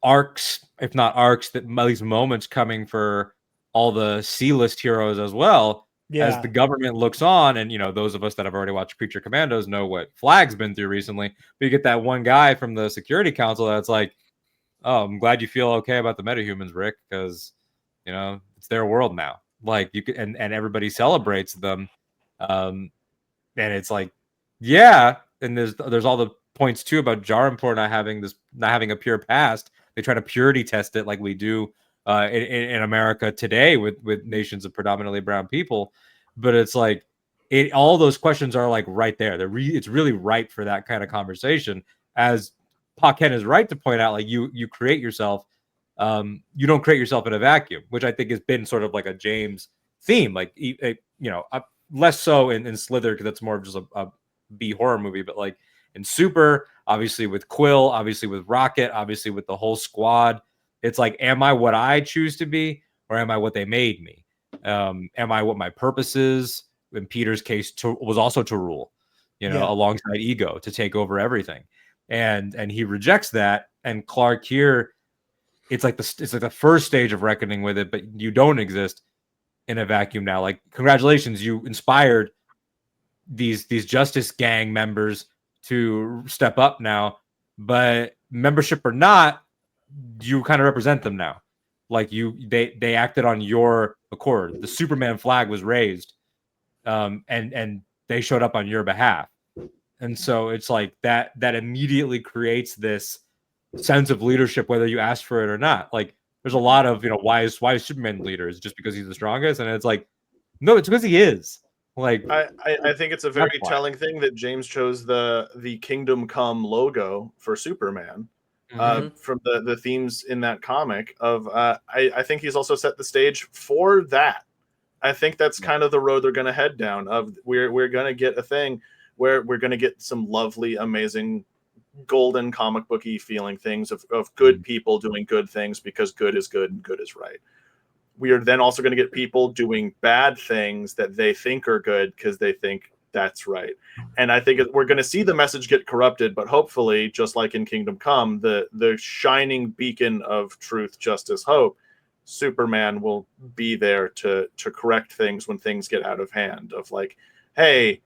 arcs, if not arcs, that at least moments coming for all the C-list heroes as well. As the government looks on, and those of us that have already watched Creature Commandos know what Flag's been through recently. But you get that one guy from the Security Council that's like, oh, I'm glad you feel okay about the metahumans, Rick, because it's their world now. Like, you could, and everybody celebrates them, and it's like, and there's all the points too about Jarhimpor not having a pure past. They try to purity test it like we do in America today with nations of predominantly brown people, but it's like, all those questions are like right there. It's really ripe for that kind of conversation, as Pa Ken is right to point out, like, you create yourself. You don't create yourself in a vacuum, which I think has been sort of like a James theme, like, less so in Slither, because that's more of just a B horror movie, but like in Super, obviously with Quill, obviously with Rocket, obviously with the whole squad, it's like, am I what I choose to be, or am I what they made me? Am I what my purpose is? In Peter's case, was also to rule, alongside Ego, to take over everything. And he rejects that, and Clark here, it's like the first stage of reckoning with it, but you don't exist in a vacuum now. Like, congratulations, you inspired these Justice Gang members to step up now, but membership or not, you kind of represent them now. Like, they acted on your accord. The Superman flag was raised, and they showed up on your behalf. And so it's like that immediately creates this sense of leadership, whether you ask for it or not. Like, there's a lot of, why is Superman leader? Is it just because he's the strongest? And it's like, no, it's because he is. Like, I think it's a very telling thing that James chose the Kingdom Come logo for Superman from the themes in that comic of I think he's also set the stage for that. I think that's kind of the road they're going to head down. Of we're going to get a thing where we're going to get some lovely, amazing, golden comic booky feeling things of good people doing good things because good is good and good is right. We are then also going to get people doing bad things that they think are good because they think that's right. And I think we're going to see the message get corrupted, but hopefully, just like in Kingdom Come, the shining beacon of truth, justice, hope, Superman will be there to correct things when things get out of hand. Of like, hey,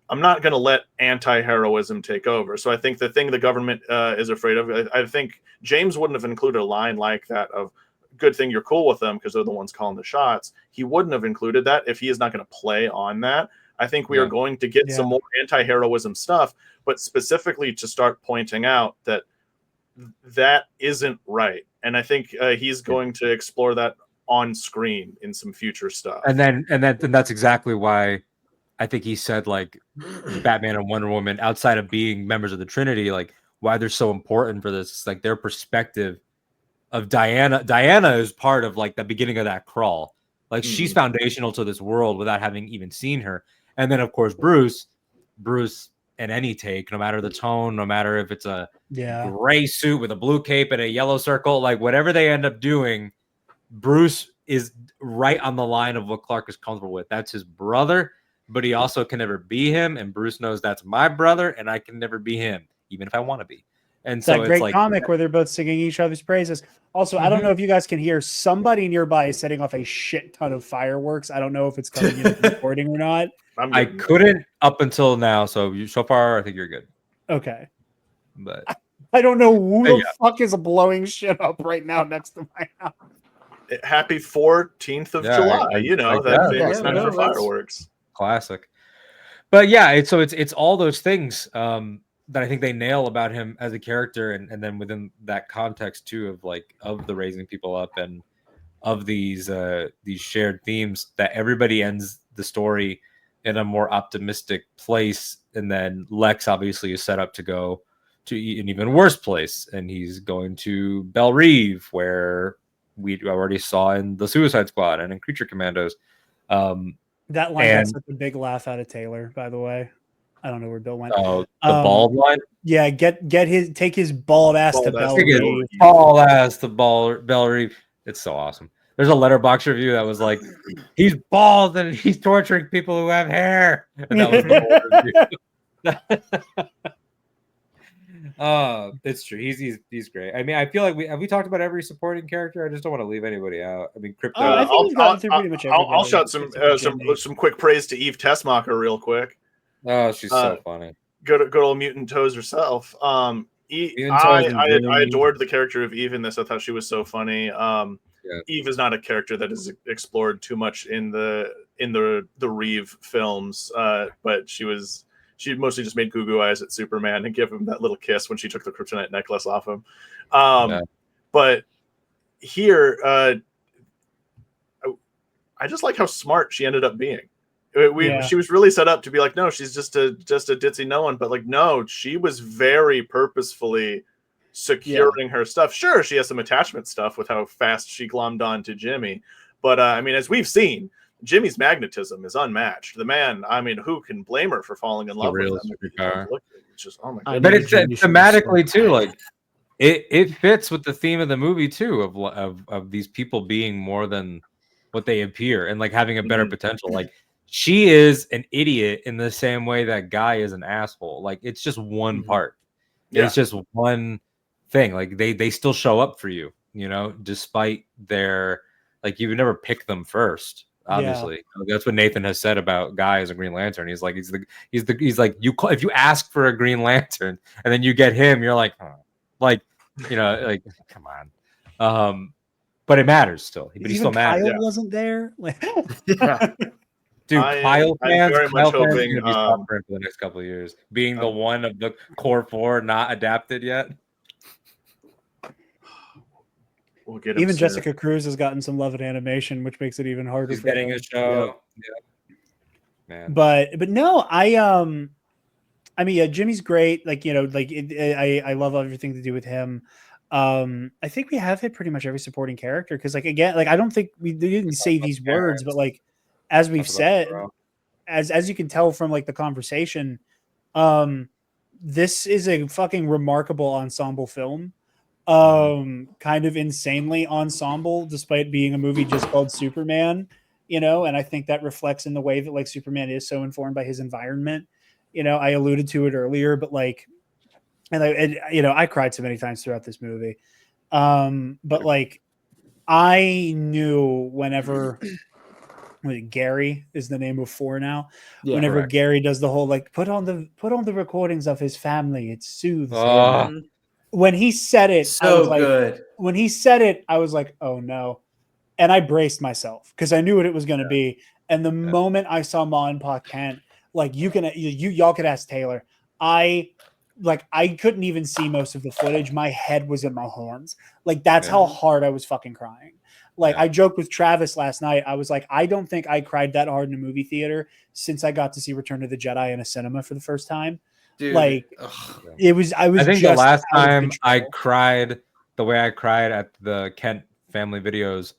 I'm not going to let anti-heroism take over. So I think the thing the government is afraid of, I think James wouldn't have included a line like that of, good thing you're cool with them because they're the ones calling the shots. He wouldn't have included that if he is not going to play on that. I think we are going to get some more anti-heroism stuff, but specifically to start pointing out that that isn't right. And I think he's going to explore that on screen in some future stuff. And that's exactly why I think he said like Batman and Wonder Woman, outside of being members of the Trinity, like why they're so important for this, like their perspective of Diana. Diana is part of like the beginning of that crawl. Like she's foundational to this world without having even seen her. And then of course Bruce in any take, no matter the tone, no matter if it's a gray suit with a blue cape and a yellow circle, like whatever they end up doing, Bruce is right on the line of what Clark is comfortable with. That's his brother, but he also can never be him. And Bruce knows that's my brother, and I can never be him, even if I want to be. And it's so that it's great like comic where they're both singing each other's praises. Also, I don't know if you guys can hear somebody nearby is setting off a shit ton of fireworks. I don't know if it's coming in the recording or not. I couldn't up until now. So far, I think you're good. Okay. But I don't know who the fuck is blowing shit up right now next to my house. Happy 14th of July, that famous night for fireworks. Classic. But yeah, it's all those things that I think they nail about him as a character, and then within that context too of the raising people up and of these shared themes, that everybody ends the story in a more optimistic place, and then Lex obviously is set up to go to an even worse place, and he's going to Belle Reve, where we already saw in the Suicide Squad and in Creature Commandos. That line got such a big laugh out of Taylor, by the way. I don't know where Bill went. Oh, the bald line? Yeah, take his bald ass to Belle Reve. Bald ass to Belle Reve. It's so awesome. There's a Letterboxd review that was like, he's bald and he's torturing people who have hair. And that was the whole review. It's true. He's great. I mean, I feel like we talked about every supporting character. I just don't want to leave anybody out. I mean, Crypto. I think we've gotten through pretty much everybody. I'll shout some quick praise to Eve Tessmacher real quick. Oh, she's so funny. Good old Mutant Toes herself. I adored the character of Eve in this. I thought she was so funny. Eve is not a character that is explored too much in the Reeve films, but she mostly just made goo eyes at Superman and give him that little kiss when she took the kryptonite necklace off him. But here, I just like how smart she ended up being. She was really set up to be like, no, she's just a ditzy no one, but like, no, she was very purposefully securing her stuff. Sure, she has some attachment stuff with how fast she glommed on to Jimmy, but I mean, as we've seen, Jimmy's magnetism is unmatched. The man, I mean, who can blame her for falling in love with him? It's just, oh my God. But it's thematically too, like it fits with the theme of the movie too, of these people being more than what they appear and like having a better potential. Like she is an idiot in the same way that Guy is an asshole. Like it's just one part. It's just one thing. Like they still show up for you, despite their, like, you would never pick them first. Obviously, that's what Nathan has said about Guy as a Green Lantern. He's like, he's like, if you ask for a Green Lantern and then you get him, you're like, huh. Like, like, come on. But it matters still. But he's still mad. Kyle wasn't there. Dude, Kyle fans are going to be suffering for the next couple of years, being the one of the core four not adapted yet. We'll get even Jessica Cruz has gotten some love in animation, which makes it even harder. He's getting a show. Man. But no, I mean, Jimmy's great. Like, I love everything to do with him. I think we have hit pretty much every supporting character because, like, again, like, I don't think we didn't say these words, but like, as we've said, as you can tell from like the conversation, this is a fucking remarkable ensemble film. Kind of insanely ensemble, despite being a movie just called Superman, and I think that reflects in the way that like Superman is so informed by his environment. I alluded to it earlier, but like, I cried so many times throughout this movie. But like, I knew whenever Gary is the name of 4 now. Whenever Gary does the whole like put on the recordings of his family, it soothes him. When he said it, when he said it, I was like, oh no. And I braced myself because I knew what it was going to be. And the moment I saw Ma and Pa Kent Like y'all could ask Taylor. I couldn't even see most of the footage. My head was in my horns. Like that's how hard I was fucking crying. Like I joked with Travis last night. I was like, I don't think I cried that hard in a movie theater since I got to see Return of the Jedi in a cinema for the first time. Dude, like I think the last time I cried the way I cried at the Kent family videos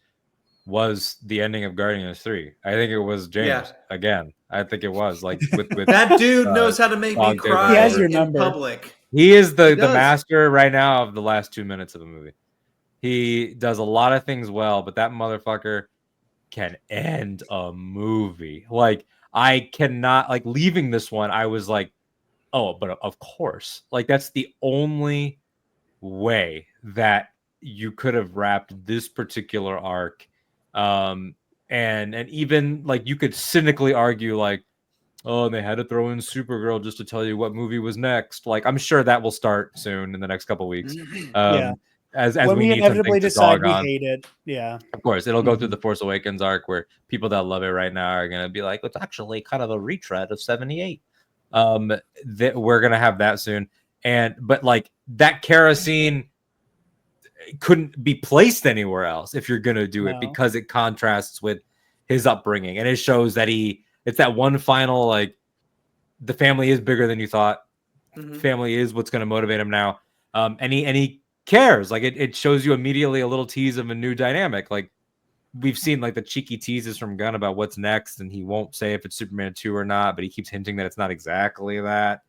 was the ending of Guardians 3. I think it was James again. I think it was like with that dude knows how to make me cry. He has your in number. Public. He is the master right now of the last 2 minutes of a movie. He does a lot of things well, but that motherfucker can end a movie. Like I cannot like leaving this one. I was like, oh, but of course, like that's the only way that you could have wrapped this particular arc. And even like you could cynically argue like, oh, they had to throw in Supergirl just to tell you what movie was next. Like I'm sure that will start soon in the next couple of weeks. As when we inevitably decide we hate it. Yeah. Of course, it'll go through the Force Awakens arc where people that love it right now are going to be like, it's actually kind of a retread of 78. That we're going to have that soon. But like that kerosene couldn't be placed anywhere else if you're going to do it because it contrasts with his upbringing. And it shows that it's that one final, like the family is bigger than you thought. Family is what's going to motivate him now. And he cares. Like it shows you immediately a little tease of a new dynamic. Like we've seen like the cheeky teases from Gunn about what's next, and he won't say if it's Superman 2 or not, but he keeps hinting that it's not exactly that.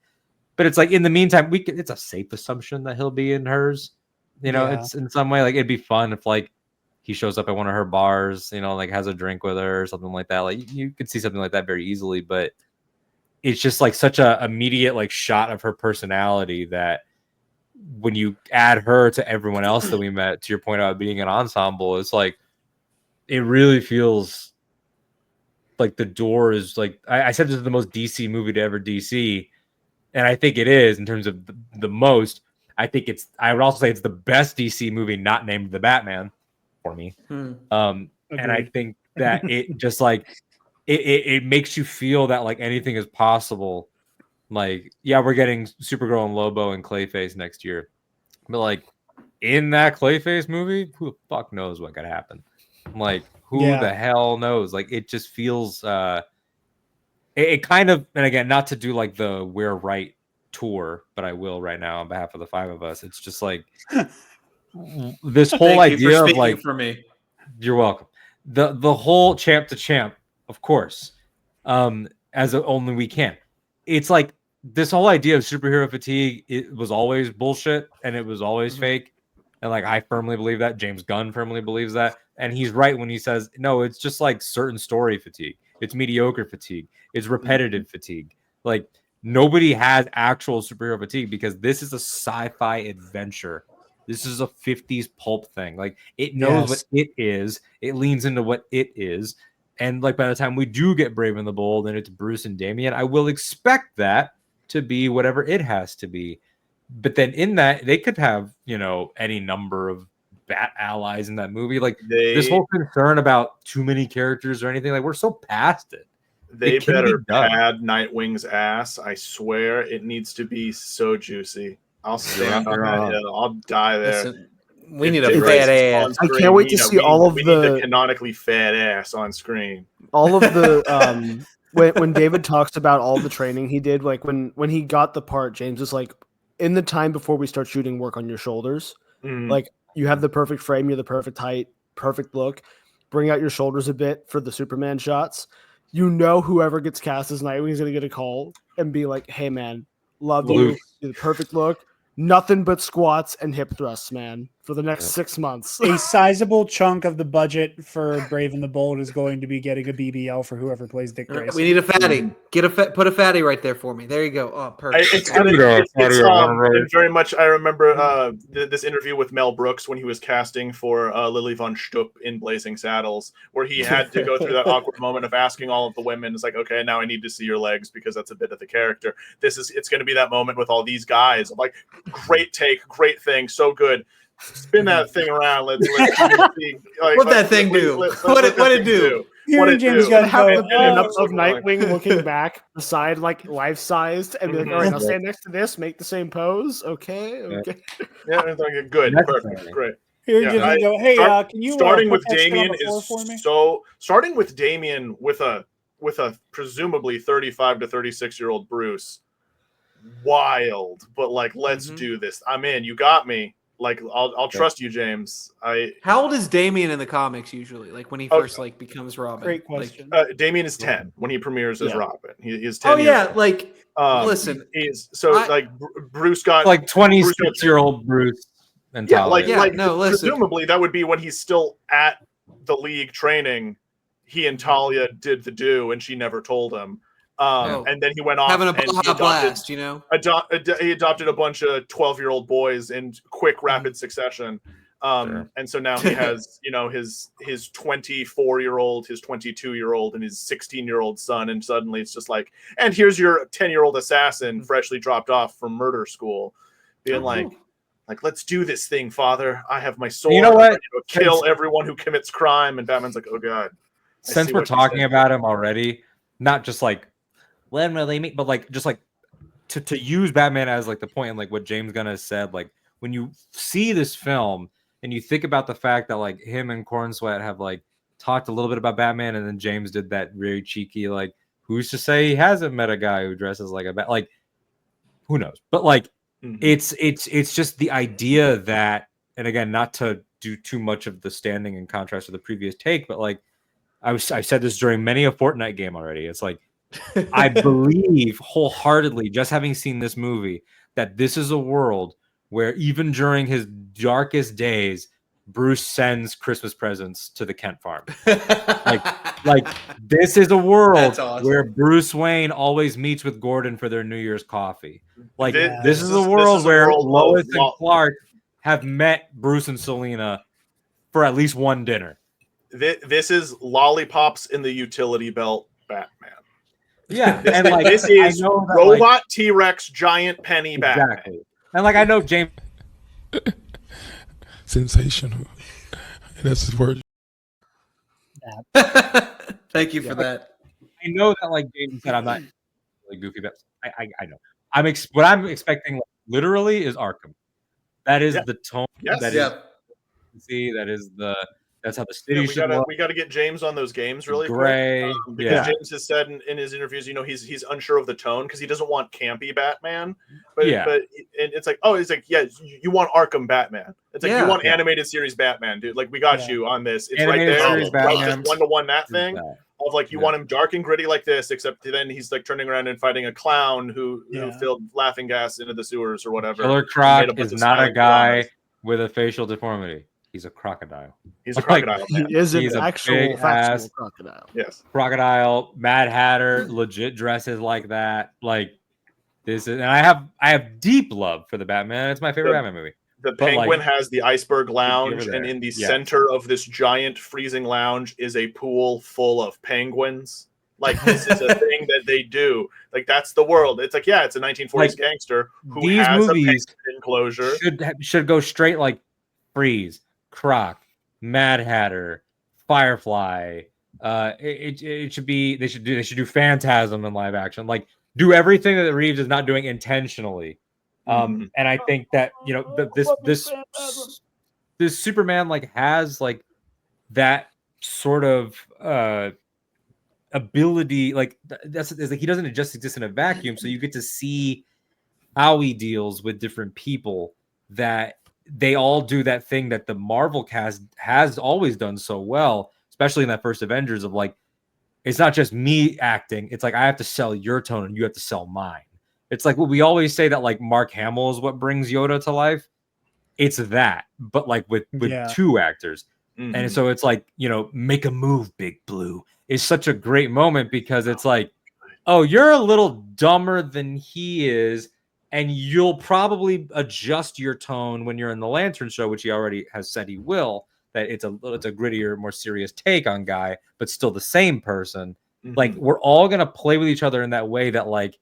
But it's like in the meantime, it's a safe assumption that he'll be in hers. It's in some way like it'd be fun if like he shows up at one of her bars, like has a drink with her or something like that. Like you could see something like that very easily, but it's just like such a immediate like shot of her personality that when you add her to everyone else that we met, to your point about being an ensemble, it's like it really feels like the door is like I said this is the most DC movie to ever DC, and I think it is in terms of the most. I think I would also say it's the best DC movie not named The Batman for me. And I think that it just like it makes you feel that like anything is possible. Like, yeah, we're getting Supergirl and Lobo and Clayface next year. But like in that Clayface movie, who the fuck knows what could happen? Like, who the hell knows? Like it just feels it kind of, and again, not to do like the We're Right tour, but I will right now on behalf of the five of us. It's just like this whole idea of like for me. You're welcome. The whole champ to champ, of course, as only we can. It's like this whole idea of superhero fatigue. It was always bullshit, and it was always fake. And like I firmly believe that. James Gunn firmly believes that, and he's right when he says no. It's just like certain story fatigue. It's mediocre fatigue. It's repetitive fatigue. Like nobody has actual superhero fatigue because this is a sci-fi adventure. This is a 50s pulp thing. Like it knows what it is. It leans into what it is. And like by the time we do get Brave and the Bold and it's Bruce and Damian, I will expect that to be whatever it has to be. But then in that, they could have, any number of bat allies in that movie. Like this whole concern about too many characters or anything, like we're so past it. They better pad Nightwing's ass. I swear it needs to be so juicy. I'll stand on that hill. I'll die there. Listen, we need a fat ass. I can't wait to see all of we need the canonically fat ass on screen. All of the when David talks about all the training he did, like when he got the part, James is like, in the time before we start shooting, work on your shoulders. Like you have the perfect frame, you're the perfect height, perfect look. Bring out your shoulders a bit for the Superman shots. Whoever gets cast as Nightwing is going to get a call and be like, hey, man, love you. You're the perfect look. Nothing but squats and hip thrusts, man, for the next 6 months. A sizable chunk of the budget for Brave and the Bold is going to be getting a BBL for whoever plays Dick Grayson. We need a fatty. Put a fatty right there for me. There you go. Oh, perfect. It's very much. I remember this interview with Mel Brooks when he was casting for Lily Von Shtupp in Blazing Saddles, where he had to go through that awkward moment of asking all of the women, it's like, okay, now I need to see your legs because that's a bit of the character. It's going to be that moment with all these guys. I'm like, great take, great thing, so good. spin that thing around. Let's see, like, What that thing do? What it do? Hearing James Gunn Have go, the pin-up "Oh, of Nightwing looking back beside like life-sized and be like, all right, now stand next to this, make the same pose. Okay. Yeah, it's like good, Necessary. perfect, great. hearing Yeah, James Gunn go, hey, can you starting put with that shit on Damien the floor is for me?" so starting with Damien with a presumably 35 to 36-year-old Bruce. Wild, but like, let's do this. I'm in. You got me. Like, I'll trust you, James. How old is Damien in the comics usually? Like when he first like becomes Robin? Great question. Like, Damien is 10 when he premieres as Robin. He is 10. Oh yeah, old. like listen, he's so Bruce got like 26-year-old Bruce and Talia. presumably that would be when he's still at the league training. He and Talia did the do, and she never told him. And then he went off having a and Baja blast, you know. He adopted a bunch of 12-year-old boys in quick, rapid succession. And so now he has, his 24-year-old, his 22-year-old, and his 16-year-old son. And suddenly it's just like, and here's your 10-year-old assassin freshly dropped off from murder school, being like, let's do this thing, Father. I have my sword. You know what? I'm ready to kill everyone who commits crime. And Batman's like, oh God. Since we're talking about him already, not just like when will they meet, but like just like to use Batman as like the point and like what James Gunn has said, like when you see this film and you think about the fact that like him and Cornsweat have like talked a little bit about Batman, and then James did that very cheeky like, who's to say he hasn't met a guy who dresses like a bat? Like, who knows? But like it's just the idea that, and again, not to do too much of the standing in contrast to the previous take, but like I said this during many a Fortnite game already. It's like I believe wholeheartedly, just having seen this movie, that this is a world where even during his darkest days, Bruce sends Christmas presents to the Kent farm. like this is a world where Bruce Wayne always meets with Gordon for their New Year's coffee. Like this is a world where Lois and Clark have met Bruce and Selena for at least one dinner. This is lollipops in the utility belt Batman. Yeah, and like this is that, robot like, T-Rex giant penny Batman. Exactly. And like I know James sensational. And that's his word. Thank you for that. I know that like James said, I'm not really goofy, but I know. What I'm expecting like, literally is Arkham. That is the tone. Yes. That is see, that is that's how the city should look. We gotta get James on those games really quick. Because James has said in his interviews, he's unsure of the tone because he doesn't want campy Batman. But it's like, you want Arkham Batman. It's like you want animated series Batman, dude. Like we got you on this. It's animated right there. Right, just one-to-one that thing. Of like you want him dark and gritty like this, except then he's like turning around and fighting a clown who filled laughing gas into the sewers or whatever. Killer Croc is not a guy with a facial deformity. He's a crocodile. He's a crocodile. He is an actual factual crocodile. Yes. Crocodile, Mad Hatter, legit dresses like that. Like this is, and I have deep love for the Batman. It's my favorite Batman movie. The Penguin has the iceberg lounge, and in the center of this giant freezing lounge is a pool full of penguins. Like this is a thing that they do. Like that's the world. It's like it's a 1940s gangster who has a penguin enclosure. Should go straight like Freeze, Croc, Mad Hatter, Firefly. It should be they should do Phantasm in live action. Like do everything that Reeves is not doing intentionally. And I think that this Superman like has like that sort of ability. Like that's like he doesn't just exist in a vacuum. So you get to see how he deals with different people that. They all do that thing that the Marvel cast has always done so well, especially in that first Avengers of like, it's not just me acting. It's like, I have to sell your tone and you have to sell mine. It's like what we always say that like Mark Hamill is what brings Yoda to life. It's that, but like with two actors. And so it's like, make a move, Big Blue is such a great moment because it's like, oh, you're a little dumber than he is. And you'll probably adjust your tone when you're in the Lantern show, which he already has said he will, that it's a grittier, more serious take on Guy, but still the same person. Like we're all going to play with each other in that way that like,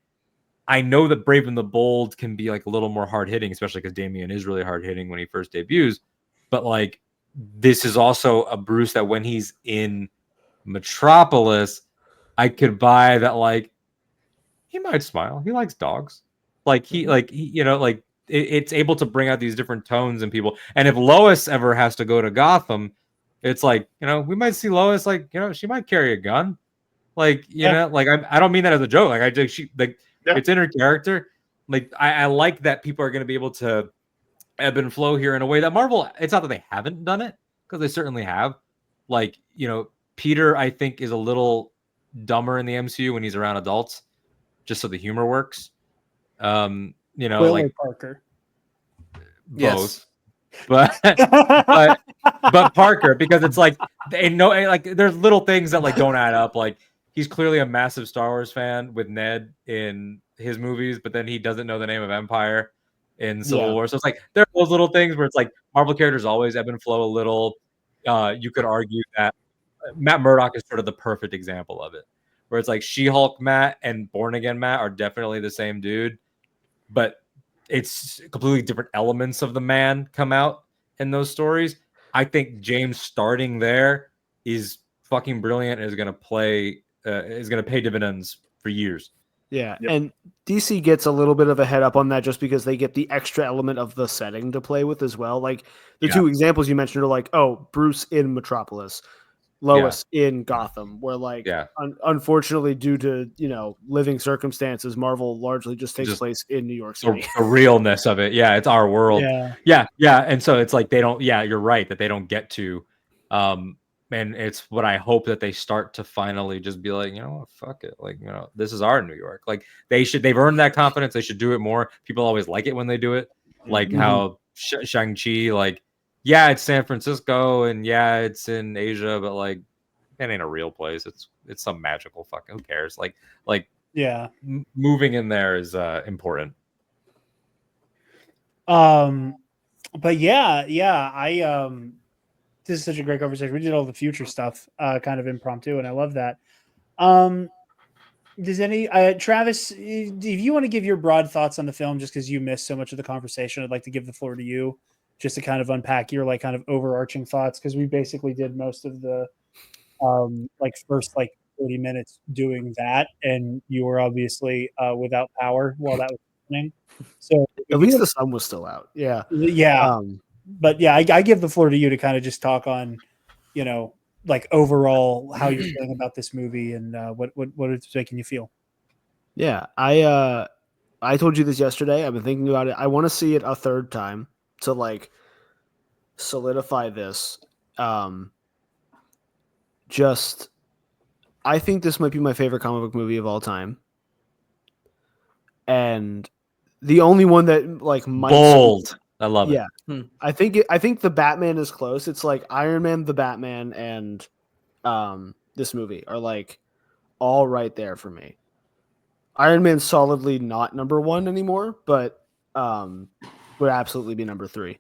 I know that Brave and the Bold can be like a little more hard hitting, especially because Damian is really hard hitting when he first debuts. But like, this is also a Bruce that when he's in Metropolis, I could buy that. Like, he might smile. He likes dogs. Like it's able to bring out these different tones in people. And if Lois ever has to go to Gotham, it's like, we might see Lois, like, she might carry a gun. Like, like I don't mean that as a joke. Like, it's in her character. Like, I like that people are going to be able to ebb and flow here in a way that Marvel, it's not that they haven't done it, because they certainly have. Like, Peter, I think, is a little dumber in the MCU when he's around adults, just so the humor works. Will like Parker. Both. But Parker, because it's like there's little things that like don't add up. Like, he's clearly a massive Star Wars fan with Ned in his movies, but then he doesn't know the name of Empire in Civil War. So it's like there are those little things where it's like Marvel characters always ebb and flow a little. You could argue that Matt Murdock is sort of the perfect example of it, where it's like She-Hulk Matt and Born Again Matt are definitely the same dude, but it's completely different elements of the man come out in those stories. I think James starting there is fucking brilliant and is going to pay dividends for years. Yeah. Yep. And DC gets a little bit of a head up on that just because they get the extra element of the setting to play with as well. Like the two examples you mentioned are like, Bruce in Metropolis, Lois in Gotham, where unfortunately, due to living circumstances, Marvel largely just takes place in New York City. The realness of it, it's our world. Yeah, and so it's like they don't. Yeah, you're right that they don't get to. And it's what I hope that they start to finally just be like, fuck it, like this is our New York. Like they've earned that confidence. They should do it more. People always like it when they do it, like how Shang-Chi, like. Yeah, it's San Francisco, and it's in Asia, but like, it ain't a real place. It's some magical fucking. Who cares? Moving in there is important. But I this is such a great conversation. We did all the future stuff, kind of impromptu, and I love that. Does Travis, if you want to give your broad thoughts on the film, just because you missed so much of the conversation, I'd like to give the floor to you. Just to kind of unpack your kind of overarching thoughts, because we basically did most of the first 30 minutes doing that, and you were obviously without power while that was happening. So at least the sun was still out. Yeah. But I give the floor to you to kind of just talk on, overall how you're feeling about this movie and what it's making you feel. Yeah, I told you this yesterday. I've been thinking about it. I want to see it a third time to solidify this. I think this might be my favorite comic book movie of all time, and the only one that might bold. I love it. Yeah, I think the Batman is close. It's like Iron Man, the Batman, and this movie are all right there for me. Iron Man's solidly not number one anymore, but would absolutely be number 3.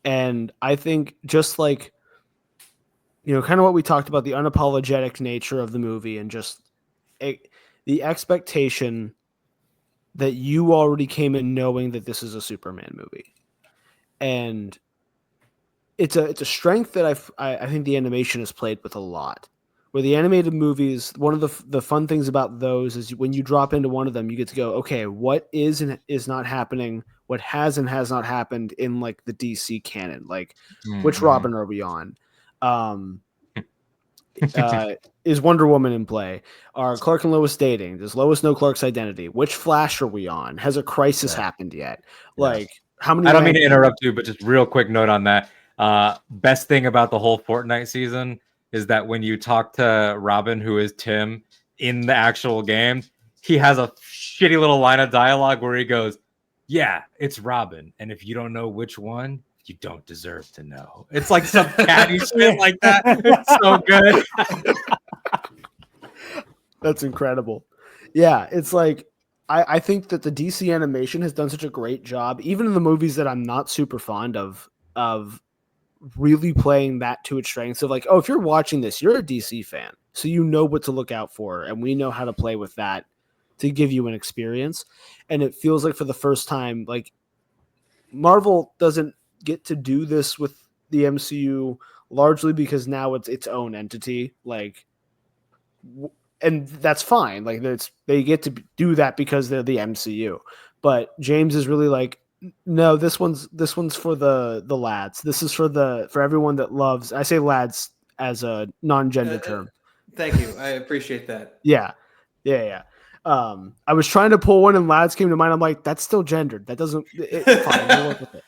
And I think just kind of what we talked about, the unapologetic nature of the movie and just the expectation that you already came in knowing that this is a Superman movie. And it's a strength that I think the animation has played with a lot. Where the animated movies, one of the fun things about those is when you drop into one of them, you get to go, okay, what is and is not happening, what has and has not happened in the DC canon, which Robin are we on? Is Wonder Woman in play? Are Clark and Lois dating? Does Lois know Clark's identity? Which Flash are we on? Has a crisis happened yet? How many? I don't mean to interrupt you, but just real quick note on that. Best thing about the whole Fortnite season is that when you talk to Robin, who is Tim, in the actual game, he has a shitty little line of dialogue where he goes, "Yeah, it's Robin, and if you don't know which one, you don't deserve to know." It's like some catty shit like that. It's so good. That's incredible. Yeah, it's I think that the DC animation has done such a great job, even in the movies that I'm not super fond of really playing that to its strengths of if you're watching this, you're a DC fan, so you know what to look out for, and we know how to play with that to give you an experience. And it feels like for the first time, like Marvel doesn't get to do this with the MCU largely because now it's its own entity. Like, and that's fine. Like they get to do that because they're the MCU. But James is really like, no, this one's for the lads. This is for everyone that loves. I say lads as a non-gender term. Thank you. I appreciate that. Yeah. I was trying to pull one and lads came to mind. I'm like, that's still gendered. That doesn't. It's fine. We'll work with it.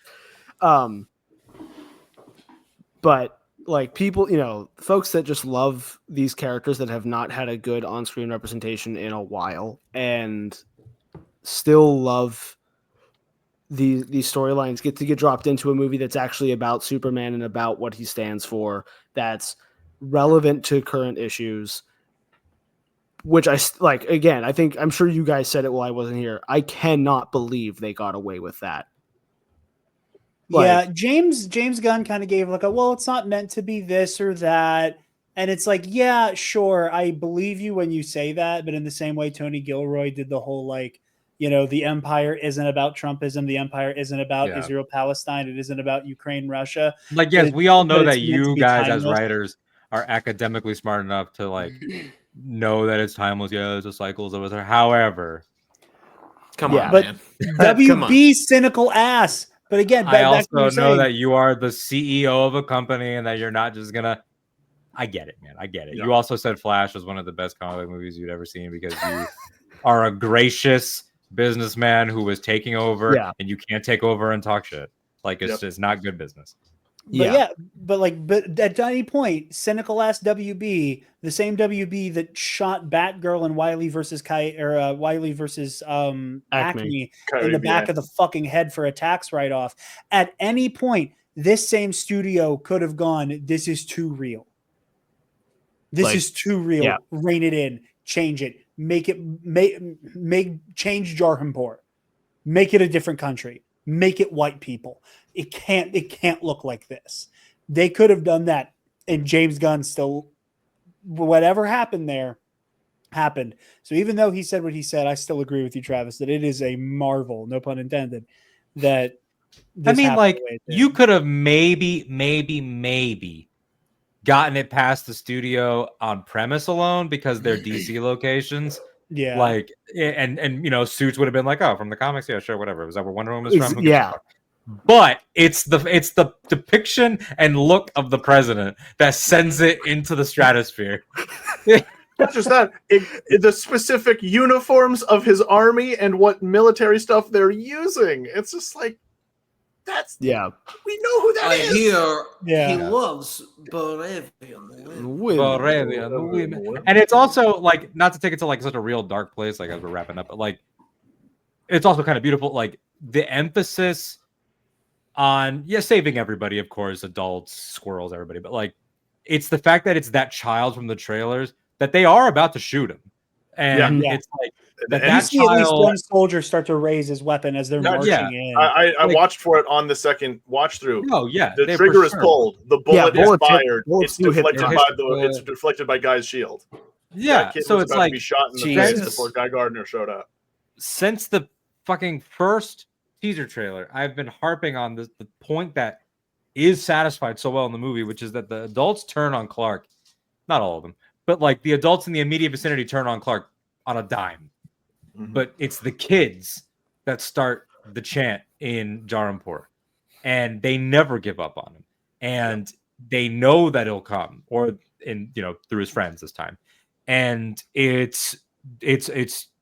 But like people, folks that just love these characters that have not had a good on-screen representation in a while and still love these storylines get dropped into a movie that's actually about Superman and about what he stands for, that's relevant to current issues, which I like. Again, I'm sure you guys said it while I wasn't here. I cannot believe they got away with that. Yeah, James Gunn kind of gave like well, it's not meant to be this or that. And it's like, yeah, sure, I believe you when you say that. But in the same way, Tony Gilroy did the whole like, the empire isn't about Trumpism. The empire isn't about Israel, Palestine. It isn't about Ukraine, Russia. Like, yes, we all know that you guys as writers are academically smart enough to like know that it's timeless. Yeah, it's a cycles of it. However, come on, but man. WB cynical ass. But again, I also know that you are the CEO of a company and that you're not just gonna. I get it, man. I get it. Yeah. You also said Flash was one of the best comic book movies you'd ever seen because you are a gracious businessman who was taking over, and you can't take over and talk shit. Like it's just not good business. But at any point, cynical ass WB, the same WB that shot Batgirl and Wiley versus Acme in the back of the fucking head for a tax write-off. At any point, this same studio could have gone, this is too real. This is too real. Yeah. Rein it in, change it, make change Jarhumpur, make it a different country, make it white people. It can't look like this. They could have done that, and James Gunn still, whatever happened there, happened. So even though he said what he said, I still agree with you, Travis, that it is a marvel, no pun intended, that I mean, like, you could have maybe gotten it past the studio on premise alone because they're DC locations. Yeah. Like, and Suits would have been like, oh, from the comics, yeah, sure, whatever. Was that where Wonder Woman was from? Yeah. But it's the depiction and look of the president that sends it into the stratosphere. Not just that, the specific uniforms of his army and what military stuff they're using. It's just like, we know who that is. He loves Baratheon women. And it's also like, not to take it to like such a real dark place, like as we're wrapping up, but like it's also kind of beautiful, like the emphasis on saving everybody, of course, adults, squirrels, everybody, but like it's the fact that it's that child from the trailers that they are about to shoot him, and it's like that see child, at least one soldier start to raise his weapon as they're marching in. I watched for it on the second watch through. Oh yeah, the trigger is pulled, the bullet is fired, it's deflected by Guy's shield. Yeah, so it's like to be shot in the face before Guy Gardner showed up. Since the fucking first teaser trailer, I've been harping on the point that is satisfied so well in the movie, which is that the adults turn on Clark, not all of them, but like the adults in the immediate vicinity turn on Clark on a dime. But it's the kids that start the chant in Jarhumpur, and they never give up on him, and they know that he'll come, or through his friends this time, and it's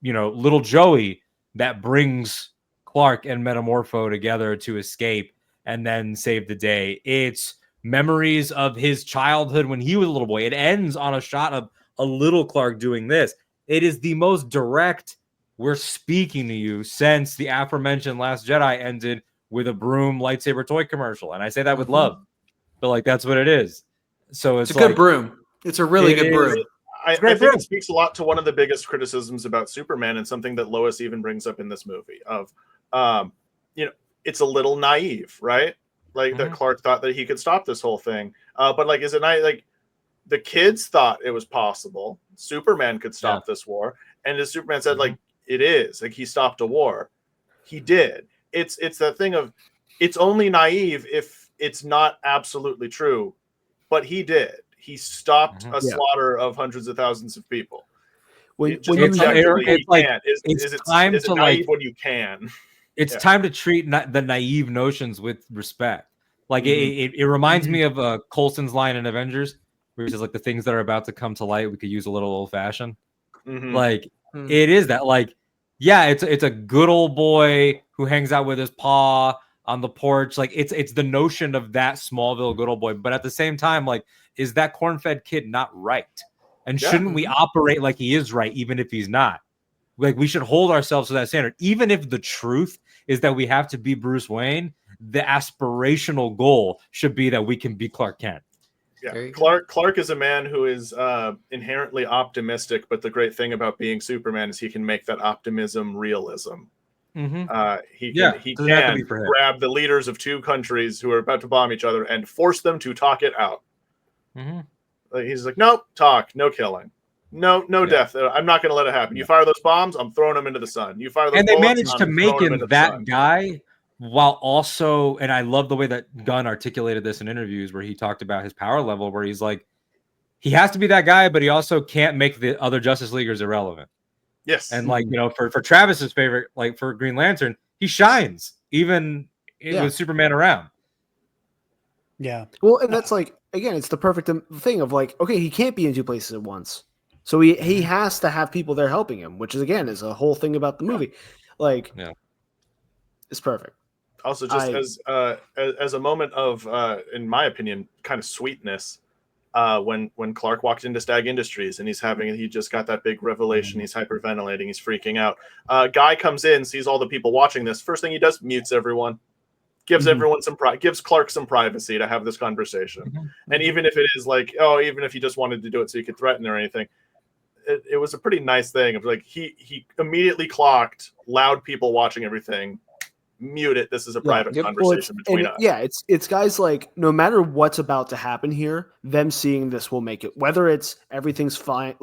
little Joey that brings Clark and Metamorpho together to escape and then save the day. It's memories of his childhood when he was a little boy. It ends on a shot of a little Clark doing this. It is the most direct we're speaking to you since the aforementioned Last Jedi ended with a broom lightsaber toy commercial. And I say that with love, but like, that's what it is. So it's a good broom. It's a really good broom. I think it speaks a lot to one of the biggest criticisms about Superman, and something that Lois even brings up in this movie of, it's a little naive, right? Like that Clark thought that he could stop this whole thing. But like, is it not like the kids thought it was possible? Superman could stop this war. And as Superman said, like, it is. Like, he stopped a war. He did. It's that thing of, it's only naive if it's not absolutely true, but he did. He stopped a slaughter of hundreds of thousands of people. It's time to naive when you can. It's time to treat the naive notions with respect. Like it reminds me of Coulson's line in Avengers, where he says like the things that are about to come to light, we could use a little old fashioned. Like it is that, like, yeah, it's a good old boy who hangs out with his paw on the porch. Like it's the notion of that Smallville good old boy, but at the same time, like, is that corn-fed kid not right? And shouldn't we operate like he is right, even if he's not? Like, we should hold ourselves to that standard, even if the truth is that we have to be Bruce Wayne. The aspirational goal should be that we can be Clark Kent. Yeah, Clark is a man who is inherently optimistic, but the great thing about being Superman is he can make that optimism realism. He can grab the leaders of two countries who are about to bomb each other and force them to talk it out. He's like, nope, talk, no killing. No death. I'm not going to let it happen. You fire those bombs, I'm throwing them into the sun. You fire those and they bullets, managed to make him that guy, while also, and I love the way that Gunn articulated this in interviews where he talked about his power level, where he's like, he has to be that guy, but he also can't make the other Justice Leaguers irrelevant. Yes. And like, you know, for Travis's favorite, like for Green Lantern, he shines even with Superman around. Yeah. Well, and that's like, again, it's the perfect thing of like, okay, he can't be in two places at once. So he has to have people there helping him, which is, again, is a whole thing about the movie. Like, it's perfect. Also, just as a moment of, in my opinion, kind of sweetness, when Clark walked into Stag Industries and he just got that big revelation. He's hyperventilating. He's freaking out. Guy comes in, sees all the people watching this. First thing he does, mutes everyone. Gives everyone gives Clark some privacy to have this conversation. And even if it is like, even if he just wanted to do it so he could threaten or anything, it was a pretty nice thing of like, he immediately clocked loud people watching everything, mute it. This is a private conversation between us. Yeah, it's guys like, no matter what's about to happen here, them seeing this will make it, whether it's everything's fine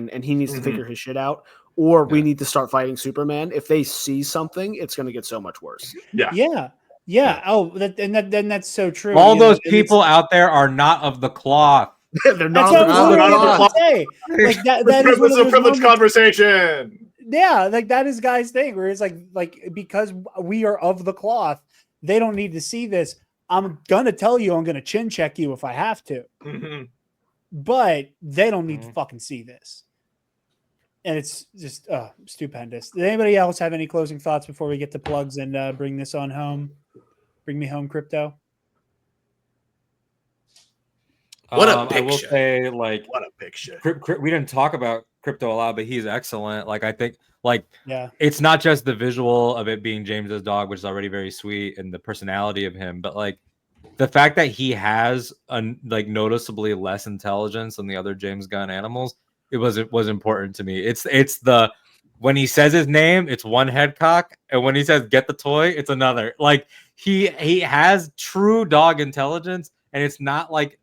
and he needs to figure his shit out, or we need to start fighting Superman. If they see something, it's going to get so much worse. Yeah. Oh, then that's so true. All those people out there are not of the cloth. They're not of the cloth. Like that is a privileged conversation. Yeah, like that is Guy's thing, where it's like because we are of the cloth, they don't need to see this. I'm gonna tell you, I'm gonna chin check you if I have to, but they don't need to fucking see this. And it's just stupendous. Did anybody else have any closing thoughts before we get to plugs and bring this on home? Bring me home, crypto. What a picture! I will say, like, what a picture. We didn't talk about Crypto a lot, but he's excellent. Like, I think, like, it's not just the visual of it being James's dog, which is already very sweet, and the personality of him, but like the fact that he has noticeably less intelligence than the other James Gunn animals. It was important to me. It's the when he says his name, it's one head cock, and when he says get the toy, it's another. Like he has true dog intelligence, and it's not like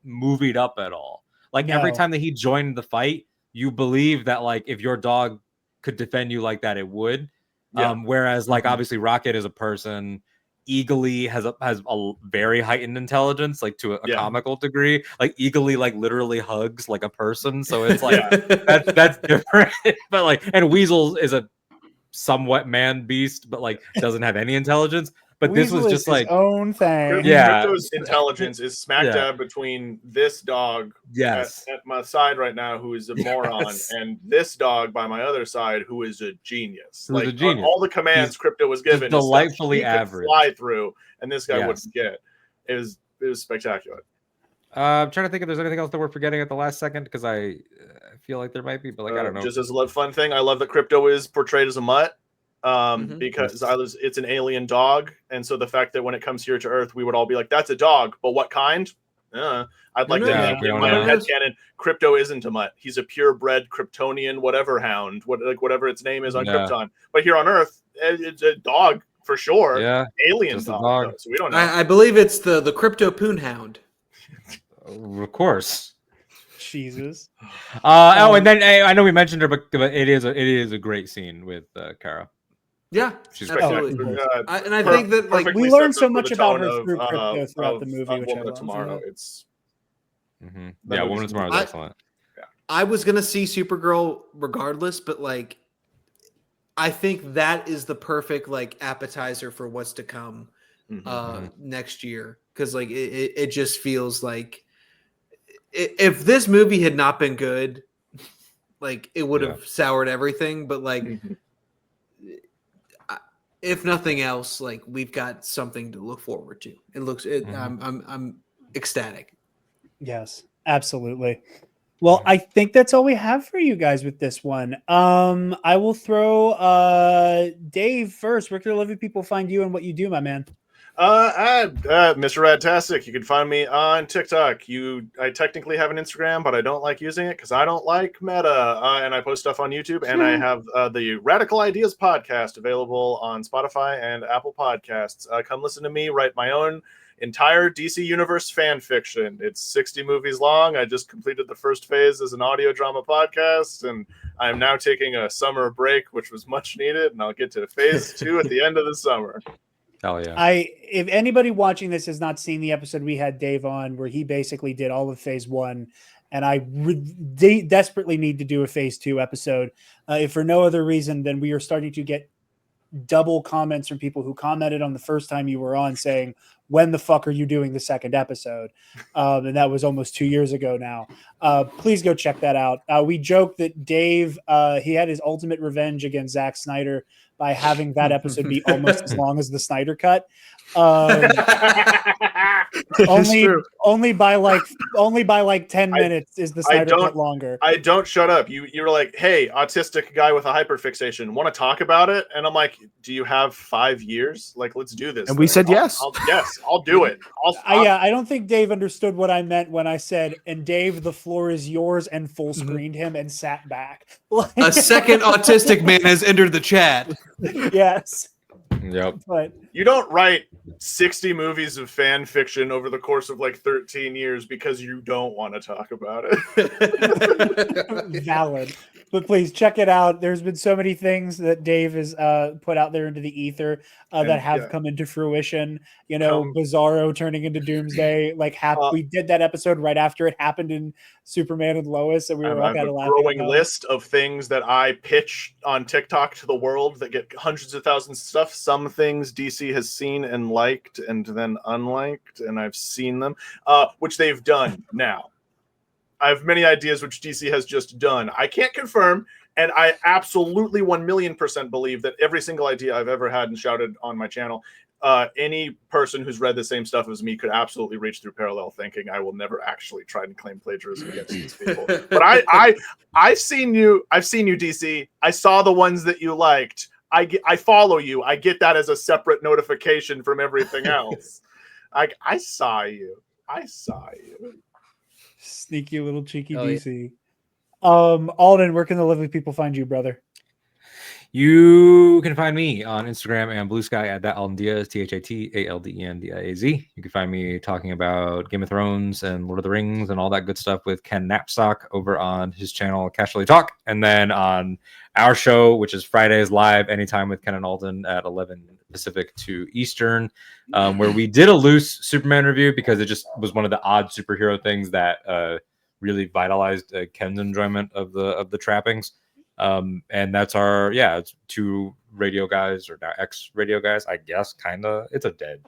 movied up at all. Like every time that he joined the fight, you believe that like if your dog could defend you like that, it would. Whereas like obviously Rocket is a person. Eagly has a very heightened intelligence, like to a comical degree. Like Eagly like literally hugs like a person, so it's like that's different. But like, and Weasel is a somewhat man beast, but like doesn't have any intelligence. But Weasel this was just like own thing. Crypto's intelligence is smack dab between this dog at my side right now, who is a moron, and this dog by my other side, who is a genius. Who's a genius. All the commands Crypto was given, delightfully average, fly through, and this guy wouldn't get. It was spectacular. I'm trying to think if there's anything else that we're forgetting at the last second, because I feel like there might be, but like I don't know. Just as a fun thing, I love that Crypto is portrayed as a mutt. Because it's an alien dog, and so the fact that when it comes here to Earth, we would all be like, "That's a dog," but what kind? I'd like to think in my own headcanon, Crypto isn't a mutt. He's a purebred Kryptonian, whatever hound, whatever its name is on Krypton. But here on Earth, it's a dog for sure. Yeah, alien dog. Though, so we don't know. I believe it's the Crypto Poon Hound. Of course. Jesus. And then I know we mentioned her, but it is a great scene with Kara. Yeah, She's absolutely. great. I think that like perfectly we learned sets so up much the about tone her through crypto throughout the movie, which I Woman of love. Tomorrow. Yeah. It's Yeah, Woman of Tomorrow is excellent. I was gonna see Supergirl regardless, but like I think that is the perfect like appetizer for what's to come next year, because like it just feels like if this movie had not been good, like it would have soured everything. But like if nothing else, like we've got something to look forward to. I'm ecstatic. Yes, absolutely. Well, I think that's all we have for you guys with this one. I will throw Dave first. Where can living people find you and what you do, my man? Mr. Radtastic. You can find me on TikTok. I technically have an Instagram, but I don't like using it because I don't like Meta. And I post stuff on YouTube, and I have the Radical Ideas podcast available on Spotify and Apple Podcasts. Come listen to me write my own entire DC Universe fan fiction. It's 60 movies long. I just completed the first phase as an audio drama podcast, and I'm now taking a summer break, which was much needed, and I'll get to phase 2 at the end of the summer. Hell yeah. If anybody watching this has not seen the episode we had Dave on where he basically did all of phase 1, and I desperately need to do a phase 2 episode, if for no other reason than we are starting to get double comments from people who commented on the first time you were on saying, when the fuck are you doing the second episode? And that was almost 2 years ago now. Please go check that out. We joked that Dave, he had his ultimate revenge against Zack Snyder by having that episode be almost as long as the Snyder cut. Only by like 10 minutes is the Snyder cut longer. I don't shut up. You were like, hey, autistic guy with a hyperfixation, want to talk about it? And I'm like, do you have 5 years? Like, let's do this. And we said yes. I'll do it. I don't think Dave understood what I meant when I said, and Dave, the floor is yours, and full screened him and sat back. A second autistic man has entered the chat. Yes. Yep. But you don't write 60 movies of fan fiction over the course of like 13 years because you don't want to talk about it. Valid. But please check it out. There's been so many things that Dave has put out there into the ether that have come into fruition. You know, Bizarro turning into Doomsday. We did that episode right after it happened in Superman and Lois, and we were all kind of laughing. Growing list of things that I pitch on TikTok to the world that get hundreds of thousands of stuff. Some things DC has seen and liked and then unliked, and I've seen them, which they've done now. I have many ideas which DC has just done. I can't confirm, and I absolutely 1,000,000% believe that every single idea I've ever had and shouted on my channel, any person who's read the same stuff as me could absolutely reach through parallel thinking. I will never actually try and claim plagiarism against these people. But I've seen you, DC. I saw the ones that you liked. I follow you. I get that as a separate notification from everything else. I saw you. Sneaky little cheeky DC. Yeah. Alden, where can the lovely people find you, brother? You can find me on Instagram and Blue Sky at that Alden Diaz, ThatAldenDiaz. You can find me talking about Game of Thrones and Lord of the Rings and all that good stuff with Ken Knapsack over on his channel Casually Talk, and then on our show, which is Fridays live anytime with Ken and Alden at 11 Pacific to Eastern, where we did a loose Superman review because it just was one of the odd superhero things that really vitalized Ken's enjoyment of the trappings. And that's it's 2 radio guys, or now ex-radio guys, I guess, kind of. It's a dead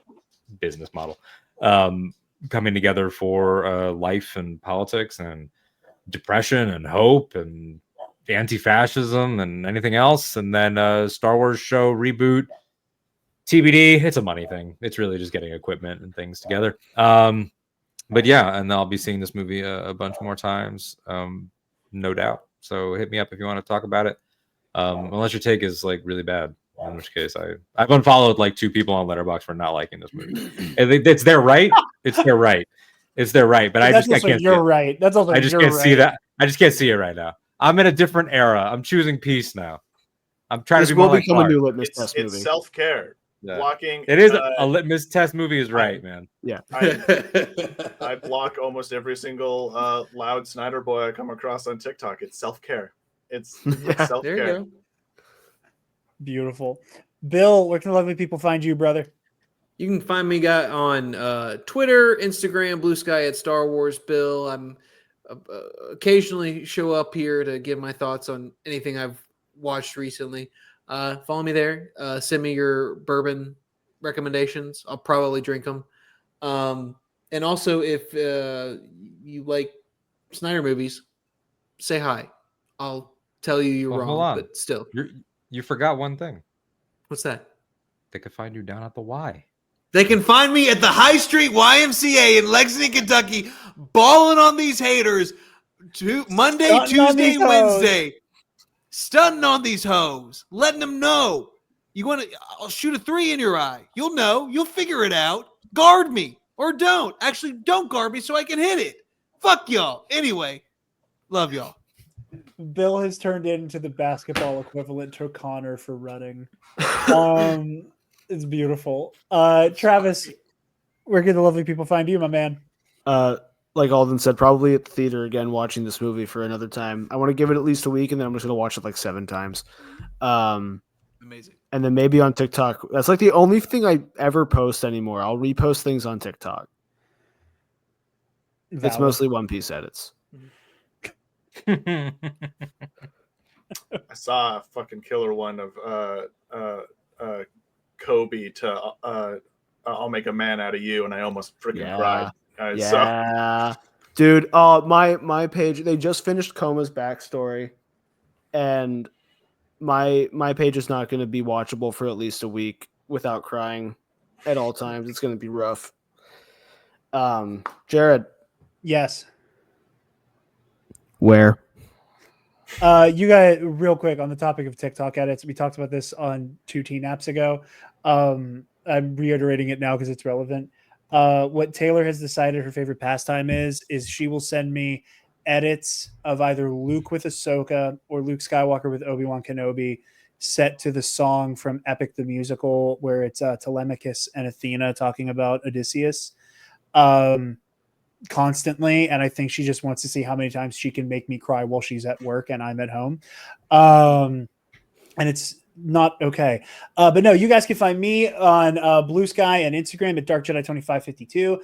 business model. Coming together for life and politics and depression and hope and anti-fascism and anything else. And then Star Wars show reboot, TBD. It's a money thing. It's really just getting equipment and things together. But yeah, and I'll be seeing this movie a bunch more times, no doubt. So hit me up if you want to talk about it. Unless your take is like really bad, in which case I've unfollowed like 2 people on Letterboxd for not liking this movie. It's their right. It's their right. But I can't. You're right. That's also. I just can't see that. I just can't see it right now. I'm in a different era. I'm choosing peace now. I'm trying to be more like Clark. A new litmus test movie. It's self-care. blocking. It is a litmus test movie. Is right, man. Yeah. I block almost every single loud Snyder boy I come across on TikTok. It's self-care. It's self-care. There you go. Beautiful. Bill, where can the lovely people find you, brother? You can find me on Twitter, Instagram, Blue Sky at Star Wars Bill. I'm occasionally show up here to give my thoughts on anything I've watched recently. Follow me there. Send me your bourbon recommendations. I'll probably drink them. And also, if you like Snyder movies, say hi. I'll tell you you're wrong, hold on. but still. You forgot one thing. What's that? They could find you down at the Y. They can find me at the High Street YMCA in Lexington, Kentucky, balling on these haters Monday, Tuesday, Wednesday, stunting on these hoes, letting them know. I'll shoot a 3 in your eye. You'll know. You'll figure it out. Guard me or don't. Actually, don't guard me so I can hit it. Fuck y'all. Anyway, love y'all. Bill has turned into the basketball equivalent to Connor for running. It's beautiful. Travis, where can the lovely people find you, my man? Like Alden said, probably at the theater again, watching this movie for another time. I want to give it at least a week, and then I'm just going to watch it like 7 times. Amazing. And then maybe on TikTok. That's like the only thing I ever post anymore. I'll repost things on TikTok. Valid. It's mostly One Piece edits. I saw a fucking killer one of Kobe to I'll make a man out of you, and I almost freaking cried. Dude, my page, they just finished Coma's backstory, and my page is not going to be watchable for at least a week without crying at all times. It's going to be rough. Jarod. Yes. Where? You guys, real quick on the topic of TikTok edits, we talked about this on 2 T-Naps ago. I'm reiterating it now because it's relevant. What Taylor has decided her favorite pastime is she will send me edits of either Luke with Ahsoka or Luke Skywalker with Obi-Wan Kenobi set to the song from Epic the Musical where it's Telemachus and Athena talking about Odysseus constantly, and I think she just wants to see how many times she can make me cry while she's at work and I'm at home. And it's not okay. But no, you guys can find me on Blue Sky and Instagram at DarkJedi2552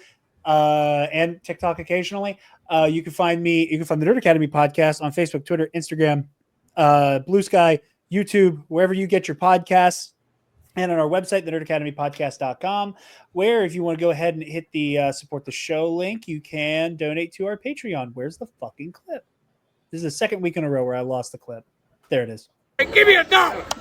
and TikTok occasionally. You can find the Nerd Academy podcast on Facebook, Twitter, Instagram, Blue Sky, YouTube, wherever you get your podcasts, and on our website, thenerdacademypodcast.com, where if you want to go ahead and hit the support the show link, you can donate to our Patreon. Where's the fucking clip? This is the second week in a row where I lost the clip. There it is. Hey, give me $1.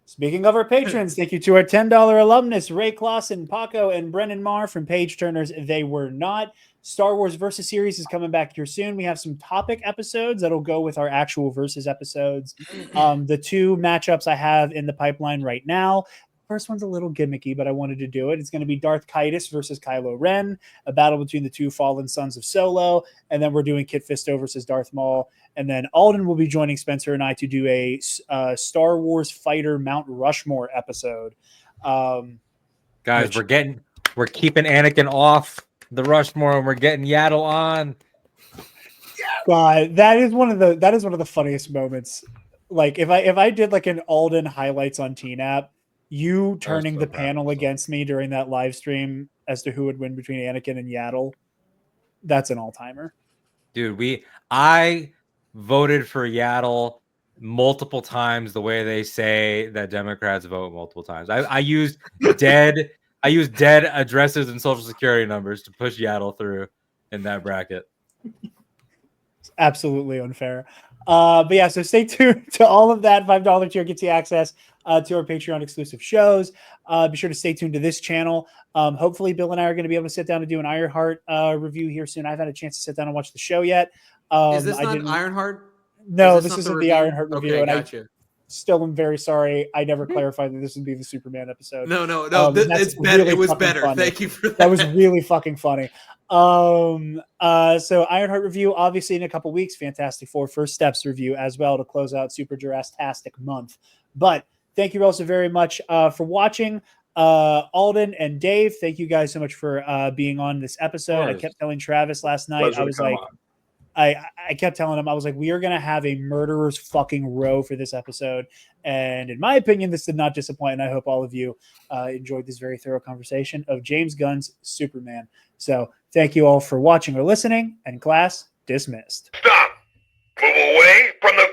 Speaking of our patrons, thank you to our $10 alumnus, Ray Clausen, Paco, and Brennan Marr from Page Turners. They Were Not. Star Wars Versus series is coming back here soon. We have some topic episodes that'll go with our actual Versus episodes. The 2 matchups I have in the pipeline right now. First one's a little gimmicky, but I wanted to do it. It's going to be Darth Kaitis versus Kylo Ren, a battle between the 2 fallen sons of Solo. And then we're doing Kit Fisto versus Darth Maul. And then Alden will be joining Spencer and I to do a Star Wars Fighter Mount Rushmore episode. Guys, we're keeping Anakin off the Rushmore, and we're getting Yaddle on. God, that is one of the funniest moments. Like if I did like an Alden highlights on TNAP, you turning the panel against me during that live stream as to who would win between Anakin and Yaddle, that's an all-timer. Dude, I voted for Yaddle multiple times the way they say that Democrats vote multiple times. I used dead addresses and social security numbers to push Yaddle through in that bracket. It's absolutely unfair. But yeah, so stay tuned to all of that. $5 tier gets you access to our Patreon exclusive shows. Be sure to stay tuned to this channel. Hopefully Bill and I are going to be able to sit down and do an Ironheart review here soon. I haven't had a chance to sit down and watch the show yet. Is this not Ironheart? No, this isn't the Ironheart review. Okay, and gotcha. I still am very sorry. I never clarified that this would be the Superman episode. No. It's better. Really it was better. Funny. Thank you for that. That was really fucking funny. So Ironheart review, obviously in a couple weeks. Fantastic Four First Steps review as well to close out SuperJurassTastic Month. But thank you also very much for watching. Alden and Dave, thank you guys so much for being on this episode. I kept telling Travis last night, Pleasure I to was come like, on. I kept telling him, I was like, we are going to have a murderer's fucking row for this episode. And in my opinion, this did not disappoint. And I hope all of you enjoyed this very thorough conversation of James Gunn's Superman. So thank you all for watching or listening, and class dismissed. Stop! Move away from the